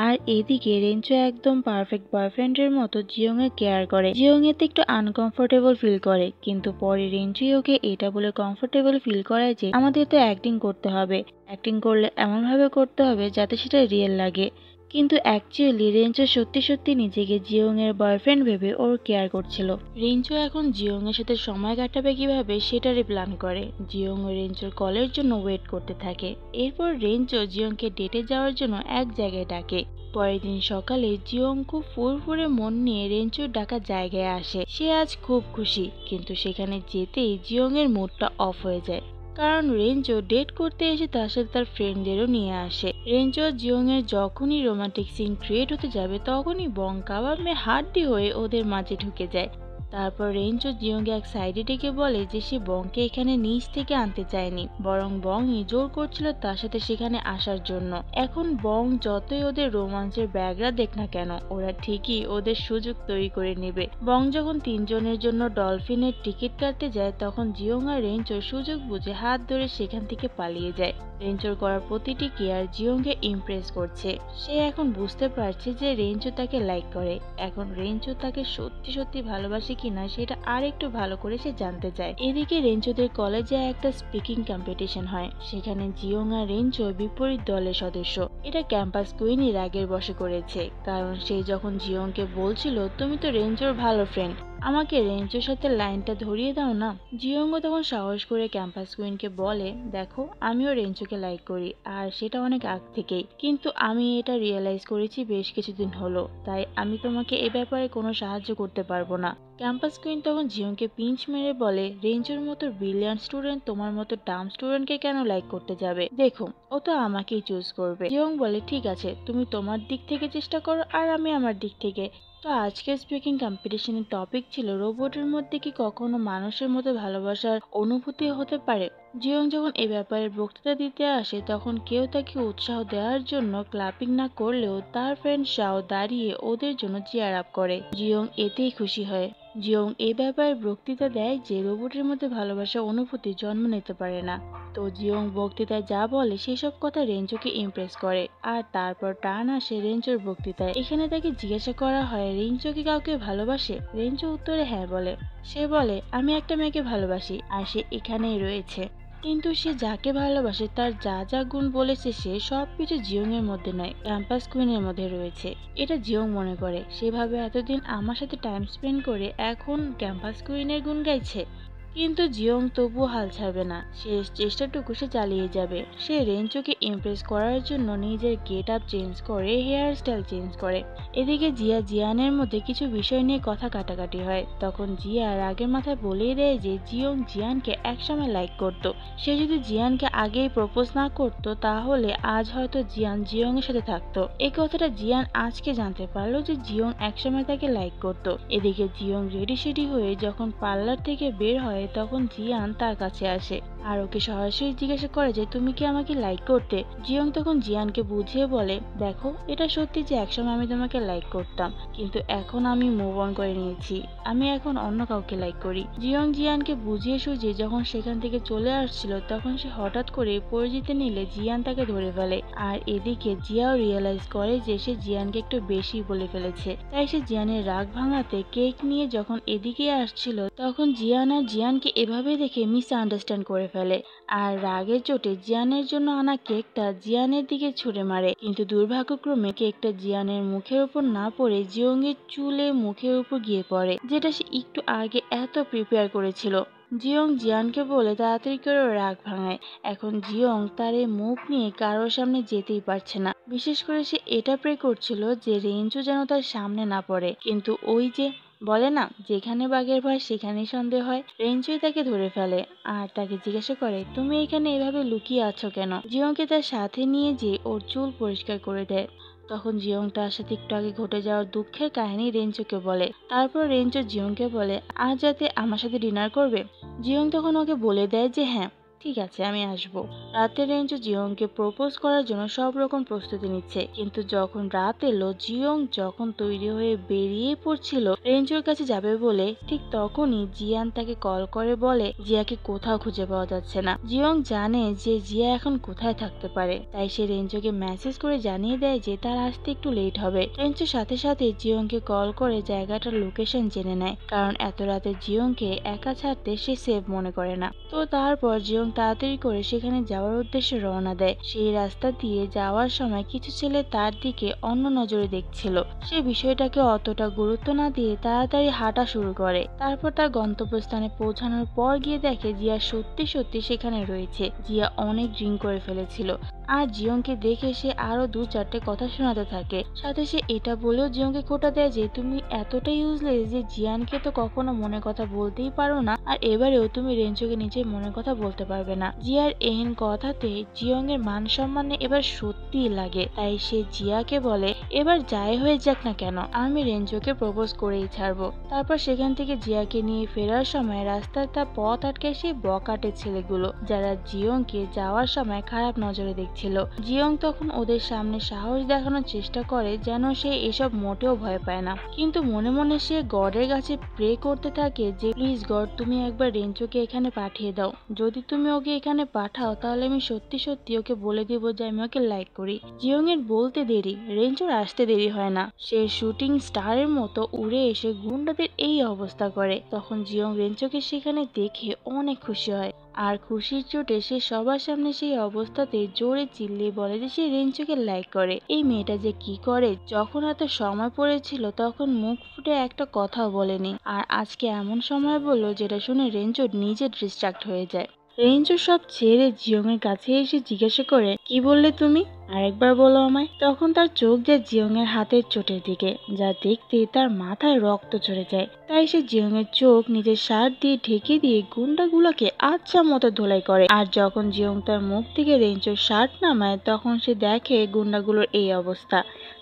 আর এদিকে রেঞ্চো একদম পারফেক্ট বয়ফ্রেন্ডের মতো জিয়ং এর কেয়ার করে। জিয়ং এতে একটু আনকমফোর্টেবল ফিল করে, কিন্তু পরে রেঞ্চোই ওকে এটা বলে কমফোর্টেবল ফিল করায় যে আমাদের তো অ্যাক্টিং করতে হবে, অ্যাক্টিং করলে এমনভাবে করতে হবে যাতে সেটা রিয়েল লাগে। কিন্তু অ্যাকচুয়ালি রেঞ্চো সত্যি সত্যি নিজেকে জিয়ং এর বয়ফ্রেন্ড ভেবে ওর কেয়ার করছিল। রেঞ্চো এখন জিয়ং এর সাথে সময় কাটাবে কিভাবে সেটারই প্ল্যান করে। জিয়ং ও রেঞ্চোর কলের জন্য ওয়েট করতে থাকে। এরপর রেঞ্চো জিয়ংকে ডেটে যাওয়ার জন্য এক জায়গায় ডাকে। পরের দিন সকালে জিয়ং খুব ফুরফুরে মন নিয়ে রেঞ্চোর ডাকা জায়গায় আসে। সে আজ খুব খুশি, কিন্তু সেখানে যেতেই জিয়ং এর মুডটা অফ হয়ে যায়, কারণ রেঞ্জো ডেট করতে এসে তার সাথে তার ফ্রেন্ডদেরও নিয়ে আসে। রেঞ্জো আর জিয়ং এর যখনই রোমান্টিক সিন ক্রিয়েট হতে যাবে তখনই বং কাবাব মে হাড্ডি হয়ে ওদের মাঝে ঢুকে যায়। তারপর রেঞ্জো জিয়ংকে এক সাইডে ডেকে বলে যে সে বংকে এখানে নিচ থেকে আনতে চায়নি, বরং বংই জোর করছিল তার সাথে সেখানে আসার জন্য। এখন বং যতই ওদের রোমান্সের ব্যাগরা দেখ না কেন, ওরা ঠিকই ওদের সুযোগ তৈরি করে নেবে। বং যখন তিনজনের জন্য ডলফিনের টিকিট কাটতে যায়, তখন জিয়ং আর রেঞ্জো সুযোগ বুঝে হাত ধরে সেখান থেকে পালিয়ে যায়। রেঞ্জোর করার প্রতিটি কেয়ার জিয়ংকে ইমপ্রেস করছে। সে এখন বুঝতে পারছে যে রেঞ্জো তাকে লাইক করে। এখন রেঞ্জো তাকে সত্যি সত্যি ভালোবাসে কিনা সেটা আর একটু ভালো করে সে জানতে চায়। এদিকে রেঞ্জোদের কলেজে একটা স্পিকিং কম্পিটিশন হয়, সেখানে জিয়ং আর রেঞ্জো বিপরীত দলের সদস্য। এটা ক্যাম্পাস কুইনই রাগের বশে করেছে, কারণ সে যখন জিয়ংকে বলছিল তুমি তো রেঞ্জোর ভালো ফ্রেন্ড, আমাকে রেঞ্জোর সাথে লাইনটা ধরিয়ে দাও না। জিয়ংও তখন সাহস করে ক্যাম্পাস কুইনকে বলে, দেখো আমিও রেঞ্জোকে লাইক করি, আর সেটা অনেক আগ থেকেই, কিন্তু আমি এটা রিয়েলাইজ করেছি বেশ কিছুদিন হলো, তাই আমি তোমাকে এ ব্যাপারে কোনো সাহায্য করতে পারবো না। ক্যাম্পাস কুইন তখন জিয়ংকে পিঞ্চ মেরে বলে, রেঞ্জোর মতো ব্রিলিয়ান্ট স্টুডেন্ট তোমার মতো ডাম স্টুডেন্টকে কেন লাইক করতে যাবে, দেখো ও তো আমাকেই চুজ করবে। জিয়ং বলে, ঠিক আছে, তুমি তোমার দিক থেকে চেষ্টা করো আর আমি আমার দিক থেকে। তো আজকের স্পিকিং কম্পিটিশনের টপিক ছিল রোবটের মধ্যে কি কখনো মানুষের মতো ভালোবাসার অনুভূতি হতে পারে। জিয়ং যখন এই ব্যাপারে বক্তৃতা দিতে আসে, তখন কেউ তাকে উৎসাহ দেওয়ার জন্য ক্লাপিং না করলেও তার ফ্রেন্ড শাও দাঁড়িয়ে ওদের জন্য চিয়ার আপ করে। জিয়ং এতেই খুশি হয়। জিয়ং এ ব্যাপারে বক্তৃতা দেয় যে রোবটের মধ্যে ভালোবাসার অনুভূতি জন্ম নিতে পারে না। তো জিয়ং বক্তৃতায় যা বলে সেসব কথা রেঞ্জোকে ইমপ্রেস করে। আর তারপর টার্ন আসে রেঞ্জোর বক্তৃতায়। এখানে তাকে জিজ্ঞাসা করা হয় রেঞ্জো কি কাউকে ভালোবাসে। রেঞ্জো উত্তরে হ্যাঁ বলে। সে বলে, আমি একটা মেয়েকে ভালোবাসি আর সে এখানেই রয়েছে, কিন্তু সে যাকে ভালোবাসে তার যা যা গুণ বলেছে সে সবকিছু জিয়ং এর মধ্যে নয়, ক্যাম্পাস কুইনের মধ্যে রয়েছে। এটা জিয়ং মনে করে। সেভাবে এতদিন আমার সাথে টাইম স্পেন্ড করে এখন ক্যাম্পাস কুইনের গুণ গাইছে। কিন্তু জিয়ং তবুও হাল ছাড়বে না, শেষ চেষ্টাটুকু সে চালিয়ে যাবে। সে রেঞ্জোকে ইমপ্রেস করার জন্য নিজের গেট আপ চেঞ্জ করে, হেয়ার স্টাইল চেঞ্জ করে। এদিকে জিয়া জিয়ানের মধ্যে কিছু বিষয় নিয়ে কথা কাটাকাটি হয়। তখন জিয়া রাগের মাথায় বলেই দেয় যে জিয়ং জিয়ানকে একসময় লাইক করত। সে যদি জিয়ানকে আগেই প্রপোজ না করত তাহলে আজ হয়তো জিয়ান জিয়ং এর সাথে থাকতো। এই কথাটা জিয়ান আজকে জানতে পারলো যে জিয়ং একসময় তাকে লাইক করত। এদিকে জিয়ং রেডি সেডি হয়ে যখন পার্লার থেকে বের হয় তখন জিয়ান তার কাছে আসে। আর ওকে সরাসরি জিজ্ঞাসা করে যে তুমি কি আমাকে লাইক করতে। জিয়ং তখন জিয়ানকে বুঝিয়ে বলে, দেখো এটা সত্যি যে একসময় আমি তোমাকে লাইক করতাম, কিন্তু এখন আমি মুভ অন করে নিয়েছি, আমি এখন অন্য কাউকে লাইক করি। জিয়ং জিয়ানকে বুঝিয়ে সুঝিয়ে যখন সেখান থেকে চলে আসছিল তখন সে হঠাৎ করে পড়ে যেতে নিলে জিয়ান তাকে ধরে ফেলে। আর এদিকে জিয়াও রিয়েলাইজ করে যে সে জিয়ানকে একটু বেশি বলে ফেলেছে, তাই সে জিয়ানের রাগ ভাঙাতে কেক নিয়ে যখন এদিকে আসছিল তখন জিয়ান আর জিয়ানকে এভাবে দেখে মিস আন্ডারস্ট্যান্ড করে ফেলে। আর রাগের চোটে জিয়ানের জন্য আনা কেকটা জিয়ানের দিকে ছুড়ে মারে, কিন্তু দুর্ভাগ্যক্রমে কেকটা জিয়ানের মুখের উপর না পড়ে জিয়ংয়ের চুলে মুখের উপর গিয়ে পড়ে, যেটা সে একটু আগে এত প্রিপেয়ার করেছিল। জিয়ং জিয়ানকে বলে তাড়াতাড়ি করে রাগ ভাঙায়। এখন জিয়ং তার এই মুখ নিয়ে কারোর সামনে যেতেই পারছে না, বিশেষ করে সে এটা প্রে করছিল যে রেঞ্জু যেন তার সামনে না পড়ে। কিন্তু ওই যে বলে না, যেখানে বাঘের ভয় সেখানেই সন্দেহ হয়, রেঞ্জুই তাকে ধরে ফেলে আর তাকে জিজ্ঞাসা করে তুমি এখানে এভাবে লুকিয়ে আছো কেন। জিয়ংকে তার সাথে নিয়ে যে ওর চুল পরিষ্কার করে দেয়। তখন জিয়ং তার সাথে একটু আগে ঘটে যাওয়ার দুঃখের কাহিনী রেঞ্জুকে বলে। তারপর রেঞ্জু জিয়ংকে বলে আজ রাতে আমার সাথে ডিনার করবে। জিয়ং তখন ওকে বলে দেয় যে হ্যাঁ ঠিক আছে আমি আসবো। রাতে রেঞ্জু জিয়ংকে প্রপোজ করার জন্য সব রকম প্রস্তুতি নিচ্ছে, কিন্তু যখন রাত এলো জিয়ং যখন তৈরি হয়ে বেরিয়ে পড়ছিল রেঞ্জুর কাছে যাবে বলে, ঠিক তখনই জিয়ান তাকে কল করে বলে জিয়াকে কোথাও খুঁজে পাওয়া যাচ্ছে না। জিয়ং জানে যে জিয়া এখন কোথায় থাকতে পারে, তাই সে রেঞ্জুকে মেসেজ করে জানিয়ে দেয় যে তার আসতে একটু লেট হবে। রেঞ্জুর সাথে সাথে জিয়ংকে কল করে জায়গাটার লোকেশন জেনে নেয়, কারণ এত রাতে জিয়ংকে একা ছাড়তে সে সেফ মনে করে না। তো তারপর জিয়ং তাড়াতাড়ি করে সেখানে যাওয়ার উদ্দেশ্যে রওনা দেয়। সেই রাস্তা দিয়ে যাওয়ার সময় কিছু ছেলে তার দিকে অন্য নজরে দেখছিল। সে বিষয়টাকে অতটা গুরুত্ব না দিয়ে তাড়াতাড়ি হাঁটা শুরু করে। তারপর তার গন্তব্যস্থানে পৌঁছানোর পর গিয়ে দেখে জিয়া সত্যি সত্যি সেখানে রয়েছে। জিয়া অনেক ড্রিঙ্ক করে ফেলেছিল আর জিয়ংকে দেখে সে আরো দু চারটে কথা শোনাতে থাকে। সাথে সে এটা বলেও জিয়ংকে খোঁটা দেয় যে তুমি এতটাই ইউজলেস যে জিয়ানকে তো কখনো মনের কথা বলতেই পারো না, আর এবারেও তুমি রেঞ্জুকে নিজের মনের কথা বলতে পারবে না। জিয়ার এহেন কথাতে জিয়ং এর মান সম্মানে এবার সত্যিই লাগে, তাই সে জিয়াকে বলে এবার যাই হয়ে যাক না কেন আমি রেঞ্জুকে প্রপোজ করেই ছাড়বো। তারপর সেখান থেকে জিয়াকে নিয়ে ফেরার সময় রাস্তায় তার পথ আটকে সেই বকাটে ছেলেগুলো, যারা জিয়ংকে যাওয়ার সময় খারাপ নজরে দেখছিল। জিয়ং তখন ওদের সামনে সাহস দেখানোর চেষ্টা করে যেন সে এসব মোটেও ভয় পায় না, কিন্তু মনে মনে সে গডের কাছে প্রে করতে থাকে যে প্লিজ গড তুমি একবার রেঞ্জুকে এখানে পাঠিয়ে দাও, যদি তুমি ওকে এখানে পাঠাও তাহলে আমি সত্যি সত্যি ওকে বলে দিব যে আমি ওকে লাইক করি। জিয়ং এর বলতে দেরি, রেঞ্জুর আসতে দেরি হয় না। সে শুটিং স্টারের মতো উড়ে এসে গুন্ডাদের এই অবস্থা করে। তখন জিয়ং রেঞ্জুকে সেখানে দেখে অনেক খুশি হয়, আর খুশির চোটে সে সবার সামনে সেই অবস্থাতে জোরে চিল্লিয়ে বলে যে সে রেঞ্জুকে লাইক করে। এই মেয়েটা যে কি করে, যখন এত সময় পড়েছিল তখন মুখ ফুটে একটা কথাও বলেনি, আর আজকে এমন সময় বললো যেটা শুনে রেঞ্জু নিজে ডিস্ট্রাক্ট হয়ে যায়। রেঞ্জু সব ছেড়ে জিয়ং এর কাছে এসে জিজ্ঞাসা করে কি বললে তুমি, আরেকবার বলো আমায়। তখন তার চোখ যায় জিয়ং এর হাতের চোটের দিকে, যা দেখতে তার মাথায় রক্ত চড়ে যায়। তাই সে জিয়ং এর চোখ নিজের শার্ট দিয়ে ঢেকে দিয়ে গুন্ডাগুলোকে আচ্ছা মতো ধোলাই করে। আর যখন জিয়ং তার মুখ থেকে রেঞ্জুর শার্ট নামায় তখন সে দেখে গুন্ডাগুলোর এই অবস্থা।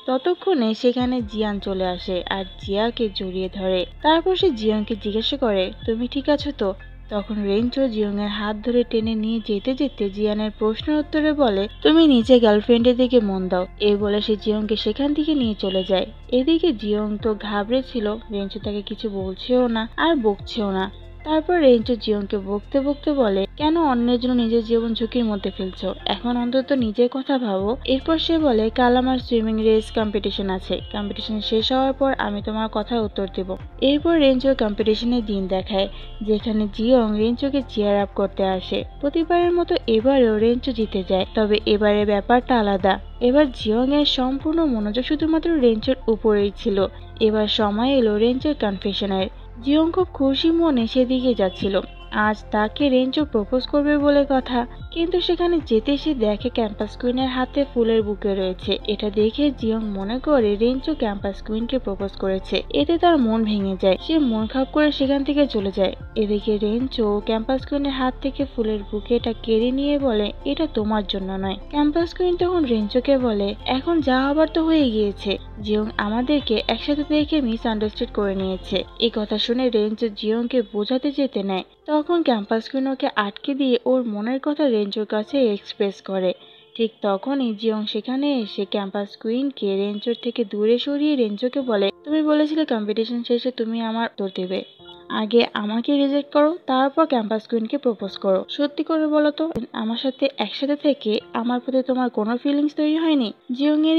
ততক্ষণে সেখানে জিয়ান চলে আসে আর জিয়াকে জড়িয়ে ধরে। তারপর সে জিয়ংকে জিজ্ঞাসা করে তুমি ঠিক আছো তো। তখন রেঞ্জু জিয়ং এর হাত ধরে টেনে নিয়ে যেতে যেতে জিয়ানের প্রশ্নের উত্তরে বলে তুমি নিজে গার্লফ্রেন্ডের দিকে মন দাও। এই বলে সে জিয়ংকে সেখান থেকে নিয়ে চলে যায়। এদিকে জিয়ং তো ঘাবড়ে ছিল, রেঞ্জু তাকে কিছু বলছেও না আর বকছেও না। তারপর রেঞ্জু জিয়ংকে বকতে বকতে বলে কেন অন্যের জন্য নিজের জীবন ঝুঁকির মধ্যে ফেলছো, এখন অন্তত নিজের কথা ভাবো। এরপর সে বলে কাল আমার সুইমিং রেস কম্পিটিশন আছে, কম্পিটিশন শেষ হওয়ার পর আমি তোমার কথার উত্তর দেব। এরপর রেঞ্জু কম্পিটিশনের দিন দেখায় যেখানে জিয়ং রেঞ্জুকে চিয়ার আপ করতে আসে। প্রতিবারের মতো এবারেও রেঞ্জু জিতে যায়, তবে এবারের ব্যাপারটা আলাদা। এবার জিয়ং এর সম্পূর্ণ মনোযোগ শুধুমাত্র রেঞ্জুর উপরেই ছিল। এবার সময় এলো রেঞ্জুর কনফেশনের। জিয়ং খুব খুশি মনে সেদিকে যাচ্ছিল, আজ তাকে রেঞ্জু প্রপোজ করবে বলে কথা, কিন্তু সেখানে যেতে সে দেখে ক্যাম্পাস কুইনের হাতে ফুলের বুকে রয়েছে। এটা দেখে জিয়ং মনে করে রেঞ্চো ক্যাম্পাস কুইনকে প্রপোজ করেছে। এতে তার মন ভেঙে যায়, সে মন খারাপ করে সেখান থেকে চলে যায়। এদিকে রেঞ্চো ক্যাম্পাস কুইনের হাত থেকে ফুলের বুকেটা কেড়ে নিয়ে বলে, এটা তোমার জন্য নয়। ক্যাম্পাস কুইন তখন রেঞ্চোকে বলে, এখন যা হবার তো হয়ে গিয়েছে, জিয়ং আমাদেরকে একসাথে দেখে মিসআন্ডারস্ট্যান্ড করে নিয়েছে। এই কথা শুনে রেঞ্চো জিয়ংকে বোঝাতে যেতে নেয়, তখন ক্যাম্পাস কুইন ওকে আটকে দিয়ে ওর মনের কথা রেঞ্চোর কাছে এক্সপ্রেস করে। ঠিক তখনই জিয়ং সেখানে এসে ক্যাম্পাস কুইনকে রেঞ্চোর থেকে দূরে সরিয়ে রেঞ্চোকে বলে, তুমি বলেছিলে কম্পিটিশন শেষে তুমি আমার উত্তর দেবে, আগে আমাকে রিজেক্ট করো, তারপর ক্যাম্পাস কুইনকে প্রপোজ করো। সত্যি করে বলো তো, আমার সাথে একসাথে থেকে আমার প্রতি তোমার কোনো ফিলিংস তৈরি হয়নি? জিয়ং এর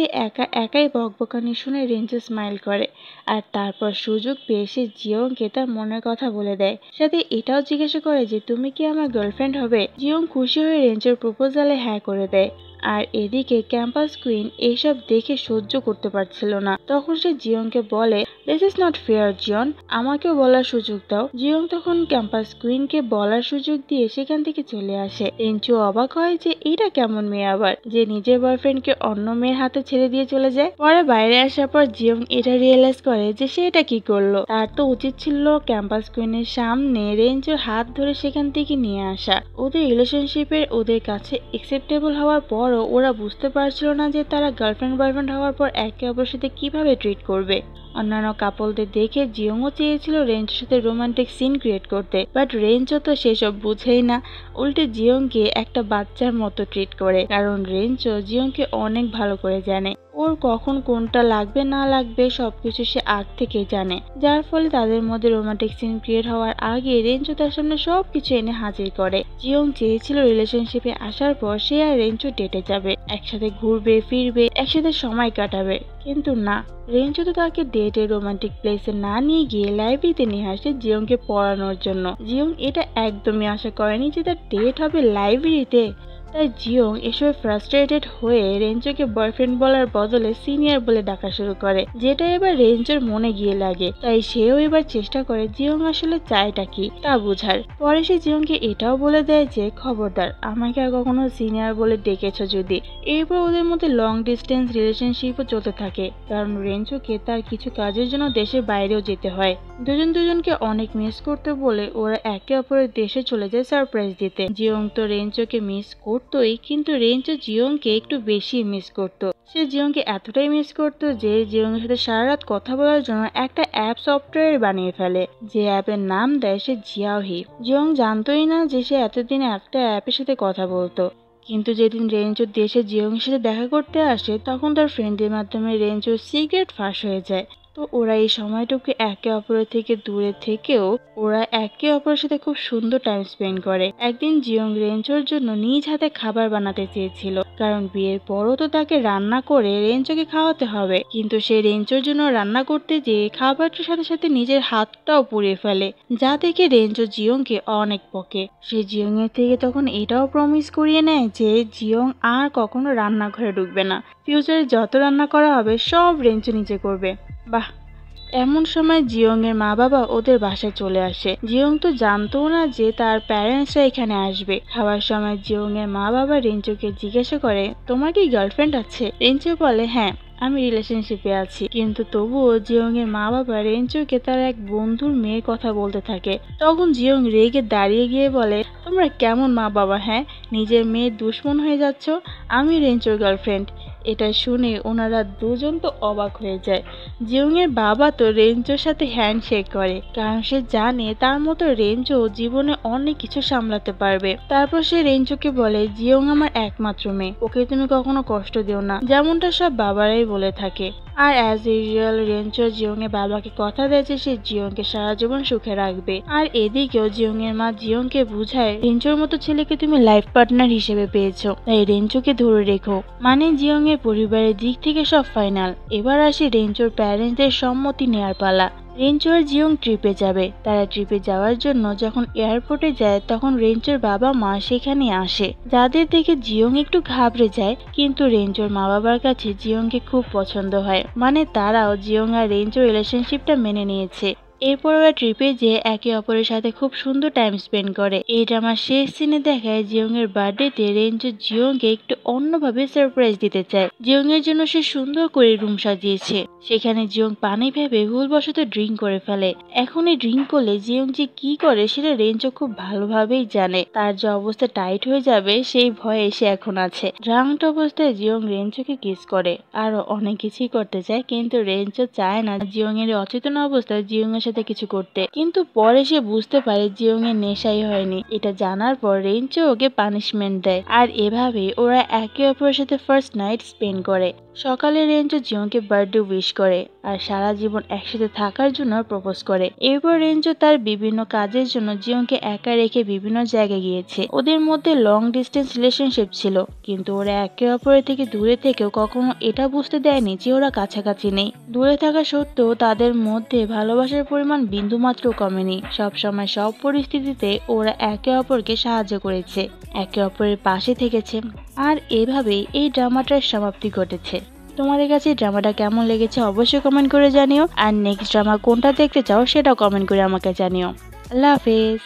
একাই বকবকানি শুনে রেঞ্চো স্মাইল করে, আর তারপর সুযোগ পেয়ে সে জিয়ংকে তার মনের কথা বলে দেয়। সাথে এটাও জিজ্ঞাসা করে যে তুমি কি আমার গার্লফ্রেন্ড হবে? জিয়ং খুশি হয়ে রেঞ্চোর প্রপোজালে হ্যাঁ করে দেয়। আর এদিকে ক্যাম্পাস কুইন এইসব দেখে সহ্য করতে পারছিল না। তখন সে জিয়ংকে বলে, দিস ইজ নট ফেয়ার জিয়ন, আমাকেও বলার সুযোগ দাও। জিয়ং তখন ক্যাম্পাস কুইনকে বলার সুযোগ দিয়ে সেখান থেকে চলে আসে। রেঞ্চো অবাক হয় যে এটা কেমন মেয়ে আবার, যে নিজের বয়ফ্রেন্ডকে অন্য মেয়ের হাতে ছেড়ে দিয়ে চলে যায়। পরে বাইরে আসার পর জিয়ং এটা রিয়েলাইজ করে যে সে এটা কি করলো। তার তো উচিত ছিল ক্যাম্পাস কুইনের সামনে রেঞ্চোর হাত ধরে সেখান থেকে নিয়ে আসা। ওদের রিলেশনশিপের ওদের কাছে একসেপ্টেবল হওয়ার পর ওরা বুঝতে পারছিল না যে তারা গার্লফ্রেন্ড বয়ফ্রেন্ড হওয়ার পর একে অপরের সাথে কিভাবে ট্রিট করবে। অন্যান্য কাপলদের দেখে জিয়ংও চেয়েছিল রেঞ্চোর সাথে রোমান্টিক সিন ক্রিয়েট করতে, বাট রেঞ্চো তো সেসব বুঝেই না, উল্টে জিয়ংকে একটা বাচ্চার মতো ট্রিট করে। কারণ রেঞ্চো জিয়ংকে অনেক ভালো করে জানে, ওর কখন কোনটা লাগবে না লাগবে সবকিছু সে আগ থেকে জানে, যার ফলে তাদের মধ্যে রোমান্টিক সিন ক্রিয়েট হওয়ার আগে রেঞ্চো তার সামনে সবকিছু এনে হাজির করে। জিয়ং চেয়েছিল রিলেশনশিপে আসার পর সে আর রেঞ্চো ডেটে যাবে, একসাথে ঘুরবে ফিরবে, একসাথে সময় কাটাবে, কিন্তু না, রেঞ্চো তো তাকে ডেটে রোমান্টিক প্লেসে না নিয়ে গিয়ে লাইব্রেরিতে নিয়ে আসে জিয়ংকে পড়ানোর জন্য। জিয়ং এটা একদমই আশা করেনি যে তার ডেট হবে লাইব্রেরিতে। তাই জিয়ং এসবে ফ্রাস্ট্রেটেড হয়ে রেঞ্চোকে বয়ফ্রেন্ড বলার বদলে সিনিয়র বলে ডাকা শুরু করে, যেটা এবার রেঞ্চোর মনে গিয়ে লাগে। তাই সেও এবার চেষ্টা করে জিয়ং আসলে চায়টা কি তা বোঝার। পরে সে জিয়ংকে এটাও বলে দেয় যে খবরদার আমাকে আর কখনো সিনিয়র বলে ডেকেছ যদি। এরপর ওদের মধ্যে লং ডিস্টেন্স রিলেশনশিপও চলতে থাকে, কারণ রেঞ্চোকে তার কিছু কাজের জন্য দেশের বাইরেও যেতে হয়। দুজনকে অনেক মিস করতে বলে ওরা একে অপরের দেশে চলে যায় সারপ্রাইজ দিতে। জিয়ং তো রেঞ্চোকে মিস করতোই, কিন্তু রেঞ্চো জিয়ংকে একটু বেশি মিস করতো। সে জিয়ংকে এতটাই মিস করতো যে জিয়ং এর সাথে সারা রাত কথা বলার জন্য একটা অ্যাপ সফটওয়্যার বানিয়ে ফেলে, যে অ্যাপের নাম দেয় সে জিয়াওহি। জিয়ং জানতোই না যে সে এতদিন একটা অ্যাপের সাথে কথা বলতো। কিন্তু যেদিন রেঞ্চো দেশে জিয়ং এর সাথে দেখা করতে আসে তখন তার ফ্রেন্ডের মাধ্যমে রেঞ্চোর সিক্রেট ফাঁস হয়ে যায়। তো ওরা এই সময়টুকু একে অপরের থেকে দূরে থেকেও ওরা একে অপরের সাথে খুব সুন্দর টাইম স্পেন্ড করে। একদিন জিয়ং রেঞ্চোর জন্য নিজ হাতে খাবার বানাতে চেয়েছিল, কারণ বিয়ের পরও তো তাকে রান্না করে রেঞ্চোকে খাওয়াতে হবে, কিন্তু সে রেঞ্চোর জন্য রান্না করতে যেয়ে খাবারটার সাথে সাথে নিজের হাতটাও পুড়িয়ে ফেলে, যা দেখে রেঞ্চো জিয়ংকে অনেক বকে। সে জিয়ং এর থেকে তখন এটাও প্রমিস করিয়ে নেয় যে জিয়ং আর কখনো রান্নাঘরে ঢুকবে না, ফিউচারে যত রান্না করা হবে সব রেঞ্চো নিজে করবে। বাহ, এমন সময় জিয়ং এর মা বাবা ওদের বাসায় চলে আসে। জিয়ং তো জানতো না যে তার প্যারেন্টসরা এখানে আসবে। খাওয়ার সময় জিয়ং এর মা বাবা রেঞ্চোকে জিজ্ঞাসা করে, তোমার কি গার্লফ্রেন্ড আছে? রেঞ্চো বলে, হ্যাঁ আমি রিলেশনশিপে আছি। কিন্তু তবুও জিয়ং এর মা বাবা রেঞ্চোকে তার এক বন্ধুর মেয়ের কথা বলতে থাকে। তখন জিয়ং রেগে দাঁড়িয়ে গিয়ে বলে, তোমরা কেমন মা বাবা, হ্যাঁ, নিজের মেয়ের দুশ্মন হয়ে যাচ্ছ? আমি রেঞ্চোর গার্লফ্রেন্ড। এটা শুনে ওনারা দুজন তো অবাক হয়ে যায়। জিয়ং এর বাবা তো রেঞ্চোর সাথে হ্যান্ডশেক করে, কারণ সে জানে তার মতো রেঞ্চো জীবনে অনেক কিছু সামলাতে পারবে। তারপর সে রেঞ্চোকে বলে, জিয়ং আমার একমাত্র মেয়ে, ওকে তুমি কখনো কষ্ট দিও না, যেমনটা সব বাবারাই বলে থাকে। আর অ্যাজ ইউজুয়াল রেঞ্চো জিয়ং এর বাবাকে কথা দেয় যে সে জিয়ংকে সারা জীবন সুখে রাখবে। আর এদিকেও জিয়ং এর মা জিয়ংকে বুঝায়, রেঞ্চোর মতো ছেলেকে তুমি লাইফ পার্টনার হিসেবে পেয়েছো, তাই রেঞ্চোকে ধরে রেখো। মানে জিয়ং এর পরিবারের দিক থেকে সব ফাইনাল। এবার আসে রেঞ্চোর প্যারেন্টসদের সম্মতি নেয়ার পালা। রেঞ্চো আর জিয়ং ট্রিপে যাবে। তারা ট্রিপে যাওয়ার জন্য যখন এয়ারপোর্টে যায় তখন রেঞ্চোর বাবা মা সেখানে আসে, যাদের দেখে জিয়ং একটু ঘাবড়ে যায়। কিন্তু রেঞ্চোর মা বাবার কাছে জিয়ংকে খুব পছন্দ হয়, মানে তারাও জিয়ং আর রেঞ্চোর রিলেশনশিপটা মেনে নিয়েছে। এরপর ওরা ট্রিপে যেয়ে একে অপরের সাথে খুব সুন্দর টাইম স্পেন্ড করে। এই ড্রামার শেষ সিনে দেখায় জিয়ং এর বার্থডেতে রেঞ্জো জিয়ংকে একটু অন্যভাবে সারপ্রাইজ দিতে চায়। জিয়ং এর জন্য সে সুন্দর করে রুম সাজিয়েছে। সেখানে জিয়ং পানি ভেবে ভুলবশত ড্রিঙ্ক করে ফেলে। এখন এই ড্রিঙ্ক করলে জিয়ং যে কি করে সেটা রেঞ্জো খুব ভালোভাবেই জানে। তার যে অবস্থা টাইট হয়ে যাবে সেই ভয়ে সে এখন আছে। ড্রাঙ্কড অবস্থায় জিয়ং রেঞ্জোকে কিস করে, আরো অনেক কিছুই করতে চায়, কিন্তু রেঞ্জো চায় না জিয়ং এর অচেতন অবস্থায় জিয়ং এর সাথে কিছু করতে। কিন্তু পরে সে বুঝতে পারে জিয়ং এর নেশাই হয়নি। এটা জানার পর রেঞ্জো ওকে পানিশমেন্ট দেয়, আর এভাবে ওরা একে অপরের সাথে ফার্স্ট নাইট স্পেন্ড করে। সকালে রেঞ্জো জিয়ংকে বার্থডে উইশ করে আর সারা জীবন একসাথে থাকার জন্য প্রপোজ করে। এরপর রেঞ্জো তার বিভিন্ন কাজের জন্য জিয়ংকে একা রেখে বিভিন্ন জায়গায় গিয়েছে। ওদের মধ্যে লং ডিস্টেন্স রিলেশনশিপ ছিল, কিন্তু ওরা একে অপরের থেকে দূরে থেকেও কখনো এটা বুঝতে দেয়নি যে ওরা কাছাকাছি নেই। দূরে থাকা সত্ত্বেও তাদের মধ্যে ভালোবাসার পরিমাণ বিন্দুমাত্র কমেনি। সবসময় সব পরিস্থিতিতে ওরা একে অপরকে সাহায্য করেছে, একে অপরের পাশে থেকেছে। আর এভাবেই এই ড্রামাটার সমাপ্তি ঘটেছে। তোমাদের কাছে ড্রামাটা কেমন লেগেছে অবশ্যই কমেন্ট করে জানিও, আর নেক্সট ড্রামা কোনটা দেখতে চাও সেটাও কমেন্ট করে আমাকে জানিও। আল্লাহ হাফেজ।